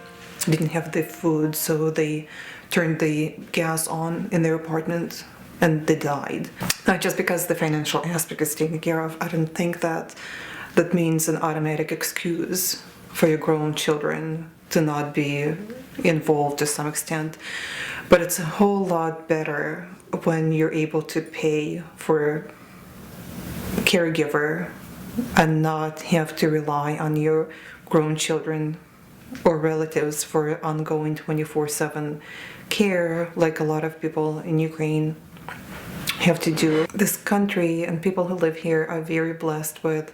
didn't have the food, so they turned the gas on in their apartment and they died. Not just because the financial aspect is taken care of. I don't think that means an automatic excuse for your grown children to not be involved to some extent. But it's a whole lot better when you're able to pay for a caregiver and not have to rely on your grown children or relatives for ongoing 24/7 care like a lot of people in Ukraine have to do. This country and people who live here are very blessed with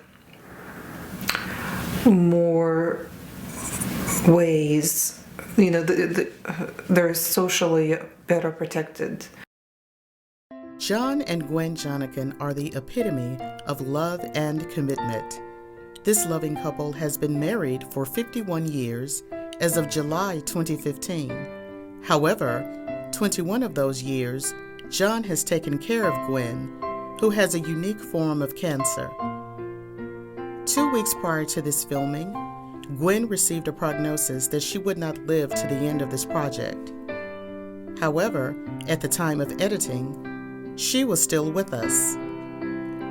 more ways, they're socially better protected. John and Gwen Jonigan are the epitome of love and commitment. This loving couple has been married for 51 years as of July 2015. However, 21 of those years, John has taken care of Gwen, who has a unique form of cancer. 2 weeks prior to this filming, Gwen received a prognosis that she would not live to the end of this project. However, at the time of editing, she was still with us.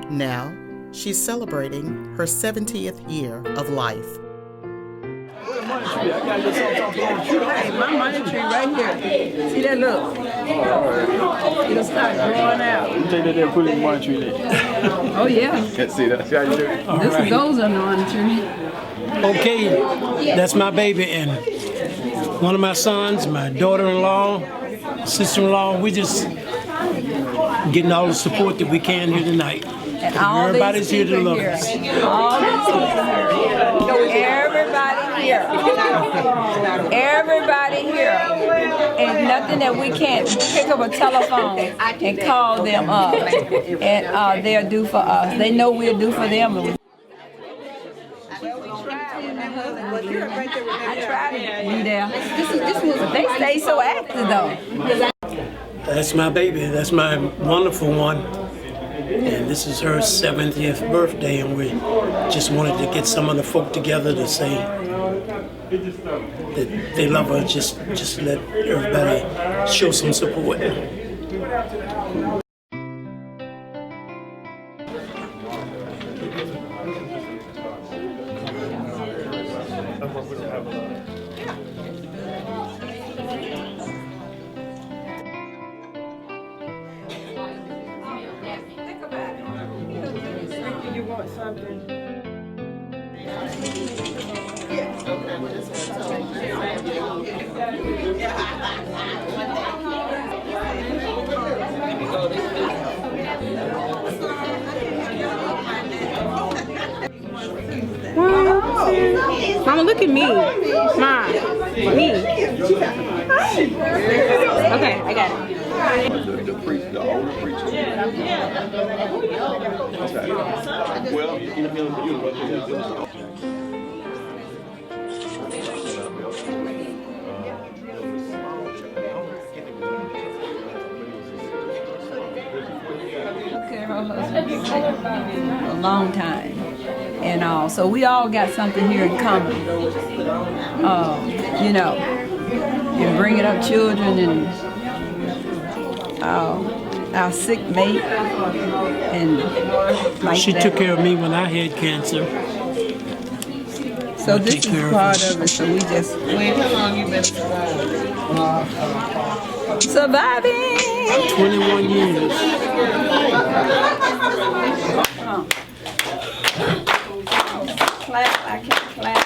Now, she's celebrating her 70th year of life. Hey, my money tree right here. See that? Look. It'll start growing out. You take that there and put it in the money tree there. Oh, yeah. Can't see that. See how you do it? This goes on the money tree. Okay, that's my baby and one of my sons, my daughter-in-law, sister-in-law. We just getting all the support that we can here tonight. And all Everybody's these here to people love here. us. All these people here. Everybody here. Everybody here. And nothing that we can't pick up a telephone and call them up. And they'll do for us. They know we'll do for them. I tried to be there. They stay so active though. That's my baby. That's my wonderful one. And this is her 70th birthday, and we just wanted to get some of the folk together to say that they love her. Just let everybody show some support. You want something? Mama, look at me. Mom, me. Okay, I got it. The older preacher. Well, A long time, and all. So we all got something here in common. You know, and bringing up children and our sick mate, and like She that. took care of me when I had cancer. So this is part of it. So we just How long you been surviving. 21 years. Clap, I can't clap.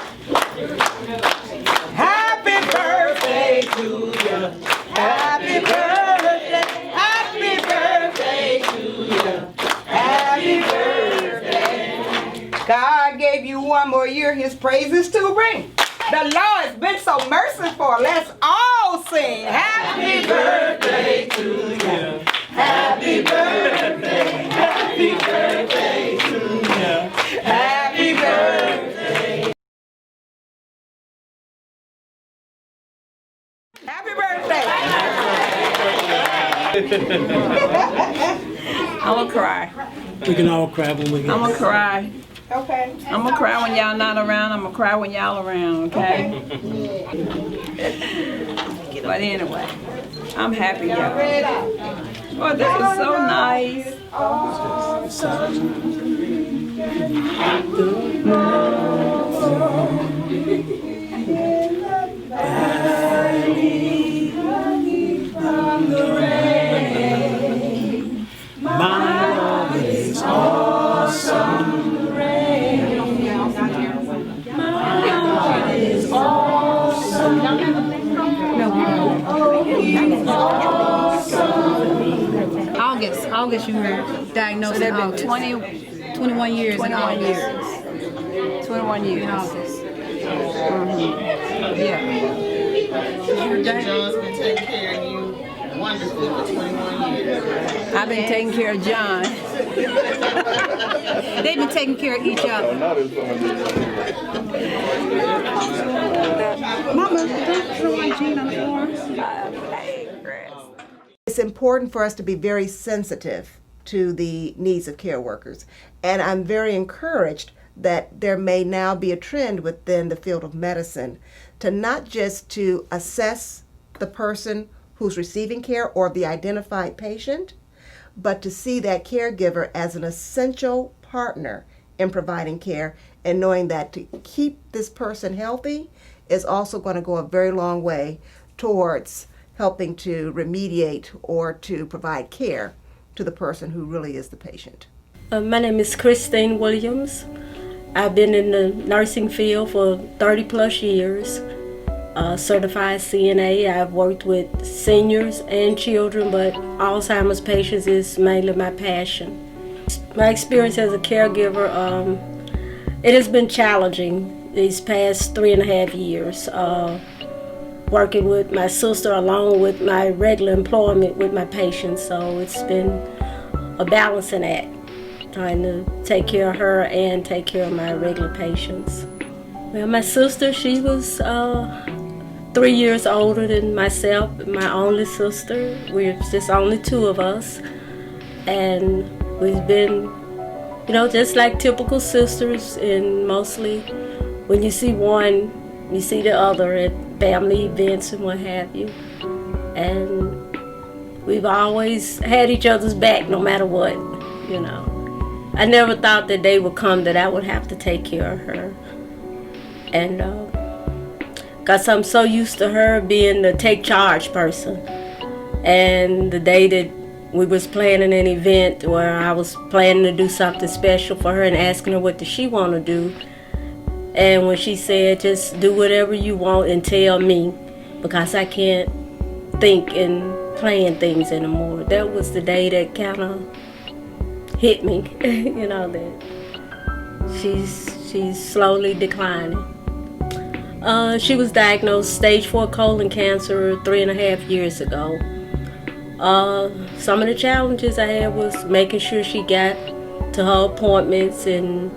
Happy birthday to you. Happy birthday to you. Happy birthday. God gave you one more year, his praises to bring. The Lord has been so merciful. Let's all sing. Happy birthday to you. Happy birthday. Happy birthday to you. Happy birthday. Happy birthday. I'm gonna cry. We can all cry when we get I'm gonna cry. Okay. I'm gonna cry when y'all not around. I'm gonna cry when y'all around, okay? But anyway, I'm happy, y'all. Oh, this is so nice. My love is awesome. August, you were diagnosed So they've in been August. 21 years. 21 years. 21 years. Yeah. John's been taking care of you wonderfully for 21 years. I've been taking care of John. They've been taking care of each other. Mama, don't throw my jean on the floor. It's important for us to be very sensitive to the needs of care workers. And I'm very encouraged that there may now be a trend within the field of medicine to not just to assess the person who's receiving care or the identified patient, but to see that caregiver as an essential partner in providing care, and knowing that to keep this person healthy is also going to go a very long way towards helping to remediate or to provide care to the person who really is the patient. My name is Christine Williams. I've been in the nursing field for 30 plus years. Certified CNA. I've worked with seniors and children, but Alzheimer's patients is mainly my passion. my experience as a caregiver, it has been challenging these past 3.5 years. Working with my sister along with my regular employment with my patients, so it's been a balancing act, trying to take care of her and take care of my regular patients. Well, my sister, she was 3 years older than myself, my only sister. We're just only two of us, and we've been, just like typical sisters, and mostly when you see one, you see the other at family events and what have you. And we've always had each other's back no matter what, I never thought the day would come that I would have to take care of her. And because I'm so used to her being the take charge person. And the day that we was planning an event where I was planning to do something special for her and asking her what does she want to do. And when she said, just do whatever you want and tell me, because I can't think and plan things anymore. That was the day that kind of hit me, that she's slowly declining. She was diagnosed stage 4 colon cancer 3.5 years ago. Some of the challenges I had was making sure she got to her appointments and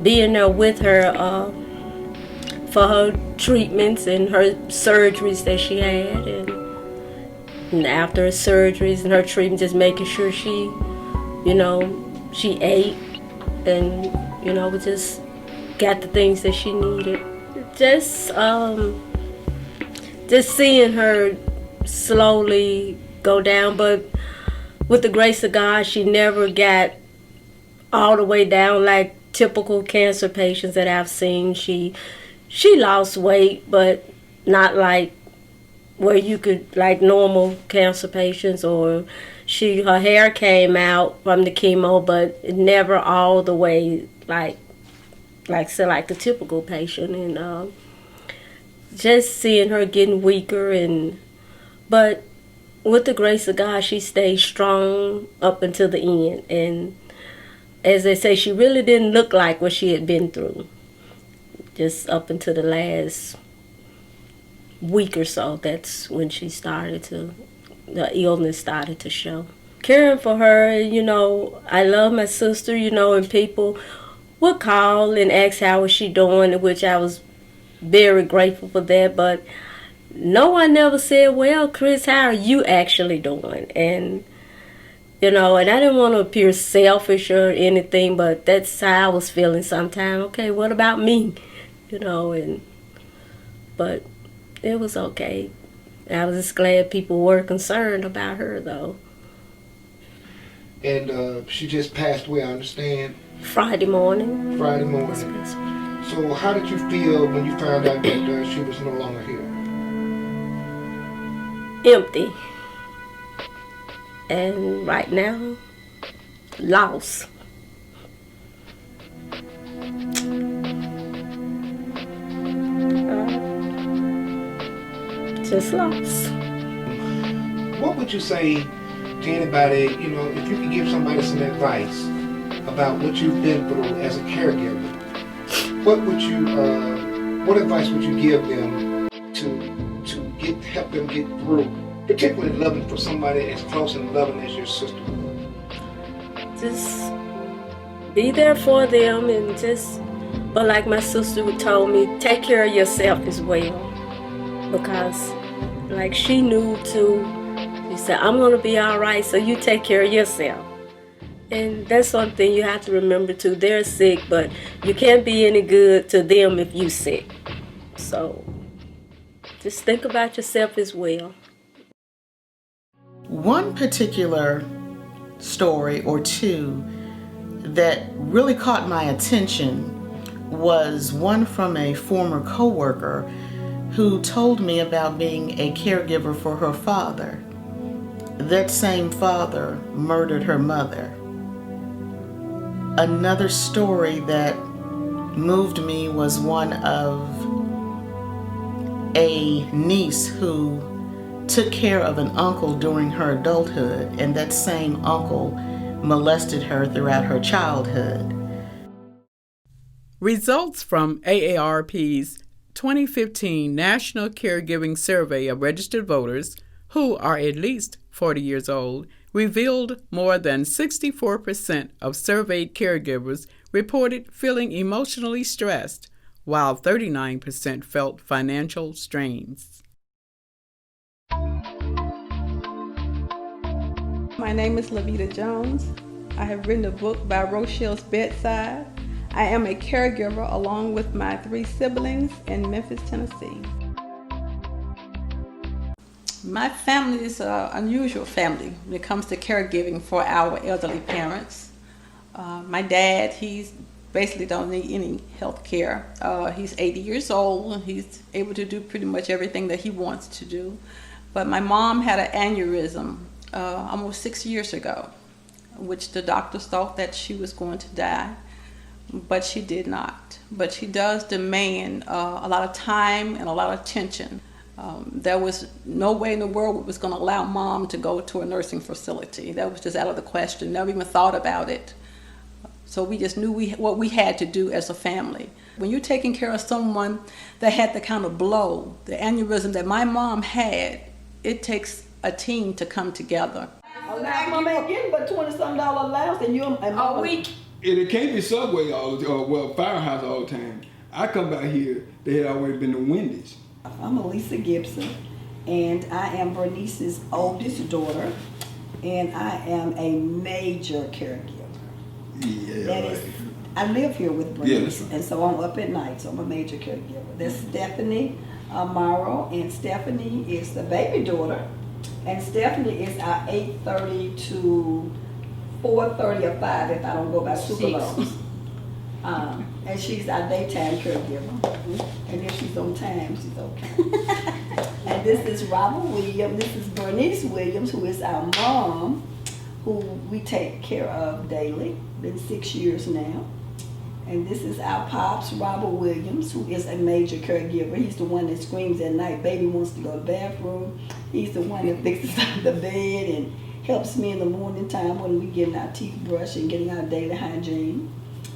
being there with her for her treatments and her surgeries that she had, and after her surgeries and her treatment, just making sure she, she ate and, we just got the things that she needed. Just seeing her slowly go down, but with the grace of God, she never got all the way down like typical cancer patients that I've seen. She lost weight, but not like where you could, like normal cancer patients, or her hair came out from the chemo, but never all the way like the typical patient. And just seeing her getting weaker, but with the grace of God, she stayed strong up until the end. And as they say, she really didn't look like what she had been through, just up until the last week or so. That's when the illness started to show. Caring for her, I love my sister, and people would call and ask how was she doing, which I was very grateful for that. But no one ever said, well, Chris, how are you actually doing? And and I didn't want to appear selfish or anything, but that's how I was feeling sometimes. Okay, what about me? But it was okay. I was just glad people were concerned about her, though. And she just passed away, I understand? Friday morning. Friday morning. So how did you feel when you found out that she was no longer here? Empty. And right now, lost. Just lost. What would you say to anybody, if you could give somebody some advice about what you've been through as a caregiver, what advice would you give them to help them get through, particularly loving for somebody as close and loving as your sister? Just be there for them, and but like my sister told me, take care of yourself as well, because like she knew too. She said, I'm going to be all right, so you take care of yourself. And that's one thing you have to remember too. They're sick, but you can't be any good to them if you're sick. So just think about yourself as well. One particular story or two that really caught my attention was one from a former coworker who told me about being a caregiver for her father. That same father murdered her mother. Another story that moved me was one of a niece who took care of an uncle during her adulthood, and that same uncle molested her throughout her childhood. Results from AARP's 2015 National Caregiving Survey of Registered Voters who are at least 40 years old revealed more than 64% of surveyed caregivers reported feeling emotionally stressed, while 39% felt financial strains. My name is Lavita Jones. I have written a book by Rochelle's Bedside. I am a caregiver along with my 3 siblings in Memphis, Tennessee. My family is an unusual family when it comes to caregiving for our elderly parents. My dad, he's basically don't need any health care. He's 80 years old and he's able to do pretty much everything that he wants to do. But my mom had an aneurysm almost 6 years ago, which the doctors thought that she was going to die, but she did not. But she does demand a lot of time and a lot of attention. There was no way in the world we was going to allow mom to go to a nursing facility. That was just out of the question. Never even thought about it. So we just knew what we had to do as a family. When you're taking care of someone that had the kind of blow, the aneurysm that my mom had, it takes a team to come together. Mom ain't getting but $20-something allowance and you a week. It can't be Subway Firehouse all the time. I come by here, they had always been the Wendy's. I'm Elisa Gibson, and I am Bernice's oldest daughter, and I am a major caregiver. Yeah, that right. is, I live here with Bernice, right. and so I'm up at night, so I'm a major caregiver. There's Stephanie Morrow, and Stephanie is the baby daughter, and Stephanie is our 8:30 to 4:30 or 5 if I don't go by super lows. And she's our daytime caregiver. And if she's on time, she's okay. And this is Robert Williams. This is Bernice Williams, who is our mom, who we take care of daily. Been 6 years now. And this is our pops, Robert Williams, who is a major caregiver. He's the one that screams at night, baby wants to go to the bathroom. He's the one that fixes the bed and helps me in the morning time when we getting our teeth brushed and getting our daily hygiene.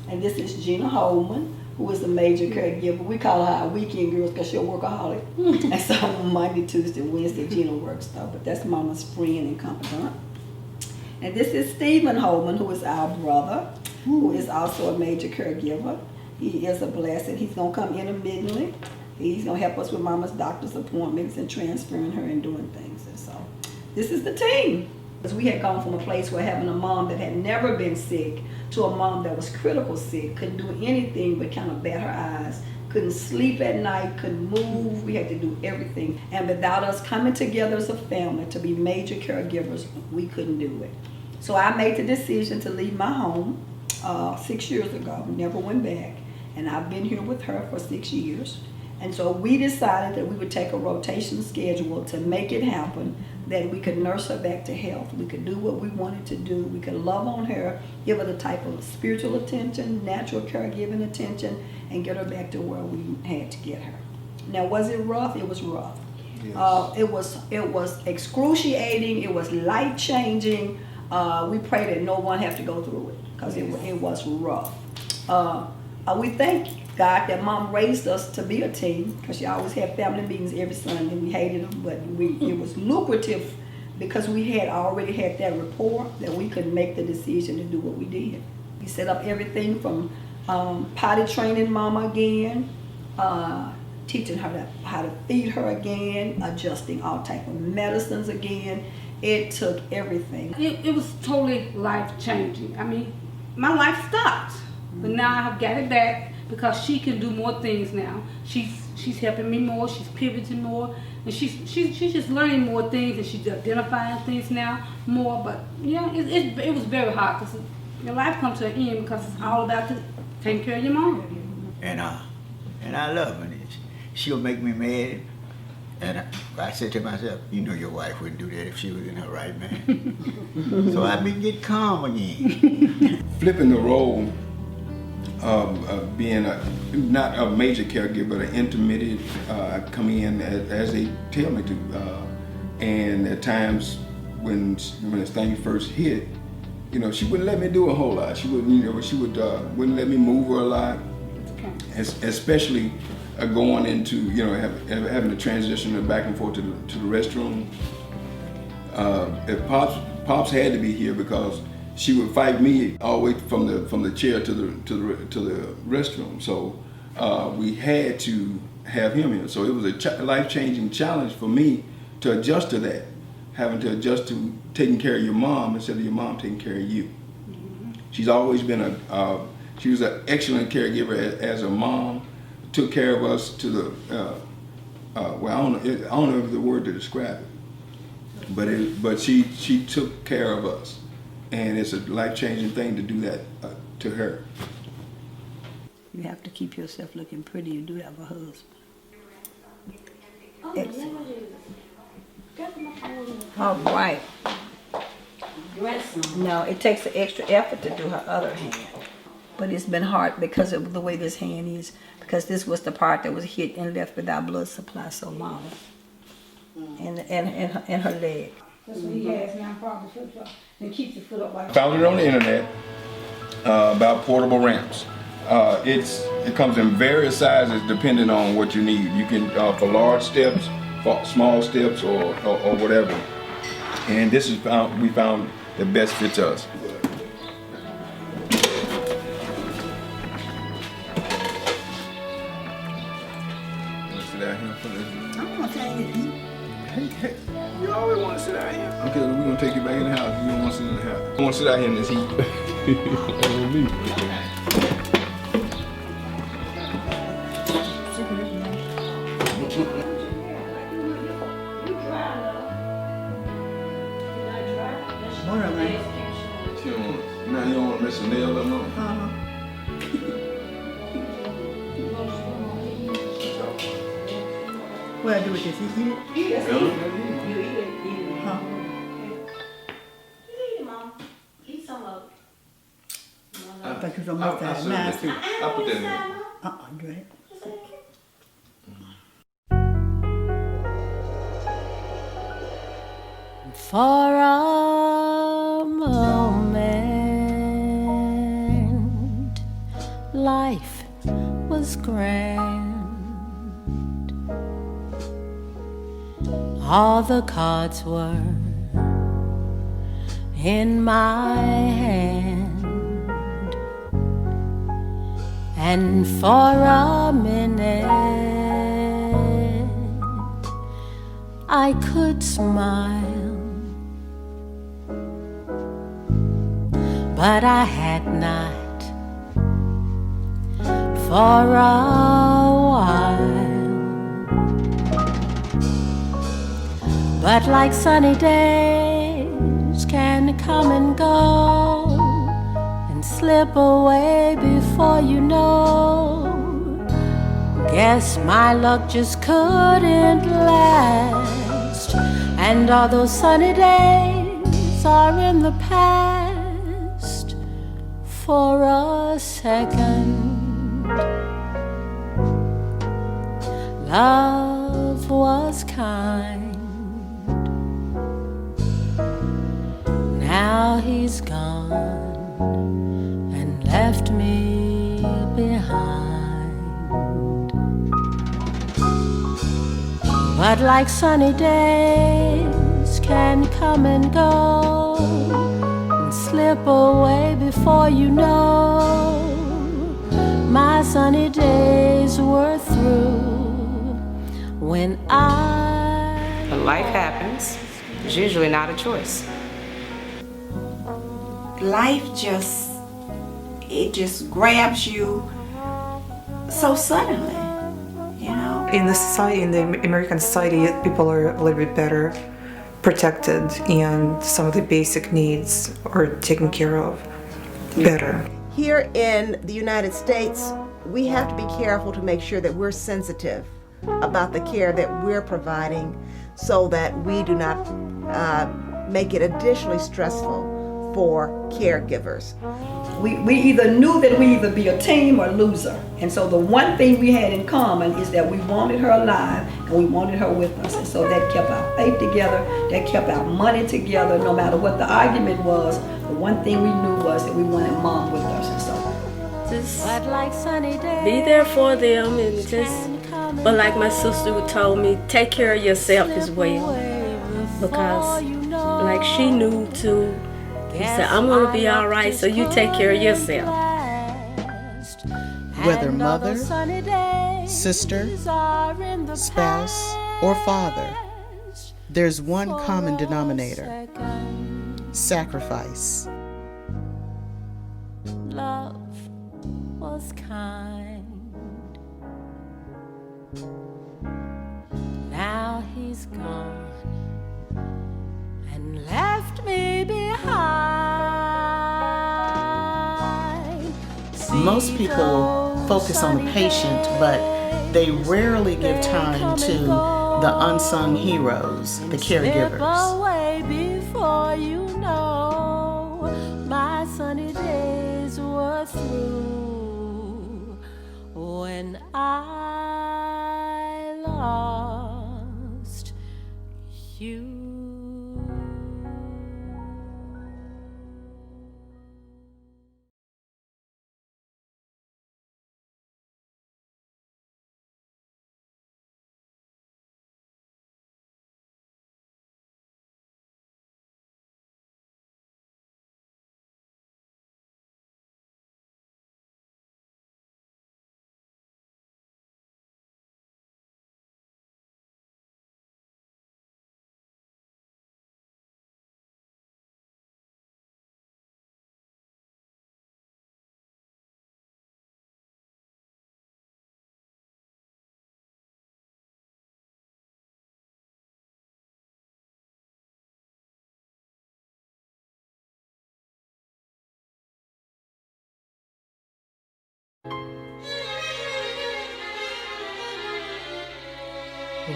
And this is Gina Holman, who is a major caregiver. We call her our weekend girls because she's a workaholic. And so Monday, Tuesday, Wednesday, Gina works though, but that's Mama's friend and confidant. And this is Stephen Holman, who is our brother, who is also a major caregiver. He is a blessing. He's gonna come intermittently. He's gonna help us with Mama's doctor's appointments and transferring her and doing things. And so this is the team. Because we had gone from a place where having a mom that had never been sick to a mom that was critical sick, couldn't do anything but kind of bat her eyes, couldn't sleep at night, couldn't move. We had to do everything. And without us coming together as a family to be major caregivers, we couldn't do it. So I made the decision to leave my home 6 years ago, never went back. And I've been here with her for 6 years. And so we decided that we would take a rotation schedule to make it happen, that we could nurse her back to health. We could do what we wanted to do. We could love on her, give her the type of spiritual attention, natural caregiving attention, and get her back to where we had to get her. Now, was it rough? It was rough. Yes. It was excruciating. It was life-changing. We pray that no one have to go through it because it was rough. We thank God that Mom raised us to be a team because she always had family meetings every Sunday. We hated them, but it was lucrative because we had already had that rapport that we could make the decision to do what we did. We set up everything from potty training Mama again, teaching her how to feed her again, adjusting all type of medicines again. It took everything. It was totally life-changing. I mean, my life stopped, but now I have got it back because she can do more things now. She's helping me more, she's pivoting more, and she's just learning more things, and she's identifying things now more. But yeah, it was very hard because your life comes to an end because it's all about taking care of your mom. And I love her. She'll make me mad. And I said to myself, you know your wife wouldn't do that if she was in her right man. So I get calm again. Flipping the role of being not a major caregiver, but an intermediate, coming in as they tell me to. And at times when this thing first hit, she wouldn't let me do a whole lot. She wouldn't, she wouldn't let me move her a lot, especially going into, having to transition back and forth to the restroom. If Pops had to be here because she would fight me all the way from the chair to the restroom. So we had to have him here. So it was a life-changing challenge for me to adjust to that, having to adjust to taking care of your mom instead of your mom taking care of you. She's always been she was an excellent caregiver as a mom. Took care of us to the well, I don't know if the word to describe it, but she took care of us, and it's a life-changing thing to do that to her. You have to keep yourself looking pretty. You do have a husband. All right. No, it takes an extra effort to do her other hand. But it's been hard because of the way this hand is, because this was the part that was hit and left without blood supply so long. And her leg. That's what he has now, probably flip-flop, and keeps the foot up like that. Found it on the internet about portable ramps. It comes in various sizes depending on what you need. You can for large steps, for small steps, or whatever. And this is we found the best fits us. I'm gonna tell you to eat. Hey, you always want to sit out here. Okay, we're gonna take you back in the house. You don't want to sit in the house. You want to sit out here in this heat. Now you don't want to miss a nail or no? What I do with this? You eat it? You eat it. Huh? Eat it, Mom. Eat some of it. I thought you was almost that nasty. I'll put that in. Go ahead. For a moment, life was grand. All the cards were in my hand, and for a minute I could smile, but I had not for a while. But like sunny days can come and go and slip away before you know, guess my luck just couldn't last. And all those sunny days are in the past for a second. Love was kind. Now he's gone and left me behind. But like sunny days can come and go and slip away before you know, my sunny days were through when When life happens, it's usually not a choice. Life just grabs you so suddenly, you know. In the society, in the American society, people are a little bit better protected, and some of the basic needs are taken care of better. Here in the United States, we have to be careful to make sure that we're sensitive about the care that we're providing so that we do not make it additionally stressful for caregivers. We either knew that we either be a team or loser. And so the one thing we had in common is that we wanted her alive and we wanted her with us. And so that kept our faith together, that kept our money together, no matter what the argument was, The one thing we knew was that we wanted mom with us, and so just be there for them, and just, but like my sister told me, take care of yourself as well, because like she knew too. He said, I'm gonna be all right, so you take care of yourself. Whether mother, sister, spouse, or father, there's one common denominator: sacrifice. Love was kind. Now he's gone and left me behind. Most people focus on the patient, but they rarely give time to the unsung heroes, the caregivers. Away before you know, my sunny days were through when I lost you.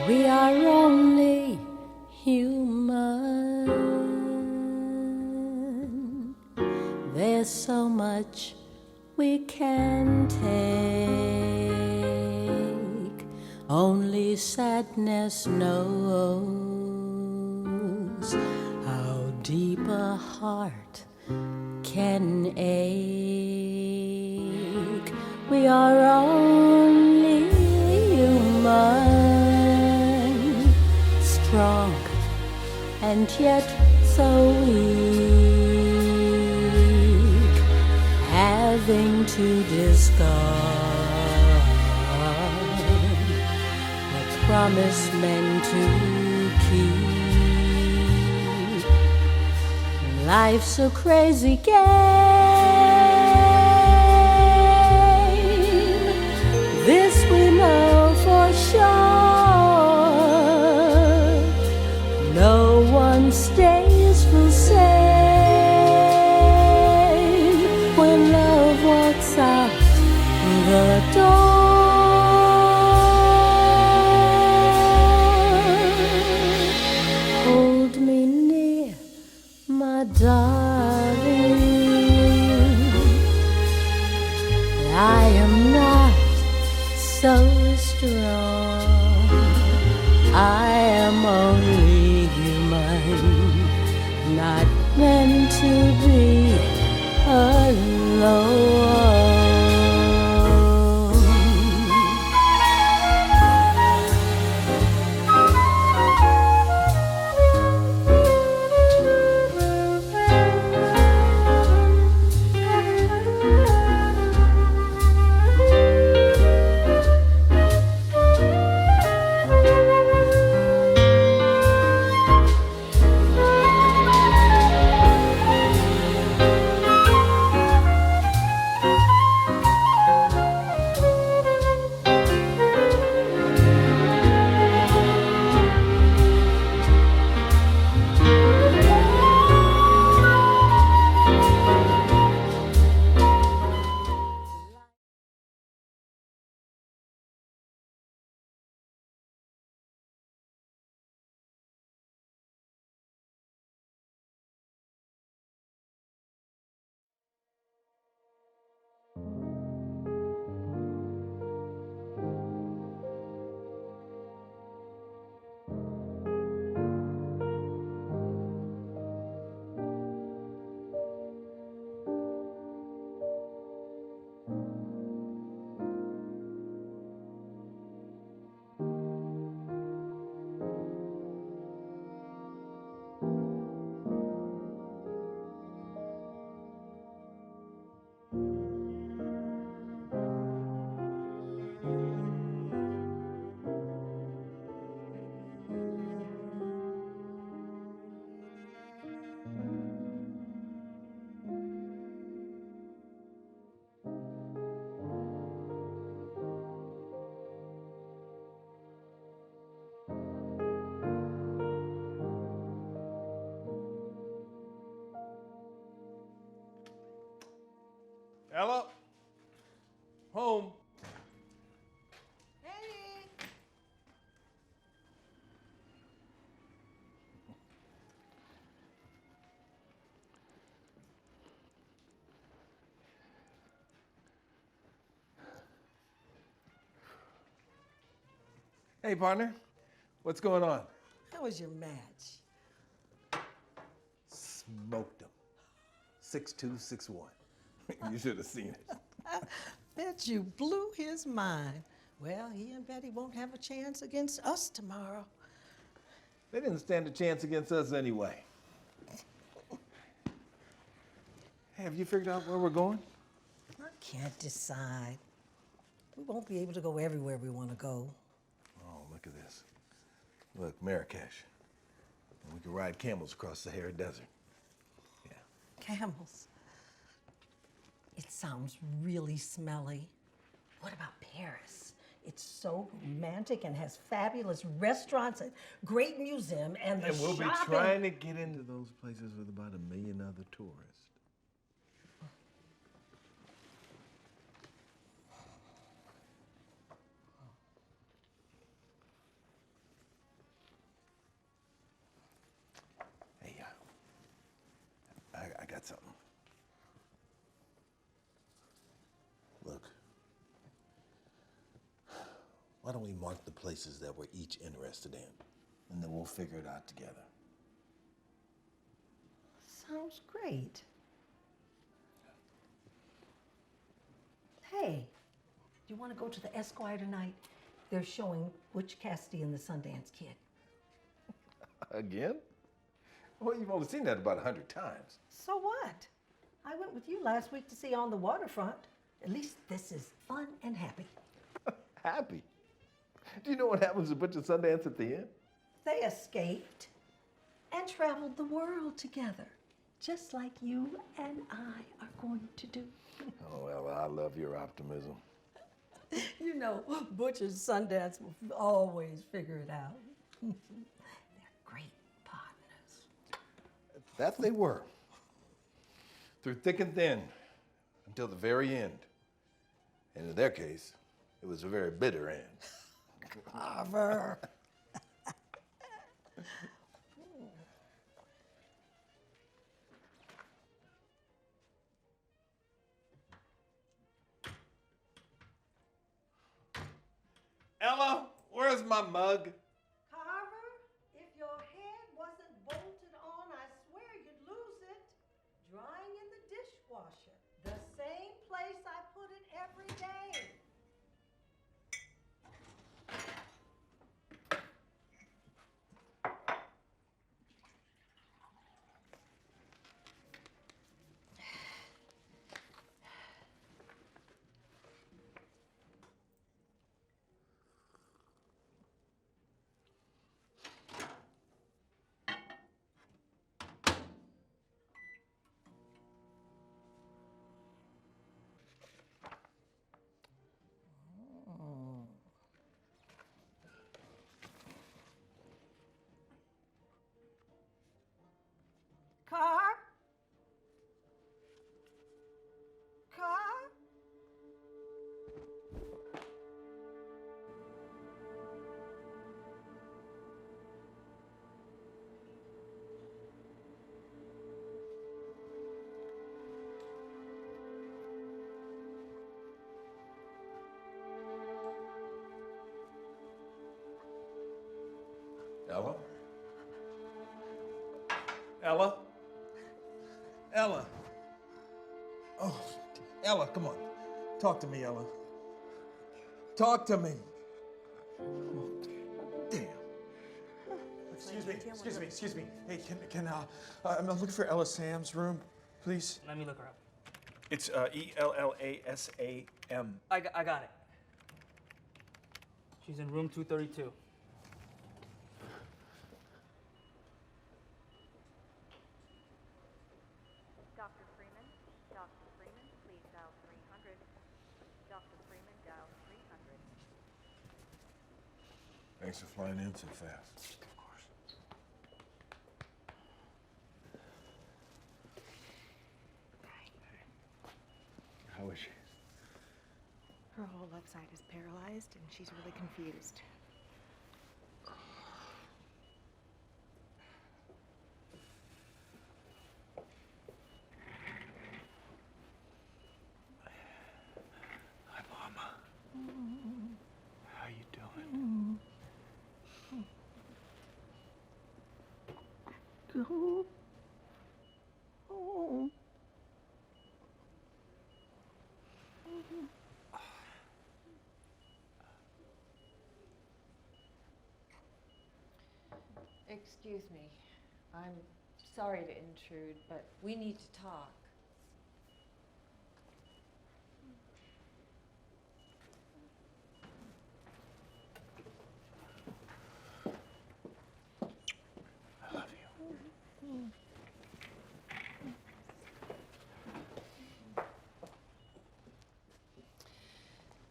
We are only human. There's so much we can take. Only sadness knows how deep a heart can ache. We are only human, strong and yet so weak, having to discard a promise meant to keep. Life's a crazy game, this we know for sure. No one stays the same when love walks out the door. Hold me near, my darling. I am not so strong. I am only human, not meant to be alone. Ella? Home. Hey. Hey, partner. What's going on? How was your match? Smoked him. 6'2", 6'1". You should have seen it. Bet you blew his mind. Well, he and Betty won't have a chance against us tomorrow. They didn't stand a chance against us anyway. Hey, have you figured out where we're going? I can't decide. We won't be able to go everywhere we want to go. Oh, look at this. Look, Marrakesh. And we can ride camels across the Sahara Desert. Camels. It sounds really smelly. What about Paris? It's so romantic and has fabulous restaurants and great museum and the And we'll be shopping. trying to get into those places with about 1 million other tourists. Hey, I got something. Look, why don't we mark the places that we're each interested in, and then we'll figure it out together. Sounds great. Hey, do you want to go to the Esquire tonight? They're showing Butch Cassidy and the Sundance Kid. Again? Well, you've only seen that about 100 times. So what? I went with you last week to see On the Waterfront. At least this is fun and happy. Happy? Do you know what happens to Butch and Sundance at the end? They escaped and traveled the world together, just like you and I are going to do. Oh, well, I love your optimism. You know, Butch and Sundance will always figure it out. They're great partners. That they were. Through thick and thin, until the very end. And in their case, it was a very bitter end. Carver. Ella, where's my mug? Carver, if your head wasn't bolted on, I swear you'd lose it. Drying in the dishwasher. The same place I put it every day. Car? Car? Ella? Ella? Ella! Oh, Ella, come on. Talk to me, Ella. Talk to me. Oh, damn. Excuse me. Hey, can I'm looking for Ella Sam's room, please. Let me look her up. It's ELLASAM. I got it. She's in room 232. Dr. Freeman, please dial 300. Dr. Freeman, dial 300. Thanks for flying in so fast. Of course. How How is she? Her whole left side is paralyzed and she's really confused. Hi, Mama. How you doing? Go home. Excuse me. I'm sorry to intrude, but we need to talk. I love you.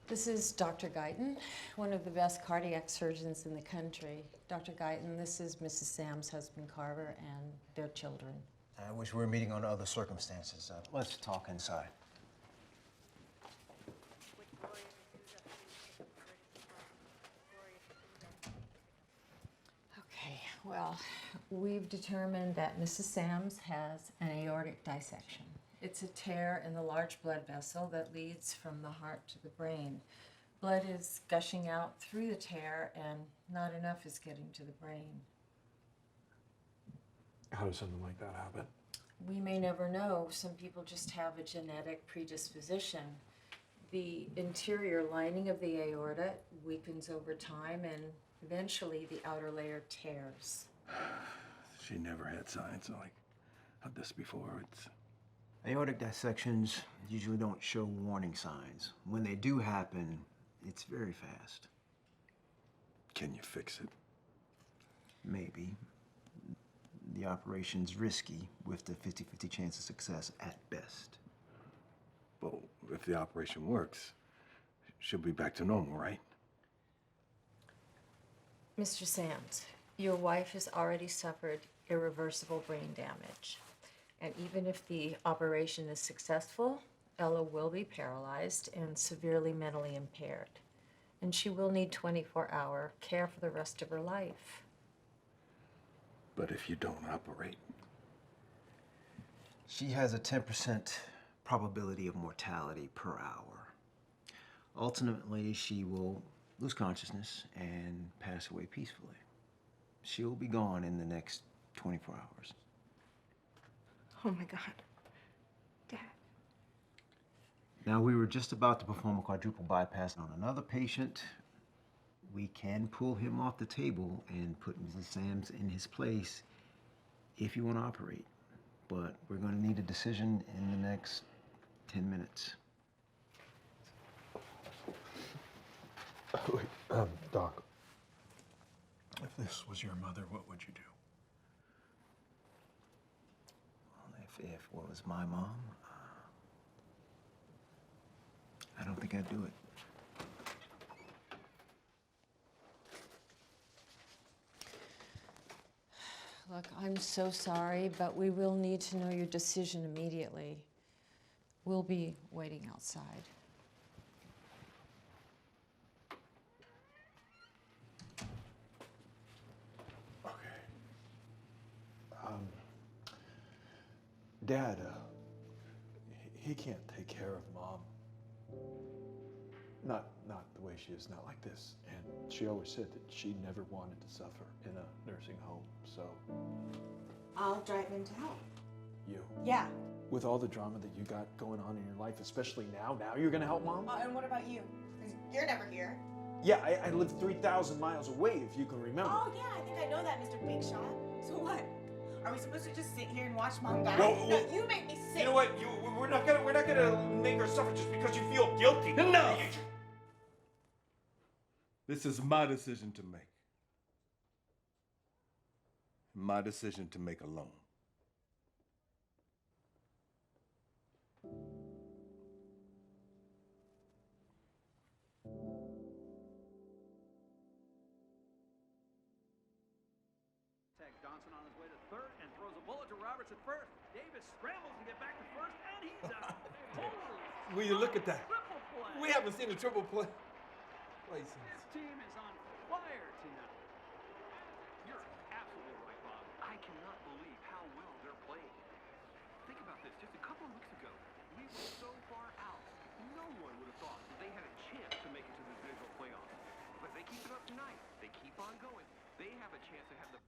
This is Dr. Guyton, one of the best cardiac surgeons in the country. Dr. Guyton, this is Mrs. Sam's husband, Carver, and their children. I wish we were meeting under other circumstances. Let's talk inside. Okay, well, we've determined that Mrs. Sam's has an aortic dissection. It's a tear in the large blood vessel that leads from the heart to the brain. Blood is gushing out through the tear and not enough is getting to the brain. How does something like that happen? We may never know. Some people just have a genetic predisposition. The interior lining of the aorta weakens over time and eventually the outer layer tears. She never had signs like this before. Aortic dissections usually don't show warning signs. When they do happen, it's very fast. Can you fix it? Maybe. The operation's risky with the 50-50 chance of success at best. Well, if the operation works, she'll be back to normal, right? Mr. Sams, your wife has already suffered irreversible brain damage. And even if the operation is successful, Ella will be paralyzed and severely mentally impaired. And she will need 24-hour care for the rest of her life. But if you don't operate? She has a 10% probability of mortality per hour. Ultimately, she will lose consciousness and pass away peacefully. She'll be gone in the next 24 hours. Oh my God. Dad. Now, we were just about to perform a quadruple bypass on another patient. We can pull him off the table and put Mrs. Sams in his place if you want to operate. But we're going to need a decision in the next 10 minutes. Wait, Doc, if this was your mother, what would you do? Well, if it was my mom, I don't think I'd do it. Look, I'm so sorry, but we will need to know your decision immediately. We'll be waiting outside. Dad, he can't take care of Mom. Not the way she is, not like this. And she always said that she never wanted to suffer in a nursing home, so. I'll drive in to help. You? Yeah. With all the drama that you got going on in your life, especially now you're gonna help Mom? And what about you? 'Cause you're never here. Yeah, I live 3,000 miles away, if you can remember. Oh yeah, I think I know that, Mr. Big Shot. So what? Are we supposed to just sit here and watch Mom die? Whoa. No, you make me sick. You know what? We're not gonna make her suffer just because you feel guilty. Enough! This is my decision to make. My decision to make alone. Johnson on his way to third and throws a bullet to Roberts at first. Davis scrambles to get back to first, and he's out. Totally Will you look at that? We haven't seen a triple play since. This team is on fire tonight. You're absolutely right, Bob. I cannot believe how well they're playing. Think about this. Just a couple of weeks ago, we were so far out. No one would have thought that they had a chance to make it to the divisional playoffs. But they keep it up tonight. They keep on going. They have a chance to have the...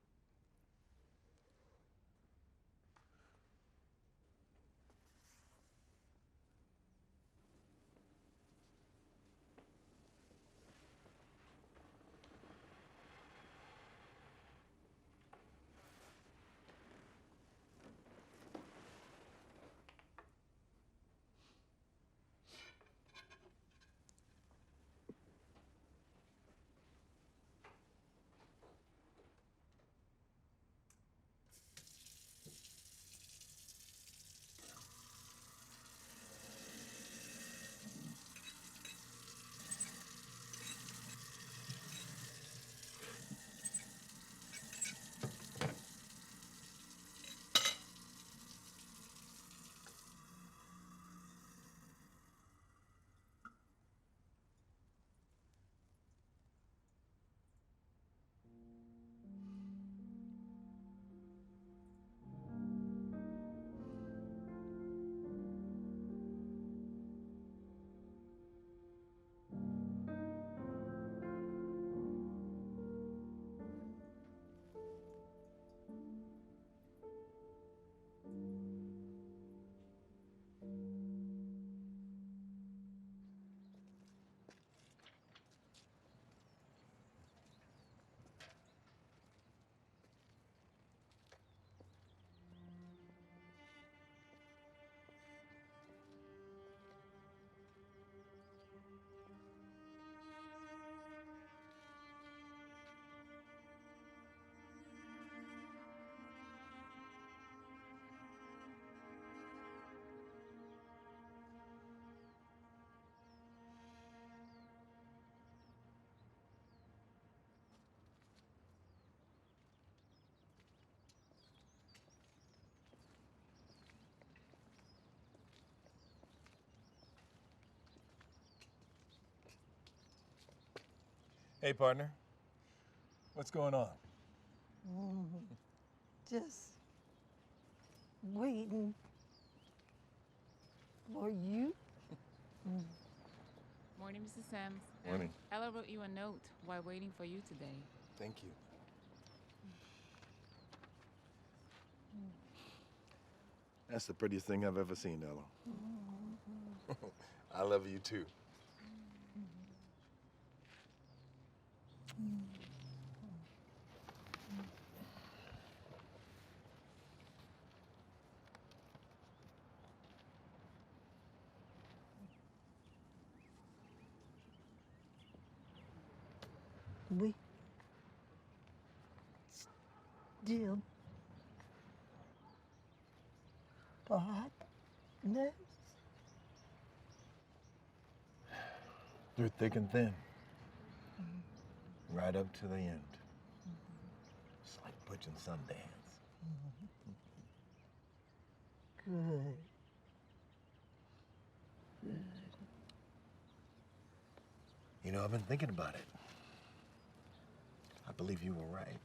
Hey, partner. What's going on? Just waiting for you. Morning, Mrs. Sams. Morning. Ella wrote you a note while waiting for you today. Thank you. That's the prettiest thing I've ever seen, Ella. I love you too. We still partners. Through thick and thin. Right up to the end. It's like Butch and Sundance. Good. Good. You know, I've been thinking about it. I believe you were right.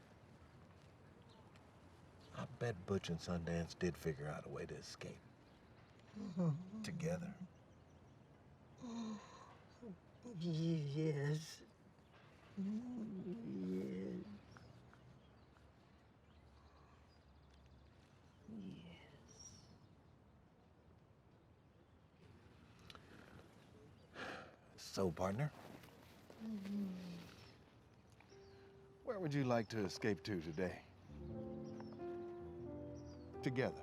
I bet Butch and Sundance did figure out a way to escape. Together. Yes. Yes. Yes. So, partner, where would you like to escape to today? Together.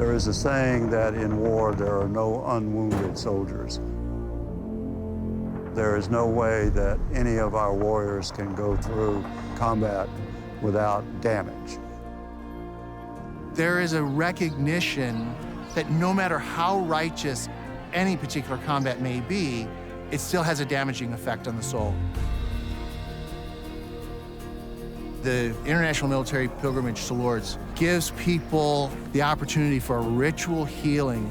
There is a saying that in war there are no unwounded soldiers. There is no way that any of our warriors can go through combat without damage. There is a recognition that no matter how righteous any particular combat may be, it still has a damaging effect on the soul. The International Military Pilgrimage to Lourdes gives people the opportunity for a ritual healing.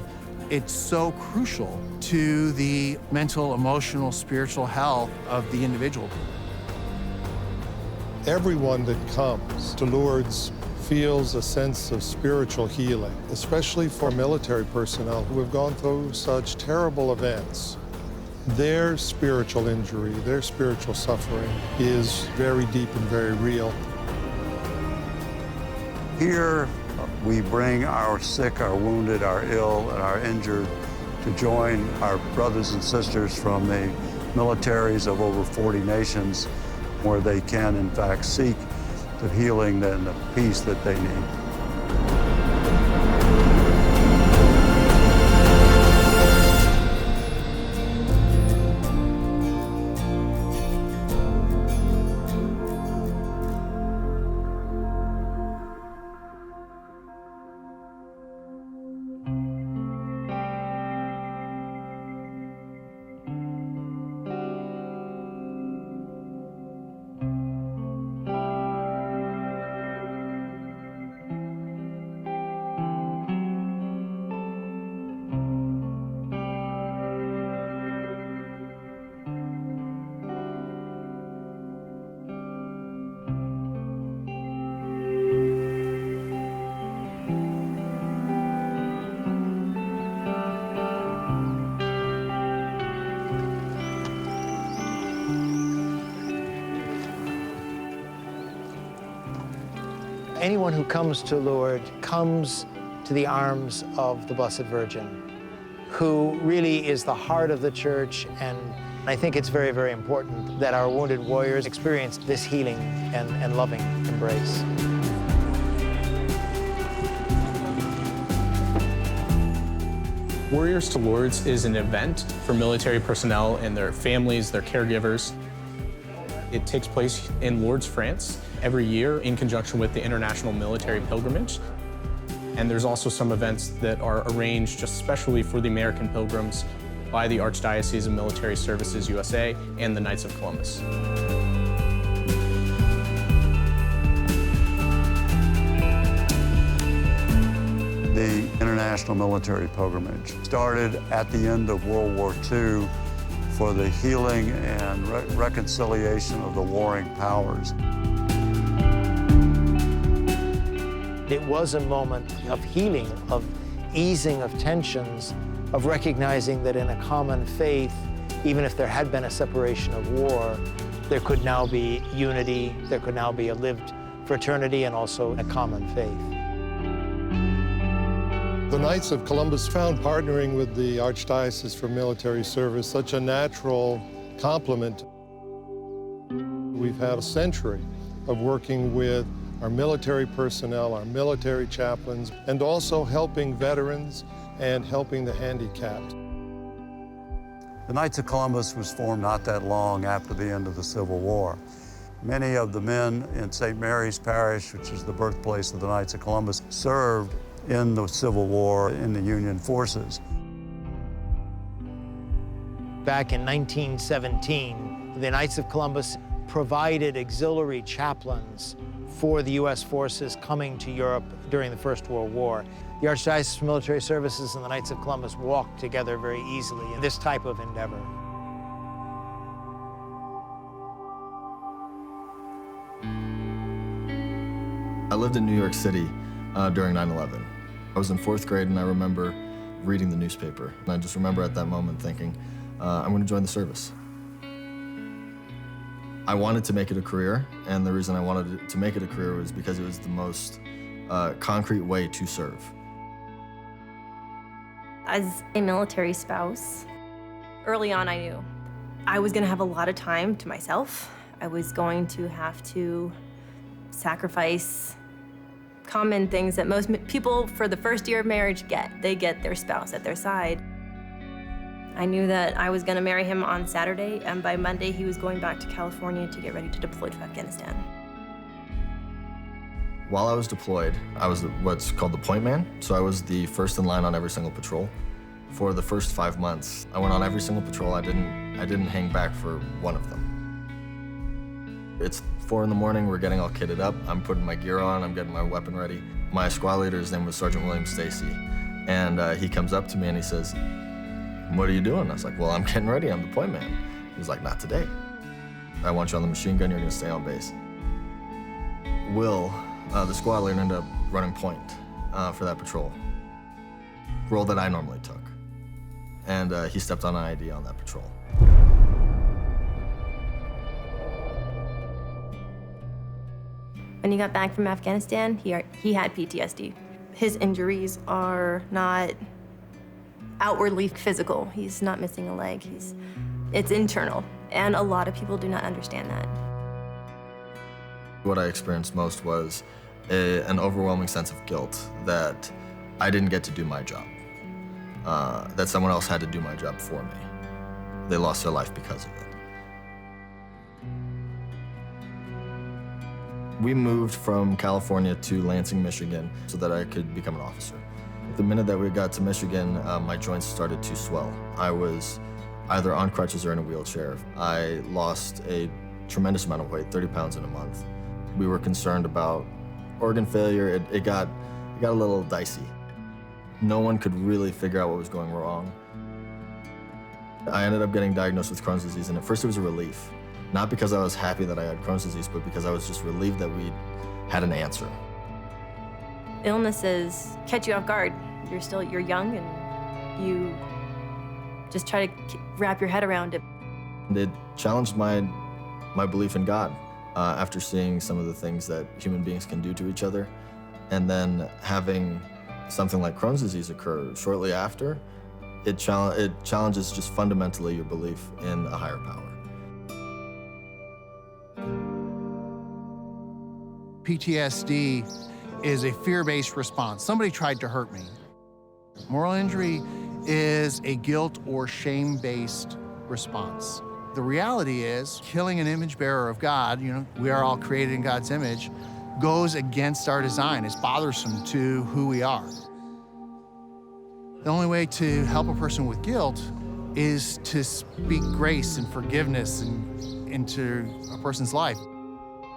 It's so crucial to the mental, emotional, spiritual health of the individual. Everyone that comes to Lourdes feels a sense of spiritual healing, especially for military personnel who have gone through such terrible events. Their spiritual injury, their spiritual suffering is very deep and very real. Here, we bring our sick, our wounded, our ill, and our injured to join our brothers and sisters from the militaries of over 40 nations where they can, in fact, seek the healing and the peace that they need. Anyone who comes to Lourdes comes to the arms of the Blessed Virgin, who really is the heart of the church, and I think it's very, very important that our wounded warriors experience this healing and loving embrace. Warriors to Lourdes is an event for military personnel and their families, their caregivers. It takes place in Lourdes, France, every year in conjunction with the International Military Pilgrimage. And there's also some events that are arranged just especially for the American pilgrims by the Archdiocese of Military Services USA and the Knights of Columbus. The International Military Pilgrimage started at the end of World War II for the healing and reconciliation of the warring powers. It was a moment of healing, of easing of tensions, of recognizing that in a common faith, even if there had been a separation of war, there could now be unity, there could now be a lived fraternity and also a common faith. The Knights of Columbus found partnering with the Archdiocese for Military Service such a natural complement. We've had a century of working with our military personnel, our military chaplains, and also helping veterans and helping the handicapped. The Knights of Columbus was formed not that long after the end of the Civil War. Many of the men in St. Mary's Parish, which is the birthplace of the Knights of Columbus, served in the Civil War in the Union forces. Back in 1917, the Knights of Columbus provided auxiliary chaplains for the U.S. forces coming to Europe during the First World War. The Archdiocese for Military Services and the Knights of Columbus walked together very easily in this type of endeavor. I lived in New York City during 9/11. I was in 4th grade and I remember reading the newspaper. And I just remember at that moment thinking, I'm going to join the service. I wanted to make it a career, and the reason I wanted to make it a career was because it was the most concrete way to serve. As a military spouse, early on I knew I was going to have a lot of time to myself. I was going to have to sacrifice common things that most people for the first year of marriage get. They get their spouse at their side. I knew that I was gonna marry him on Saturday, and by Monday he was going back to California to get ready to deploy to Afghanistan. While I was deployed, I was what's called the point man, so I was the first in line on every single patrol. For the first 5 months, I went on every single patrol. I didn't hang back for one of them. It's 4 in the morning, we're getting all kitted up. I'm putting my gear on, I'm getting my weapon ready. My squad leader, his name was Sergeant William Stacy, and he comes up to me and he says, "What are you doing?" I was like, "Well, I'm getting ready, I'm the point man." He was like, "Not today. I want you on the machine gun, you're gonna stay on base." Will, the squad leader, ended up running point for that patrol, role that I normally took. And he stepped on an ID on that patrol. When he got back from Afghanistan, he had PTSD. His injuries are not outwardly physical. He's not missing a leg. It's internal, and a lot of people do not understand that. What I experienced most was an overwhelming sense of guilt that I didn't get to do my job, that someone else had to do my job for me. They lost their life because of it. We moved from California to Lansing, Michigan, so that I could become an officer. The minute that we got to Michigan, my joints started to swell. I was either on crutches or in a wheelchair. I lost a tremendous amount of weight, 30 pounds in a month. We were concerned about organ failure. It got a little dicey. No one could really figure out what was going wrong. I ended up getting diagnosed with Crohn's disease, and at first it was a relief. Not because I was happy that I had Crohn's disease, but because I was just relieved that we had an answer. Illnesses catch you off guard. You're young, and you just try to wrap your head around it. It challenged my belief in God after seeing some of the things that human beings can do to each other. And then having something like Crohn's disease occur shortly after, it challenges just fundamentally your belief in a higher power. PTSD is a fear-based response. Somebody tried to hurt me. Moral injury is a guilt or shame-based response. The reality is, killing an image bearer of God, we are all created in God's image, goes against our design. It's bothersome to who we are. The only way to help a person with guilt is to speak grace and forgiveness into a person's life.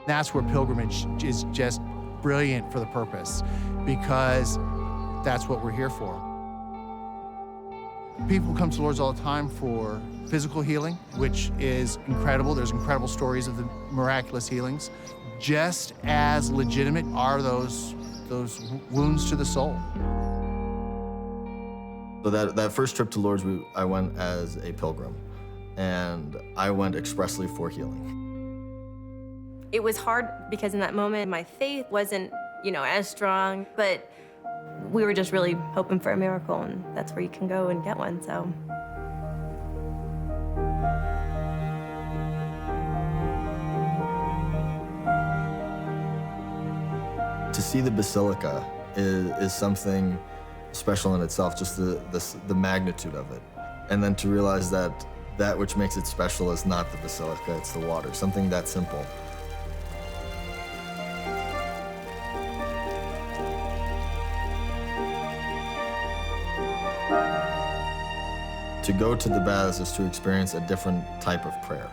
That's where pilgrimage is just brilliant for the purpose, because that's what we're here for. People come to the Lord's all the time for physical healing, which is incredible. There's incredible stories of the miraculous healings. Just as legitimate are those wounds to the soul. So that first trip to Lourdes, I went as a pilgrim, and I went expressly for healing. It was hard because in that moment, my faith wasn't, as strong, but we were just really hoping for a miracle, and that's where you can go and get one, so. To see the Basilica is something special in itself, just the magnitude of it. And then to realize that which makes it special is not the Basilica, it's the water, something that simple. To go to the baths is to experience a different type of prayer.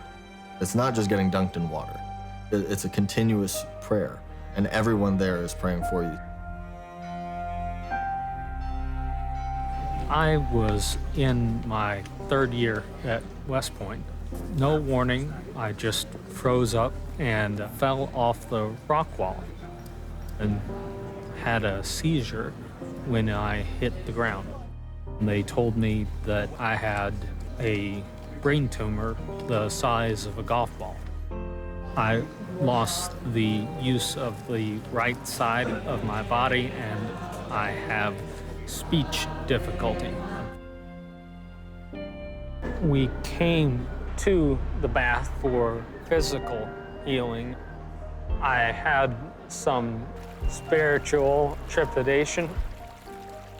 It's not just getting dunked in water. It's a continuous prayer, and everyone there is praying for you. I was in my 3rd year at West Point. No warning, I just froze up and fell off the rock wall and had a seizure when I hit the ground. They told me that I had a brain tumor the size of a golf ball. I lost the use of the right side of my body, and I have speech difficulty. We came to the bath for physical healing. I had some spiritual trepidation,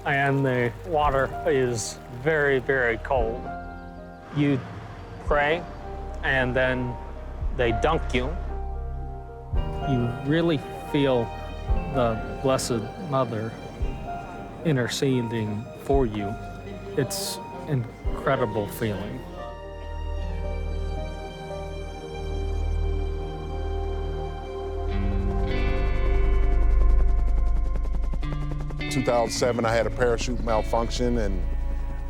and the water is very, very cold. You pray, and then they dunk you. You really feel the Blessed Mother interceding for you. It's an incredible feeling. 2007, I had a parachute malfunction and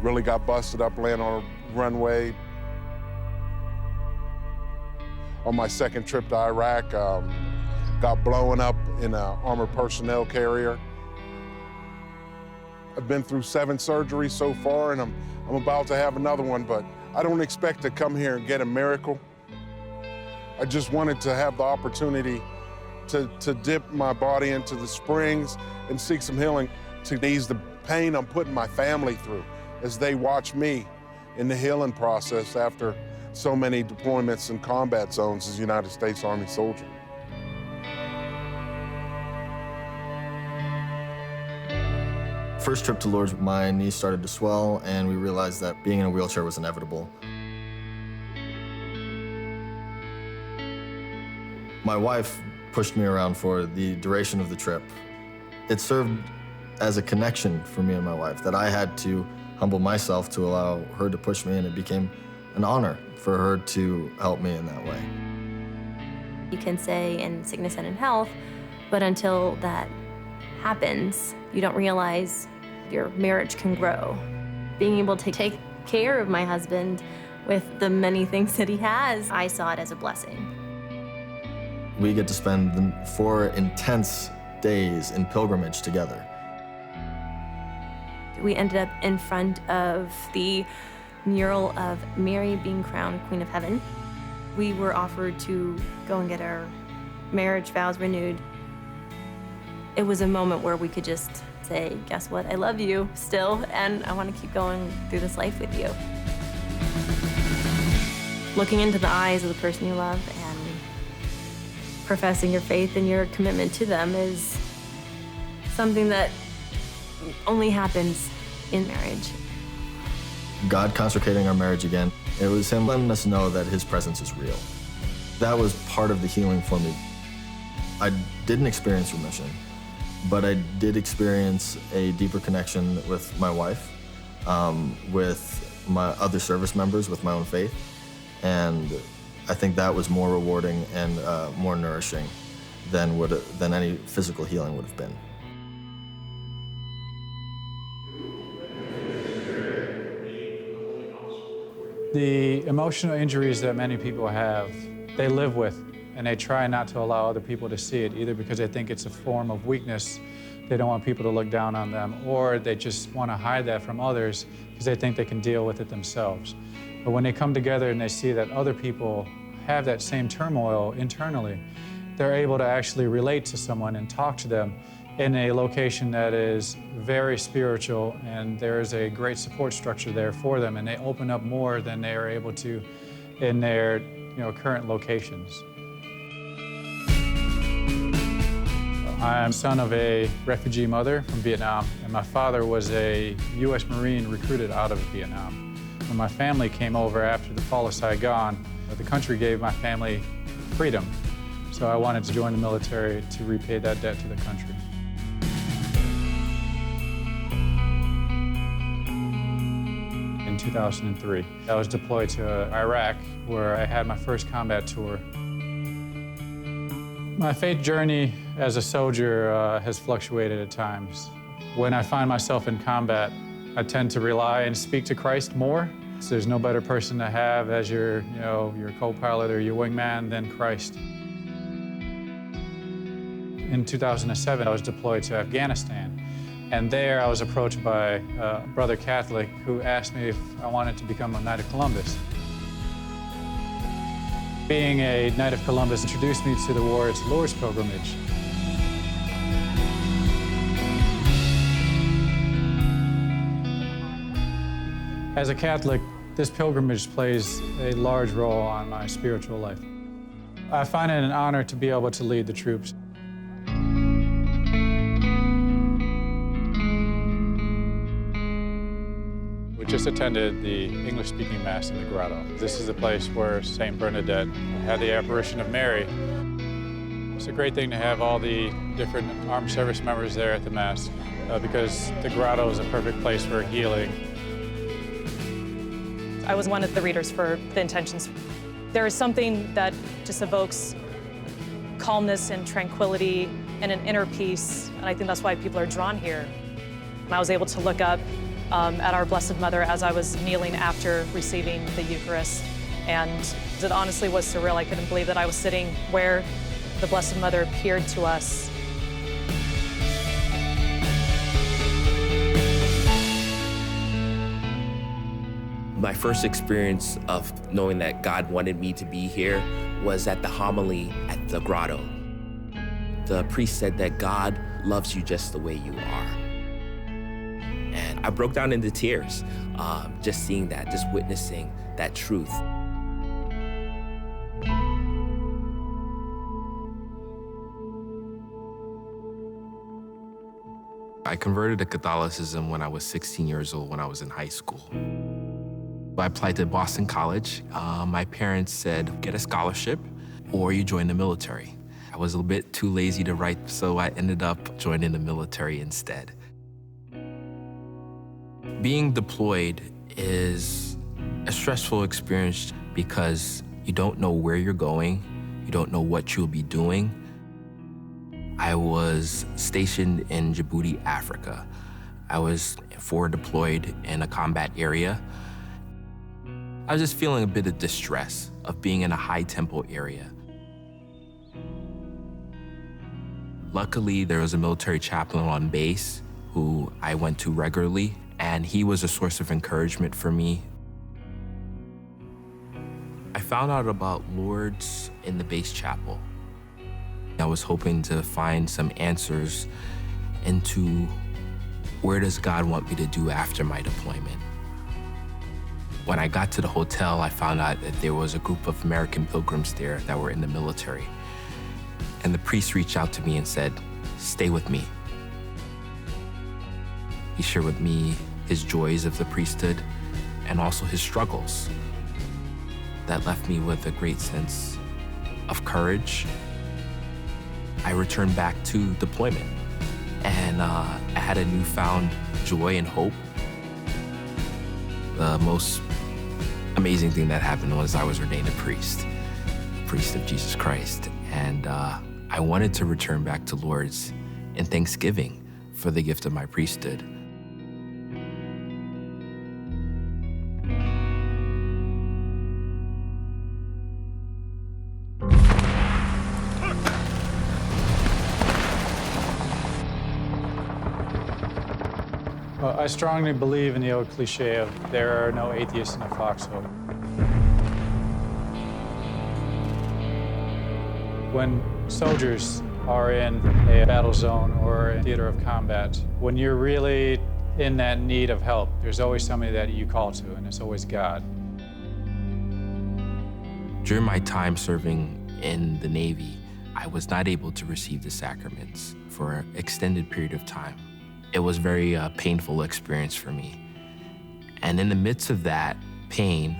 really got busted up laying on a runway. On my second trip to Iraq, got blown up in an armored personnel carrier. I've been through 7 surgeries so far, and I'm about to have another one, but I don't expect to come here and get a miracle. I just wanted to have the opportunity to dip my body into the springs and seek some healing, to ease the pain I'm putting my family through as they watch me in the healing process after so many deployments in combat zones as a United States Army soldier. First trip to Lourdes, my knee started to swell, and we realized that being in a wheelchair was inevitable. My wife pushed me around for the duration of the trip. It served as a connection for me and my wife, that I had to humble myself to allow her to push me, and it became an honor for her to help me in that way. You can say in sickness and in health, but until that happens, you don't realize your marriage can grow. Being able to take care of my husband with the many things that he has, I saw it as a blessing. We get to spend 4 intense days in pilgrimage together. We ended up in front of the mural of Mary being crowned Queen of Heaven. We were offered to go and get our marriage vows renewed. It was a moment where we could just say, guess what, I love you still, and I want to keep going through this life with you. Looking into the eyes of the person you love and professing your faith and your commitment to them is something that only happens in marriage. God consecrating our marriage again, it was Him letting us know that His presence is real. That was part of the healing for me. I didn't experience remission, but I did experience a deeper connection with my wife, with my other service members, with my own faith, and I think that was more rewarding and more nourishing than any physical healing would have been. The emotional injuries that many people have, they live with, and they try not to allow other people to see it, either because they think it's a form of weakness, they don't want people to look down on them, or they just want to hide that from others because they think they can deal with it themselves. But when they come together and they see that other people have that same turmoil internally, they're able to actually relate to someone and talk to them in a location that is very spiritual, and there is a great support structure there for them, and they open up more than they are able to in their current locations. I'm son of a refugee mother from Vietnam, and my father was a U.S. Marine recruited out of Vietnam. When my family came over after the fall of Saigon, the country gave my family freedom, so I wanted to join the military to repay that debt to the country. In 2003, I was deployed to Iraq, where I had my first combat tour. My faith journey as a soldier has fluctuated at times. When I find myself in combat, I tend to rely and speak to Christ more. So there's no better person to have as your co-pilot or your wingman than Christ. In 2007, I was deployed to Afghanistan. And there I was approached by a brother Catholic who asked me if I wanted to become a Knight of Columbus. Being a Knight of Columbus introduced me to the Wards Lourdes pilgrimage. As a Catholic, this pilgrimage plays a large role on my spiritual life. I find it an honor to be able to lead the troops. We just attended the English-speaking Mass in the grotto. This is the place where St. Bernadette had the apparition of Mary. It's a great thing to have all the different armed service members there at the Mass because the grotto is a perfect place for healing. I was one of the readers for the intentions. There is something that just evokes calmness and tranquility and an inner peace, and I think that's why people are drawn here. And I was able to look up at our Blessed Mother as I was kneeling after receiving the Eucharist, and it honestly was surreal. I couldn't believe that I was sitting where the Blessed Mother appeared to us. My first experience of knowing that God wanted me to be here was at the homily at the grotto. The priest said that God loves you just the way you are. And I broke down into tears, just seeing that, just witnessing that truth. I converted to Catholicism when I was 16 years old when I was in high school. I applied to Boston College. My parents said, get a scholarship or you join the military. I was a little bit too lazy to write, so I ended up joining the military instead. Being deployed is a stressful experience because you don't know where you're going, you don't know what you'll be doing. I was stationed in Djibouti, Africa. I was forward deployed in a combat area. I was just feeling a bit of distress of being in a high-tempo area. Luckily, there was a military chaplain on base who I went to regularly, and he was a source of encouragement for me. I found out about Lourdes in the base chapel. I was hoping to find some answers into where does God want me to do after my deployment. When I got to the hotel, I found out that there was a group of American pilgrims there that were in the military. And the priest reached out to me and said, stay with me. He shared with me his joys of the priesthood and also his struggles. That left me with a great sense of courage. I returned back to deployment and I had a newfound joy and hope. The most amazing thing that happened was I was ordained a priest of Jesus Christ. And I wanted to return back to Lourdes in thanksgiving for the gift of my priesthood. Well, I strongly believe in the old cliche of there are no atheists in a foxhole. When soldiers are in a battle zone or a theater of combat, when you're really in that need of help, there's always somebody that you call to, and it's always God. During my time serving in the Navy, I was not able to receive the sacraments for an extended period of time. It was a very painful experience for me. And in the midst of that pain,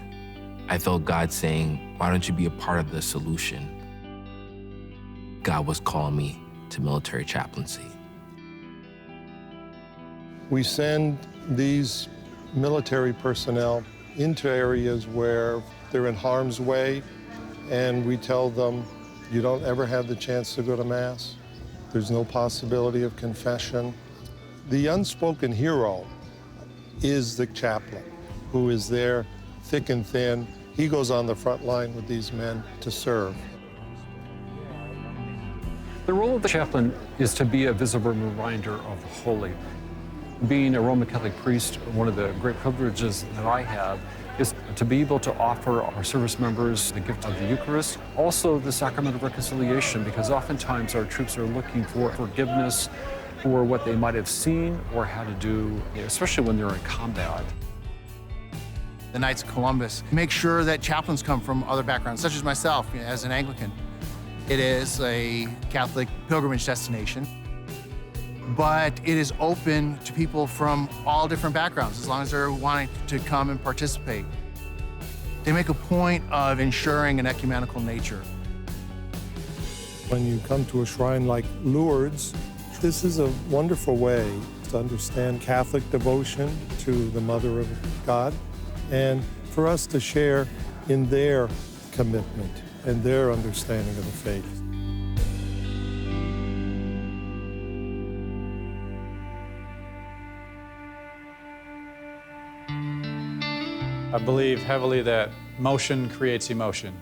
I felt God saying, why don't you be a part of the solution? God was calling me to military chaplaincy. We send these military personnel into areas where they're in harm's way, and we tell them, you don't ever have the chance to go to Mass. There's no possibility of confession. The unspoken hero is the chaplain, who is there thick and thin. He goes on the front line with these men to serve. The role of the chaplain is to be a visible reminder of the holy. Being a Roman Catholic priest, one of the great privileges that I have is to be able to offer our service members the gift of the Eucharist, also the sacrament of reconciliation, because oftentimes our troops are looking for forgiveness for what they might have seen or had to do, especially when they're in combat. The Knights of Columbus make sure that chaplains come from other backgrounds, such as myself as an Anglican. It is a Catholic pilgrimage destination, but it is open to people from all different backgrounds as long as they're wanting to come and participate. They make a point of ensuring an ecumenical nature. When you come to a shrine like Lourdes, this is a wonderful way to understand Catholic devotion to the Mother of God and for us to share in their commitment and their understanding of the faith. I believe heavily that motion creates emotion.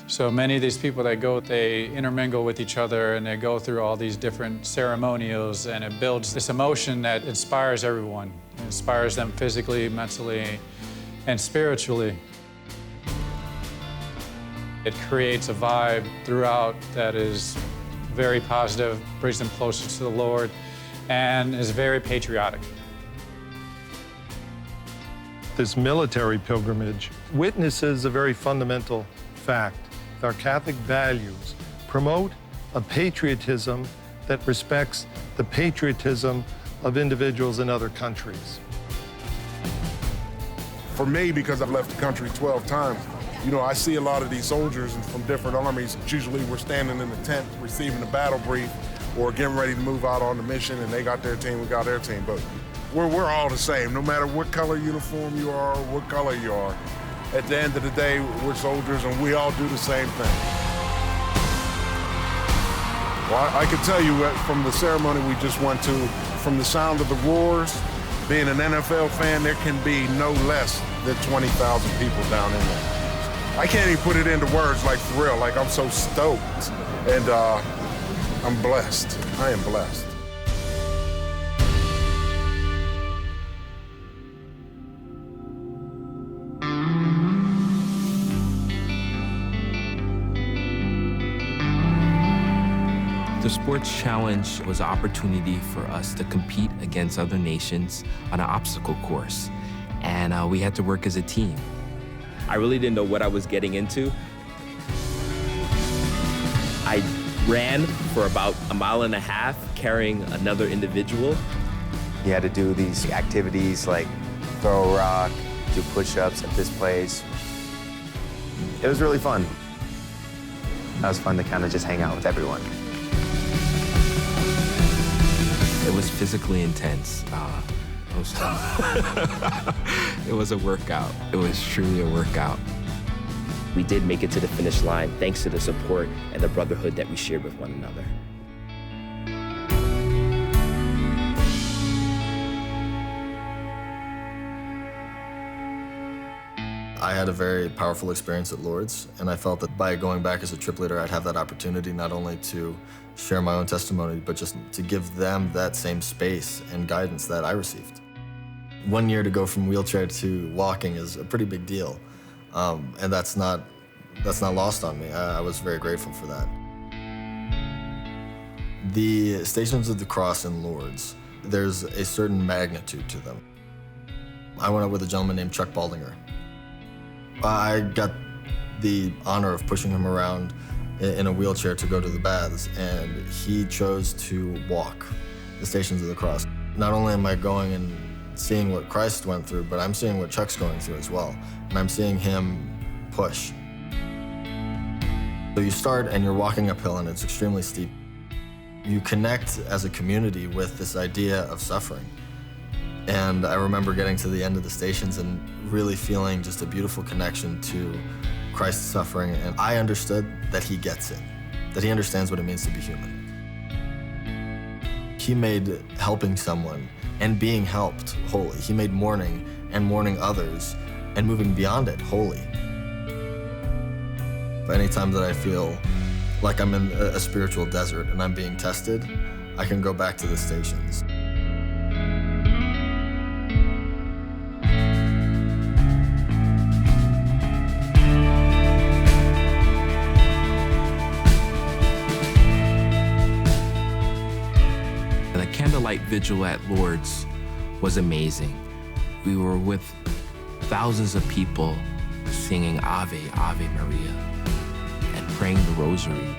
So many of these people that go, they intermingle with each other and they go through all these different ceremonials, and it builds this emotion that inspires everyone. It inspires them physically, mentally, and spiritually. It creates a vibe throughout that is very positive, brings them closer to the Lord, and is very patriotic. This military pilgrimage witnesses a very fundamental fact. Our Catholic values promote a patriotism that respects the patriotism of individuals in other countries. For me, because I've left the country 12 times, you know, I see a lot of these soldiers from different armies. Usually we're standing in the tent receiving a battle brief or getting ready to move out on the mission, and they got their team, we got their team. But we're all the same, no matter what color uniform you are, what color you are. At the end of the day, we're soldiers and we all do the same thing. Well, I can tell you from the ceremony we just went to, from the sound of the roars, being an NFL fan, there can be no less than 20,000 people down in there. I can't even put it into words, like for real, like I'm so stoked. And I'm blessed, I am blessed. The Sports Challenge was an opportunity for us to compete against other nations on an obstacle course, and we had to work as a team. I really didn't know what I was getting into. I ran for about 1.5 miles carrying another individual. You had to do these activities like throw a rock, do push-ups at this place. It was really fun. That was fun to kind of just hang out with everyone. It was physically intense. It was a workout. It was truly a workout. We did make it to the finish line thanks to the support and the brotherhood that we shared with one another. I had a very powerful experience at Lourdes, and I felt that by going back as a trip leader, I'd have that opportunity not only to share my own testimony, but just to give them that same space and guidance that I received. 1 year to go from wheelchair to walking is a pretty big deal, and that's not lost on me. I was very grateful for that. The Stations of the Cross in Lourdes, there's a certain magnitude to them. I went up with a gentleman named Chuck Baldinger. I got the honor of pushing him around in a wheelchair to go to the baths, and he chose to walk the Stations of the Cross. Not only am I going and seeing what Christ went through, but I'm seeing what Chuck's going through as well, and I'm seeing him push. So you start and you're walking uphill and it's extremely steep. You connect as a community with this idea of suffering. And I remember getting to the end of the stations and really feeling just a beautiful connection to Christ's suffering. And I understood that he gets it, that he understands what it means to be human. He made helping someone and being helped holy. He made mourning and mourning others and moving beyond it holy. Anytime that I feel like I'm in a spiritual desert and I'm being tested, I can go back to the stations. The candlelight vigil at Lourdes was amazing. We were with thousands of people singing Ave, Ave Maria, and praying the rosary.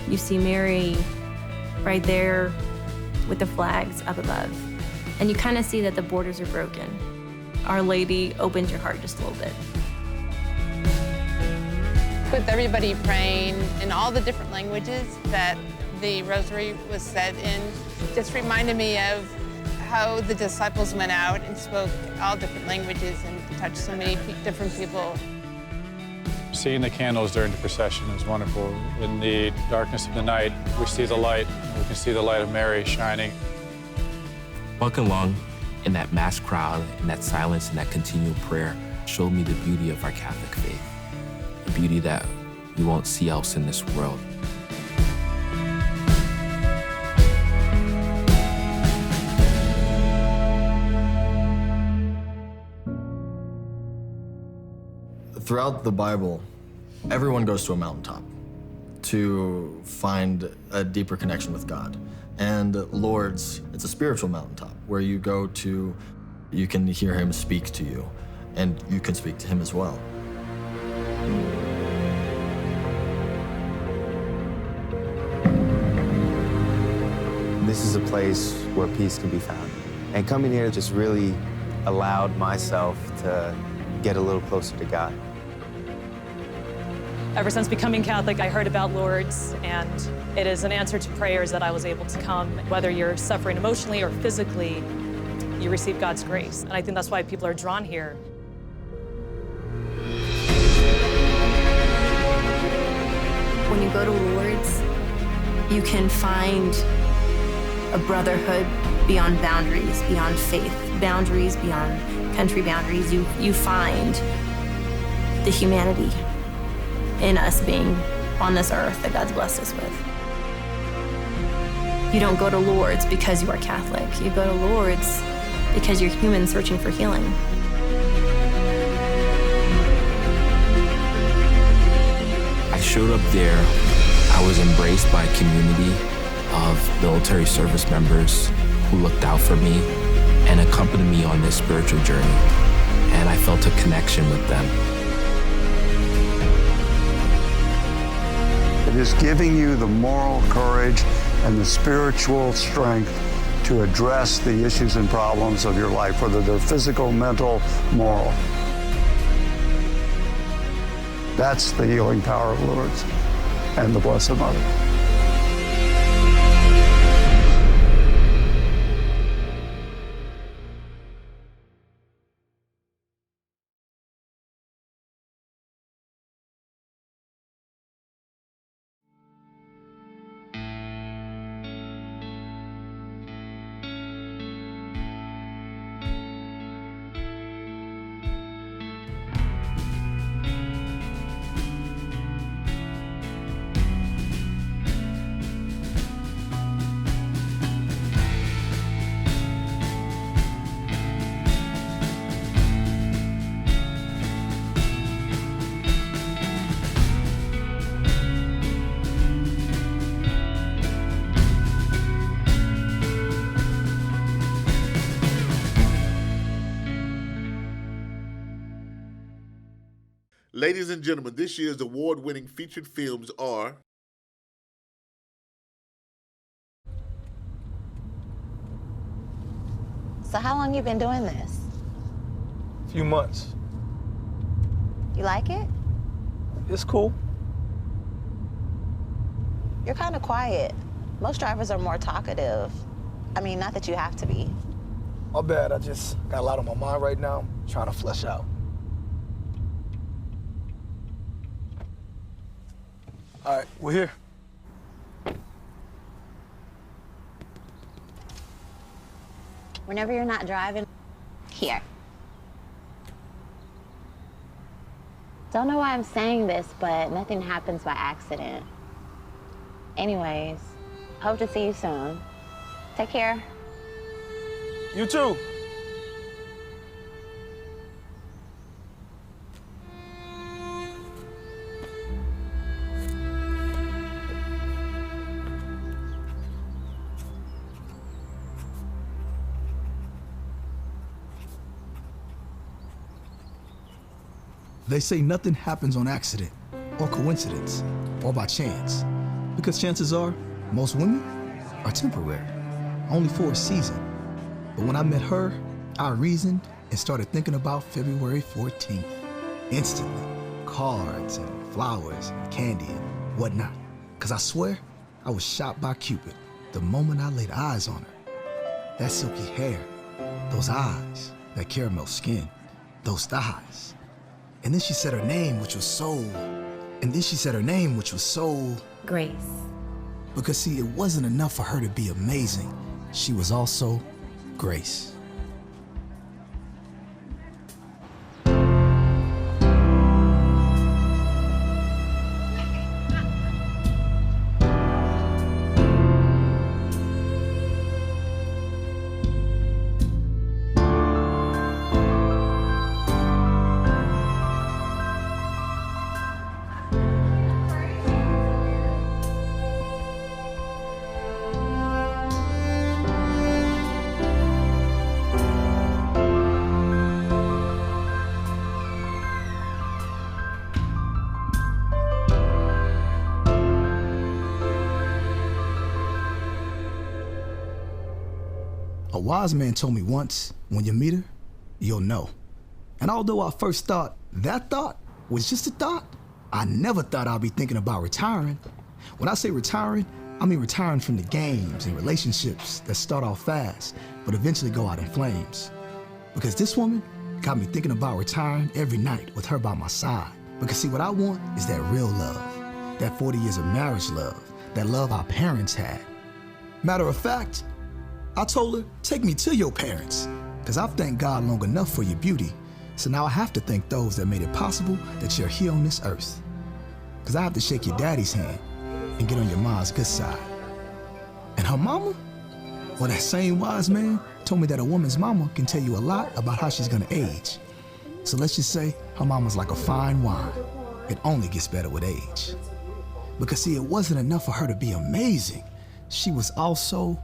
You see Mary right there with the flags up above. And you kind of see that the borders are broken. Our Lady opened your heart just a little bit. With everybody praying in all the different languages that the rosary was said in, just reminded me of how the disciples went out and spoke all different languages and touched so many different people. Seeing the candles during the procession is wonderful. In the darkness of the night, we see the light. We can see the light of Mary shining. Walking along in that mass crowd, in that silence, and that continual prayer showed me the beauty of our Catholic faith, a beauty that we won't see else in this world. Throughout the Bible, everyone goes to a mountaintop to find a deeper connection with God. And Lourdes, it's a spiritual mountaintop where you go to, you can hear him speak to you, and you can speak to him as well. This is a place where peace can be found. And coming here just really allowed myself to get a little closer to God. Ever since becoming Catholic, I heard about Lourdes, and it is an answer to prayers that I was able to come. Whether you're suffering emotionally or physically, you receive God's grace. And I think that's why people are drawn here. When you go to Lourdes, you can find a brotherhood beyond boundaries, beyond faith, boundaries beyond country boundaries. You find the humanity in us being on this earth that God's blessed us with. You don't go to Lourdes because you are Catholic. You go to Lourdes because you're human searching for healing. I showed up there. I was embraced by a community of military service members who looked out for me and accompanied me on this spiritual journey. And I felt a connection with them. It is giving you the moral courage and the spiritual strength to address the issues and problems of your life, whether they're physical, mental, moral. That's the healing power of Lourdes and the Blessed Mother. Ladies and gentlemen, this year's award-winning featured films are So how long you been doing this? A few months. You like it? It's cool. You're kind of quiet. Most drivers are more talkative. I mean, not that you have to be. My bad, I just got a lot on my mind right now. I'm trying to flesh out. All right, we're here. Whenever you're not driving, here. Don't know why I'm saying this, but nothing happens by accident. Anyways, hope to see you soon. Take care. You too. They say nothing happens on accident or coincidence or by chance. Because chances are, most women are temporary, only for a season. But when I met her, I reasoned and started thinking about February 14th. Instantly, cards and flowers and candy and whatnot. Because I swear, I was shot by Cupid the moment I laid eyes on her. That silky hair, those eyes, that caramel skin, those thighs. And then she said her name, which was so... Grace. Because see, it wasn't enough for her to be amazing. She was also Grace. A wise man told me once, when you meet her, you'll know. And although I first thought that thought was just a thought, I never thought I'd be thinking about retiring. When I say retiring, I mean retiring from the games and relationships that start off fast, but eventually go out in flames. Because this woman got me thinking about retiring every night with her by my side. Because see, what I want is that real love, that 40 years of marriage love, that love our parents had. Matter of fact, I told her, take me to your parents, because I've thanked God long enough for your beauty, so now I have to thank those that made it possible that you're here on this earth. Because I have to shake your daddy's hand and get on your mom's good side. And her mama? Well, that same wise man told me that a woman's mama can tell you a lot about how she's gonna age. So let's just say her mama's like a fine wine. It only gets better with age. Because see, it wasn't enough for her to be amazing. She was also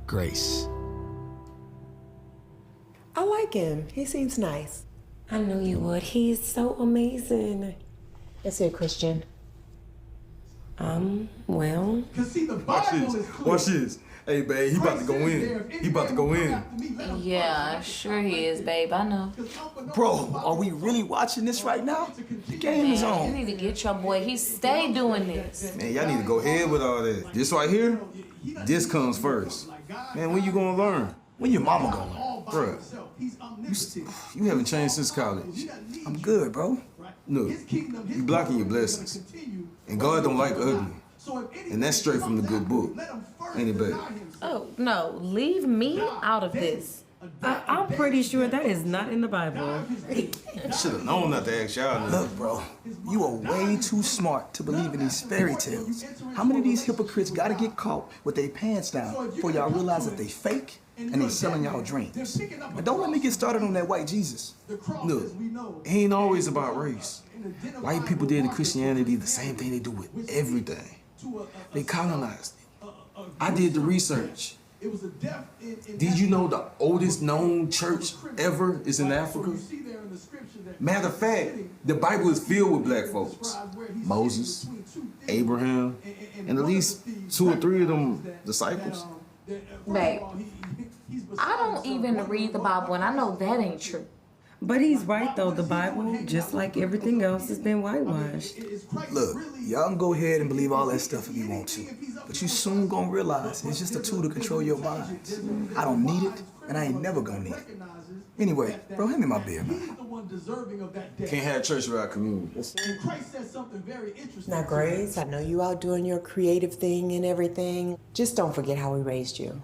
Grace. I like him. He seems nice. I knew you would. He's so amazing. Is he a Christian? Well. Watch this. Hey, babe, he about to go in. He about to go in. Yeah, sure he is, babe. I know. Bro, are we really watching this right now? The game is Man, you on. need to get your boy. He stay doing this. Man, y'all need to go ahead with all that. This right here, this comes first. Man, when you gonna learn? When your mama gonna learn? Bruh, you haven't changed since college. I'm good, bro. Look, you blocking your blessings. And God don't like ugly. And that's straight from the good book. Ain't it, babe? Oh, no. Leave me out of this. I'm pretty sure that is not in the Bible. Should have known not to ask y'all. Look, bro, you are way too smart to believe in these fairy tales. How many of these hypocrites gotta get caught with their pants down before y'all realize that they fake and they selling y'all dreams? And don't let me get started on that white Jesus. Look, it ain't always about race. White people did in Christianity the same thing they do with everything. They colonized it. I did the research. Did you know the oldest known church ever is in Africa? Matter of fact, the Bible is filled with black folks. Moses, Abraham, and at least 2 or 3 of them disciples. Babe, I don't even read the Bible, and I know that ain't true. But he's right, though. The Bible, just like everything else, has been whitewashed. Look, y'all can go ahead and believe all that stuff if you want to, but you soon gonna realize it's just a tool to control your minds. I don't need it, and I ain't never gonna need it. Anyway, bro, hand me my beer, man. Can't have church without community. Now, Grace, I know you out doing your creative thing and everything. Just don't forget how we raised you.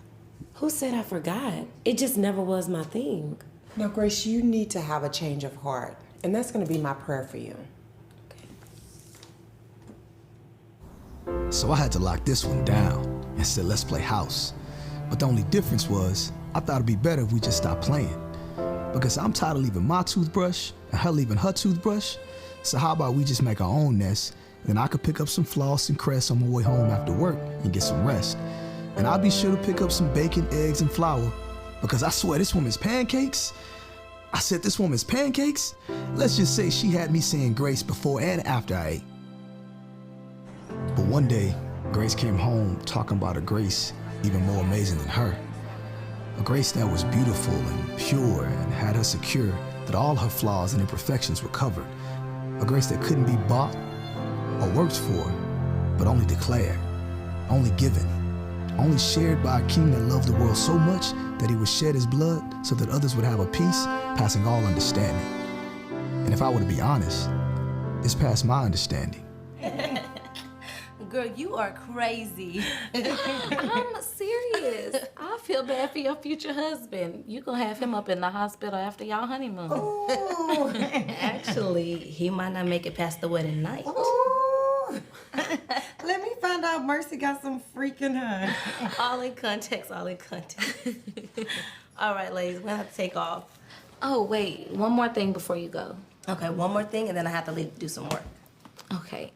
Who said I forgot? It just never was my thing. Now, Grace, you need to have a change of heart, and that's going to be my prayer for you. So I had to lock this one down and said, let's play house. But the only difference was, I thought it'd be better if we just stopped playing. Because I'm tired of leaving my toothbrush and her leaving her toothbrush. So how about we just make our own nest, and I could pick up some floss and cress on my way home after work and get some rest. And I'll be sure to pick up some bacon, eggs, and flour. Because I swear this woman's pancakes, I said this woman's pancakes? Let's just say she had me saying grace before and after I ate. But one day, Grace came home talking about a grace even more amazing than her. A grace that was beautiful and pure and had her secure that all her flaws and imperfections were covered. A grace that couldn't be bought or worked for, but only declared, only given, only shared by a king that loved the world so much that he would shed his blood so that others would have a peace passing all understanding. And if I were to be honest, it's past my understanding. Girl, you are crazy. I'm serious. I feel bad for your future husband. You gonna have him up in the hospital after y'all honeymoon. Ooh. Actually, he might not make it past the wedding night. Ooh. Let me find out Mercy got some freaking honey. All in context, all in context. All right, ladies, we're gonna have to take off. Oh, wait, one more thing before you go. Okay, one more thing, and then I have to leave to do some work. Okay.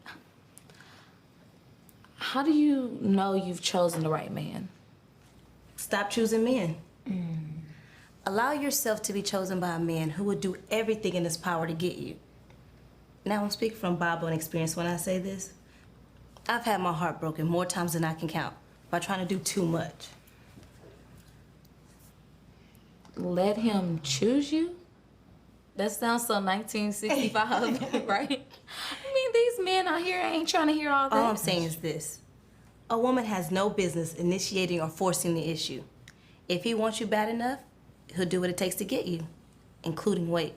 How do you know you've chosen the right man? Stop choosing men. Allow yourself to be chosen by a man who would do everything in his power to get you. Now, I'm speaking from Bible and experience when I say this. I've had my heart broken more times than I can count by trying to do too much. Let him choose you? That sounds so 1965, right? I mean, these men out here ain't trying to hear all that. All I'm saying is this. A woman has no business initiating or forcing the issue. If he wants you bad enough, he'll do what it takes to get you, including wait.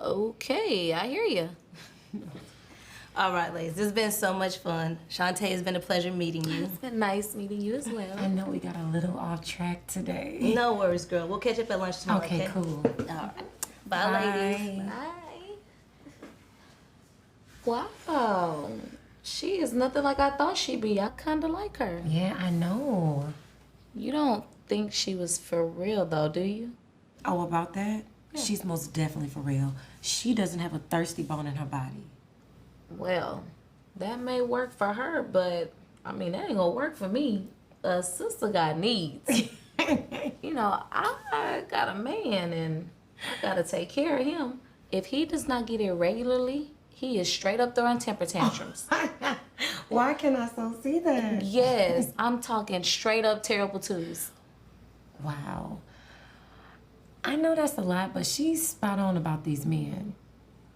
Okay, I hear you. All right, ladies, this has been so much fun. Shantae, it's been a pleasure meeting you. It's been nice meeting you as well. I know we got a little off track today. No worries, girl. We'll catch up at lunch tomorrow, okay? Okay, cool. All right. Bye, ladies. Bye. Wow. She is nothing like I thought she'd be. I kind of like her. Yeah, I know. You don't think she was for real, though, do you? Oh, about that? Yeah. She's most definitely for real. She doesn't have a thirsty bone in her body. Well, that may work for her, but, I mean, that ain't gonna work for me. A sister got needs. You know, I got a man, and I gotta take care of him. If he does not get it regularly, he is straight up throwing temper tantrums. Why can I so see that? Yes, I'm talking straight up terrible twos. Wow. I know that's a lot, but she's spot on about these men.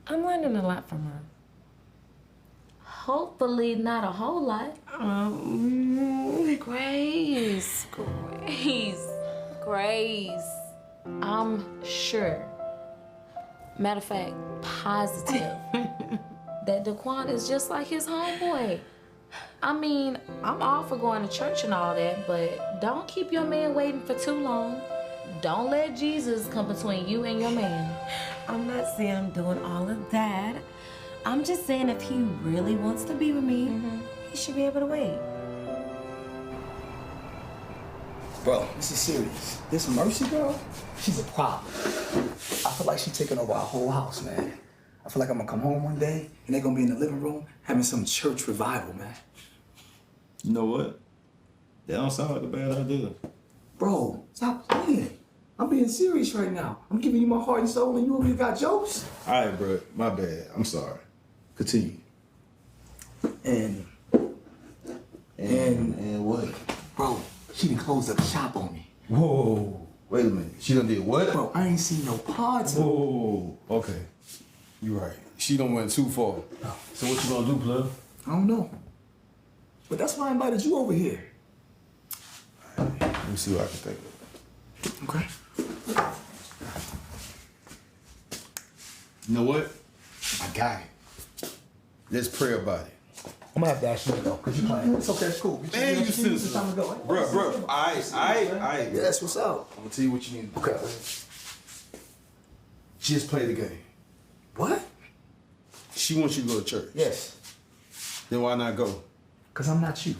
I'm learning a lot from her. Hopefully not a whole lot. Grace. I'm sure. Matter of fact, positive. That Daquan is just like his homeboy. I mean, I'm all for going to church and all that, but don't keep your man waiting for too long. Don't let Jesus come between you and your man. I'm not saying I'm doing all of that. I'm just saying if he really wants to be with me, he should be able to wait. Bro, this is serious. This Mercy girl, she's a problem. I feel like she's taking over our whole house, man. I feel like I'm gonna come home one day and they're gonna be in the living room having some church revival, man. You know what? That don't sound like a bad idea. Bro, stop playing. I'm being serious right now. I'm giving you my heart and soul and you over here got jokes. All right, bro. My bad. I'm sorry. Continue. And what? Bro, she done closed up shop on me. Whoa. Wait a minute. She done did what? Bro, I ain't seen no parts of it. Whoa. Okay. You right. She done went too far. So what you gonna do, plug? I don't know. But that's why I invited you over here. Let me see what I can think of. Okay. You know what? I got it. Let's pray about it. I'm gonna have to ask you to go, because you're playing. It's okay, it's cool. Man, you sensitive. Time to go. Bro. All right. Yeah, that's what's up. I'm gonna tell you what you need to do. Okay. Just play the game. What? She wants you to go to church. Yes. Then why not go? Because I'm not you.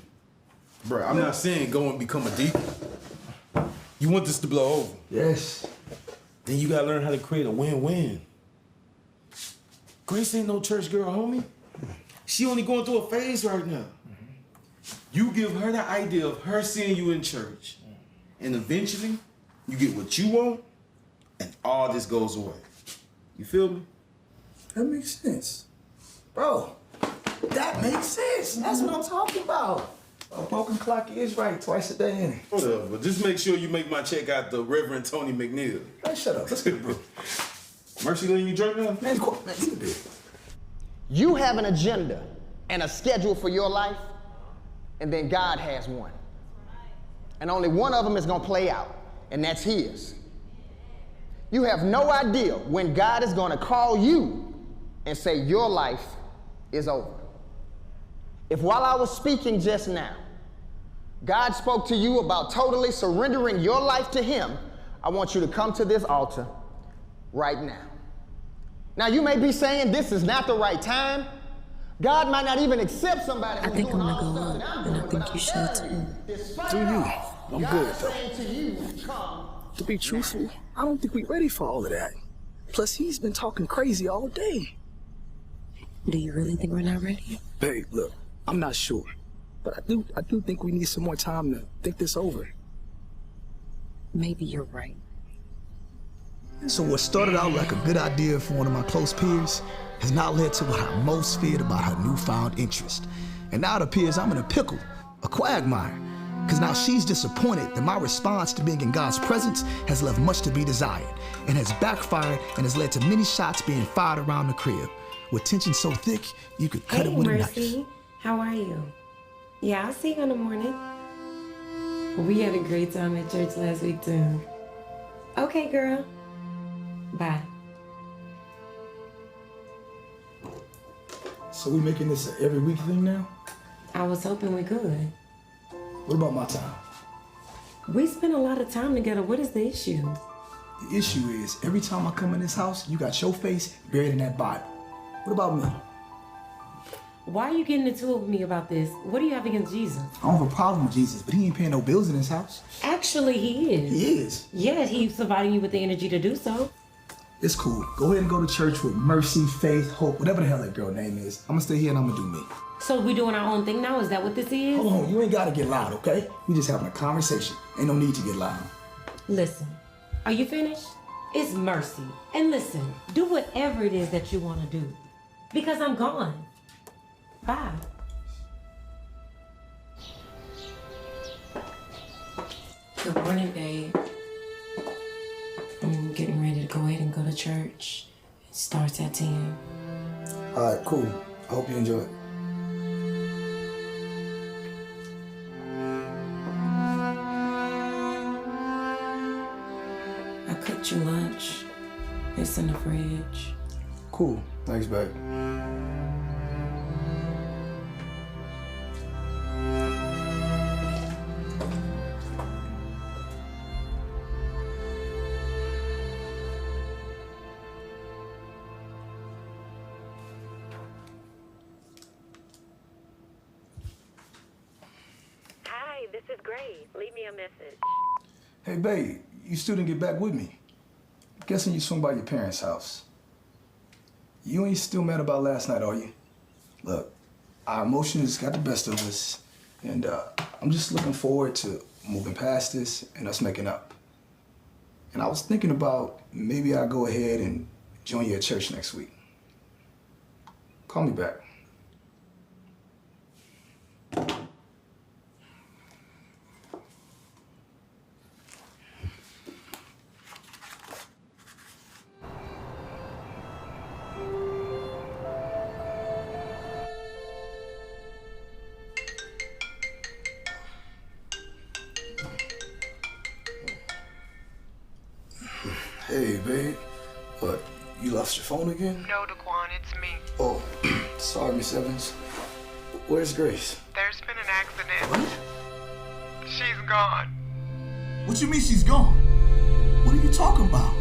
Bro, I'm not saying go and become a deacon. You want this to blow over. Yes. Then you gotta learn how to create a win-win. Grace ain't no church girl, homie. She only going through a phase right now. You give her the idea of her seeing you in church, and eventually you get what you want, and all this goes away. You feel me? That makes sense. Bro, that Makes sense. That's what I'm talking about. A broken clock is right twice a day, ain't it? Whatever. Just make sure you make my check out to Reverend Tony McNeil. Hey, shut up. Let's get it, bro. Mercy letting you drink now? Man, let's get it. You have an agenda and a schedule for your life, and then God has one. And only one of them is gonna play out, and that's his. You have no idea when God is gonna call you and say your life is over. If while I was speaking just now, God spoke to you about totally surrendering your life to Him, I want you to come to this altar right now. Now you may be saying this is not the right time. God might not even accept somebody who's doing all the stuff that I'm doing, and I think you should too. Do you? I'm good though. To be truthful, I don't think we're ready for all of that. Plus, he's been talking crazy all day. Do you really think we're not ready? Babe, look, I'm not sure, but I do think we need some more time to think this over. Maybe you're right. So what started out like a good idea for one of my close peers has now led to what I most feared about her newfound interest. And now it appears I'm in a pickle, a quagmire. Because now she's disappointed that my response to being in God's presence has left much to be desired and has backfired and has led to many shots being fired around the crib. With tension so thick, you could cut it with a knife. Mercy, how are you? Yeah, I'll see you in the morning. We had a great time at church last week too. Okay, girl. Bye. So we making this an every week thing now? I was hoping we could. What about my time? We spend a lot of time together. What is the issue? The issue is, every time I come in this house, you got your face buried in that Bible. What about me? Why are you getting into it with me about this? What do you have against Jesus? I don't have a problem with Jesus, but he ain't paying no bills in his house. Actually, he is. He is? Yeah, he's providing you with the energy to do so. It's cool. Go ahead and go to church with Mercy, Faith, Hope, whatever the hell that girl name is. I'm gonna stay here and I'm gonna do me. So we doing our own thing now? Is that what this is? Hold on, you ain't gotta get loud, okay? We just having a conversation. Ain't no need to get loud. Listen, are you finished? It's Mercy. And listen, do whatever it is that you want to do. Because I'm gone. Bye. Good morning, babe. I'm getting ready to go ahead and go to church. It starts at 10. All right, cool. I hope you enjoy it. I cooked you lunch. It's in the fridge. Cool. Thanks, babe. Hi, this is Grace. Leave me a message. Hey, babe, you still didn't get back with me. I'm guessing you swung by your parents' house. You ain't still mad about last night, are you? Look, our emotions got the best of us, and I'm just looking forward to moving past this and us making up. And I was thinking about maybe I'll go ahead and join you at church next week. Call me back. Hey, babe. What, you lost your phone again? No, Daquan, it's me. Oh, sorry, Miss Evans. Where's Grace? There's been an accident. What? She's gone. What you mean she's gone? What are you talking about?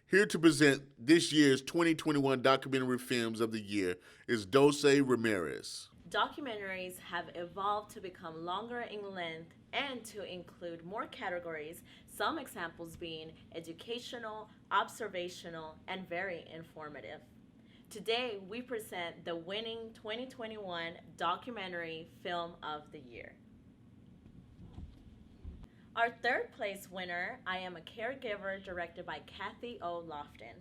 Here to present this year's 2021 Documentary Films of the Year is Dulce Ramirez. Documentaries have evolved to become longer in length and to include more categories, some examples being educational, observational, and very informative. Today, we present the winning 2021 Documentary Film of the Year. Our third place winner, I Am a Caregiver, directed by Kathy O. Lofton.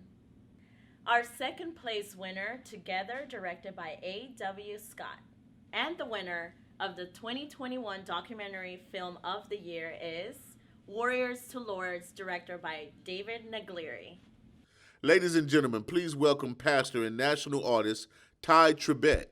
Our second place winner, Together, directed by A.W. Scott. And the winner of the 2021 Documentary Film of the Year is Warriors to Lords, directed by David Naglieri. Ladies and gentlemen, please welcome pastor and national artist Ty Tribbett.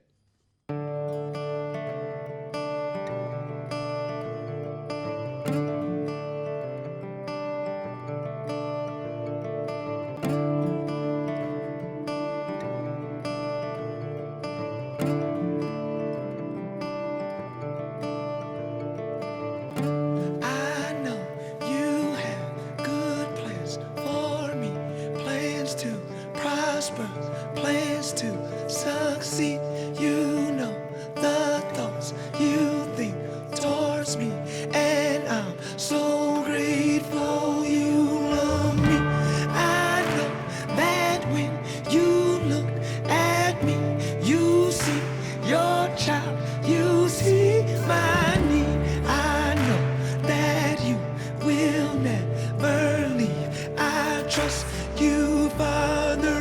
Plans to succeed, you know the thoughts you think towards me, and I'm so grateful you love me. I know that when you look at me, you see your child, you see my need. I know that you will never leave. I trust you, Father.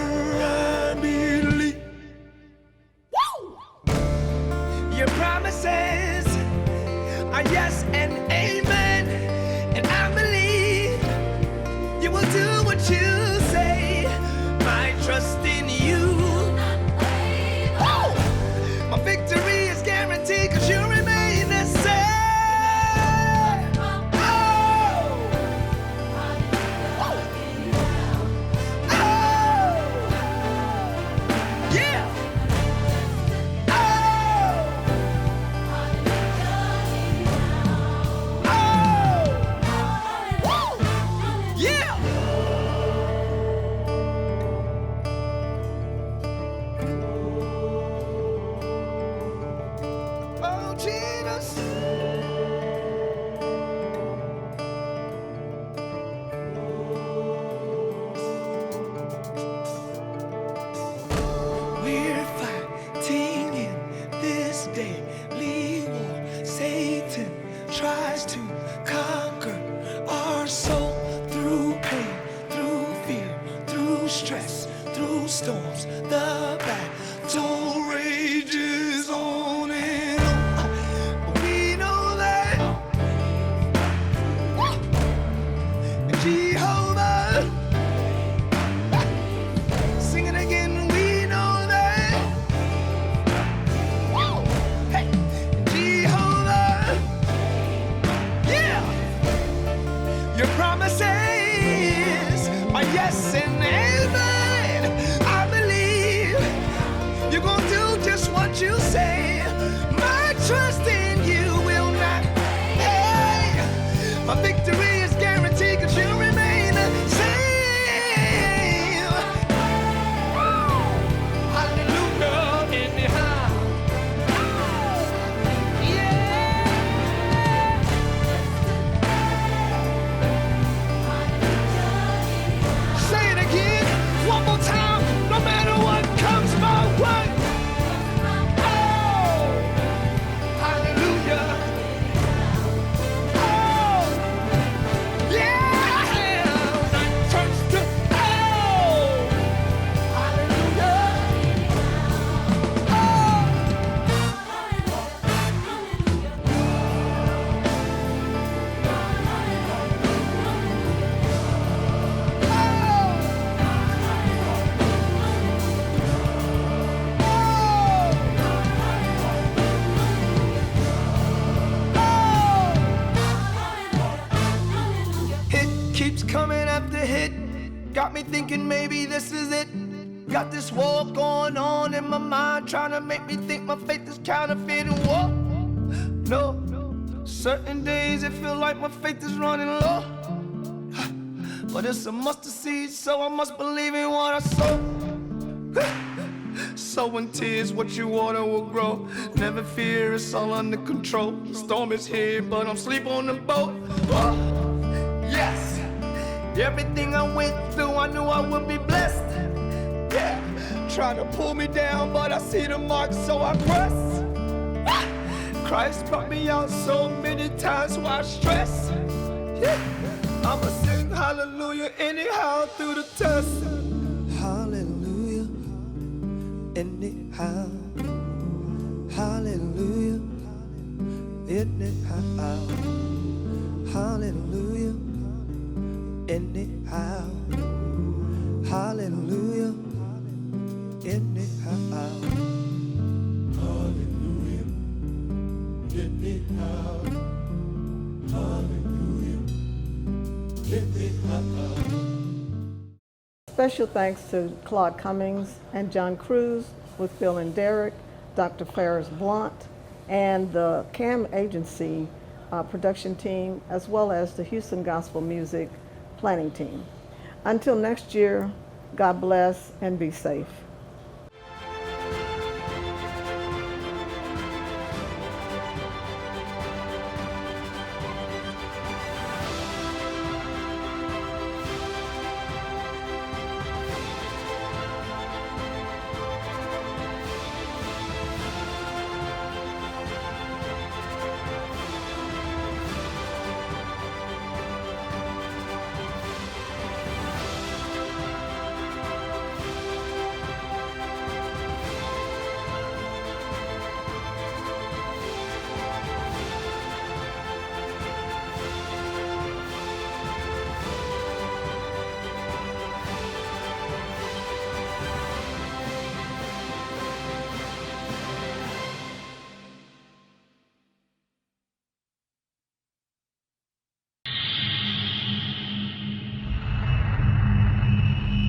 Your promises are yes and amen, and I believe you will do what you say. My trust in you, oh, my victory is guaranteed, 'cause you remain the same. Tries to conquer our soul through pain, through fear, through stress, through storms. The battle rages on and on. But we know that Jehovah, sing it again, we know that hey, Jehovah. Your promises are yes and amen. I believe you're gonna do just what you say. My trust in you will not. Hey, my victory is guaranteed, 'cause you remain the same. Hallelujah in the house. One more time, no matter what comes my way. Oh, hallelujah. Oh, yeah. I trust you. Oh, hallelujah. Keeps coming after hit, got me thinking maybe this is it. Got this war going on in my mind, trying to make me think my faith is counterfeit and war. No, certain days it feel like my faith is running low. But it's a mustard seed, so I must believe in what I sow. Sowing tears, what you water will grow. Never fear, it's all under control. The storm is here, but I'm asleep on the boat. Oh, yes, everything I went through, I knew I would be blessed. Yeah, trying to pull me down, but I see the mark, so I press. Christ brought me out so many times, why I stress? Yeah, I'ma sing hallelujah anyhow through the test. Hallelujah, anyhow. Hallelujah, anyhow. Hallelujah, anyhow. Hallelujah, anyhow. Hallelujah, anyhow. Hallelujah, anyhow. Special thanks to Claude Cummings and John Cruz with Bill and Derek, Dr. Ferris Blunt, and the CAM agency production team, as well as the Houston Gospel Music planning team. Until next year, God bless and be safe.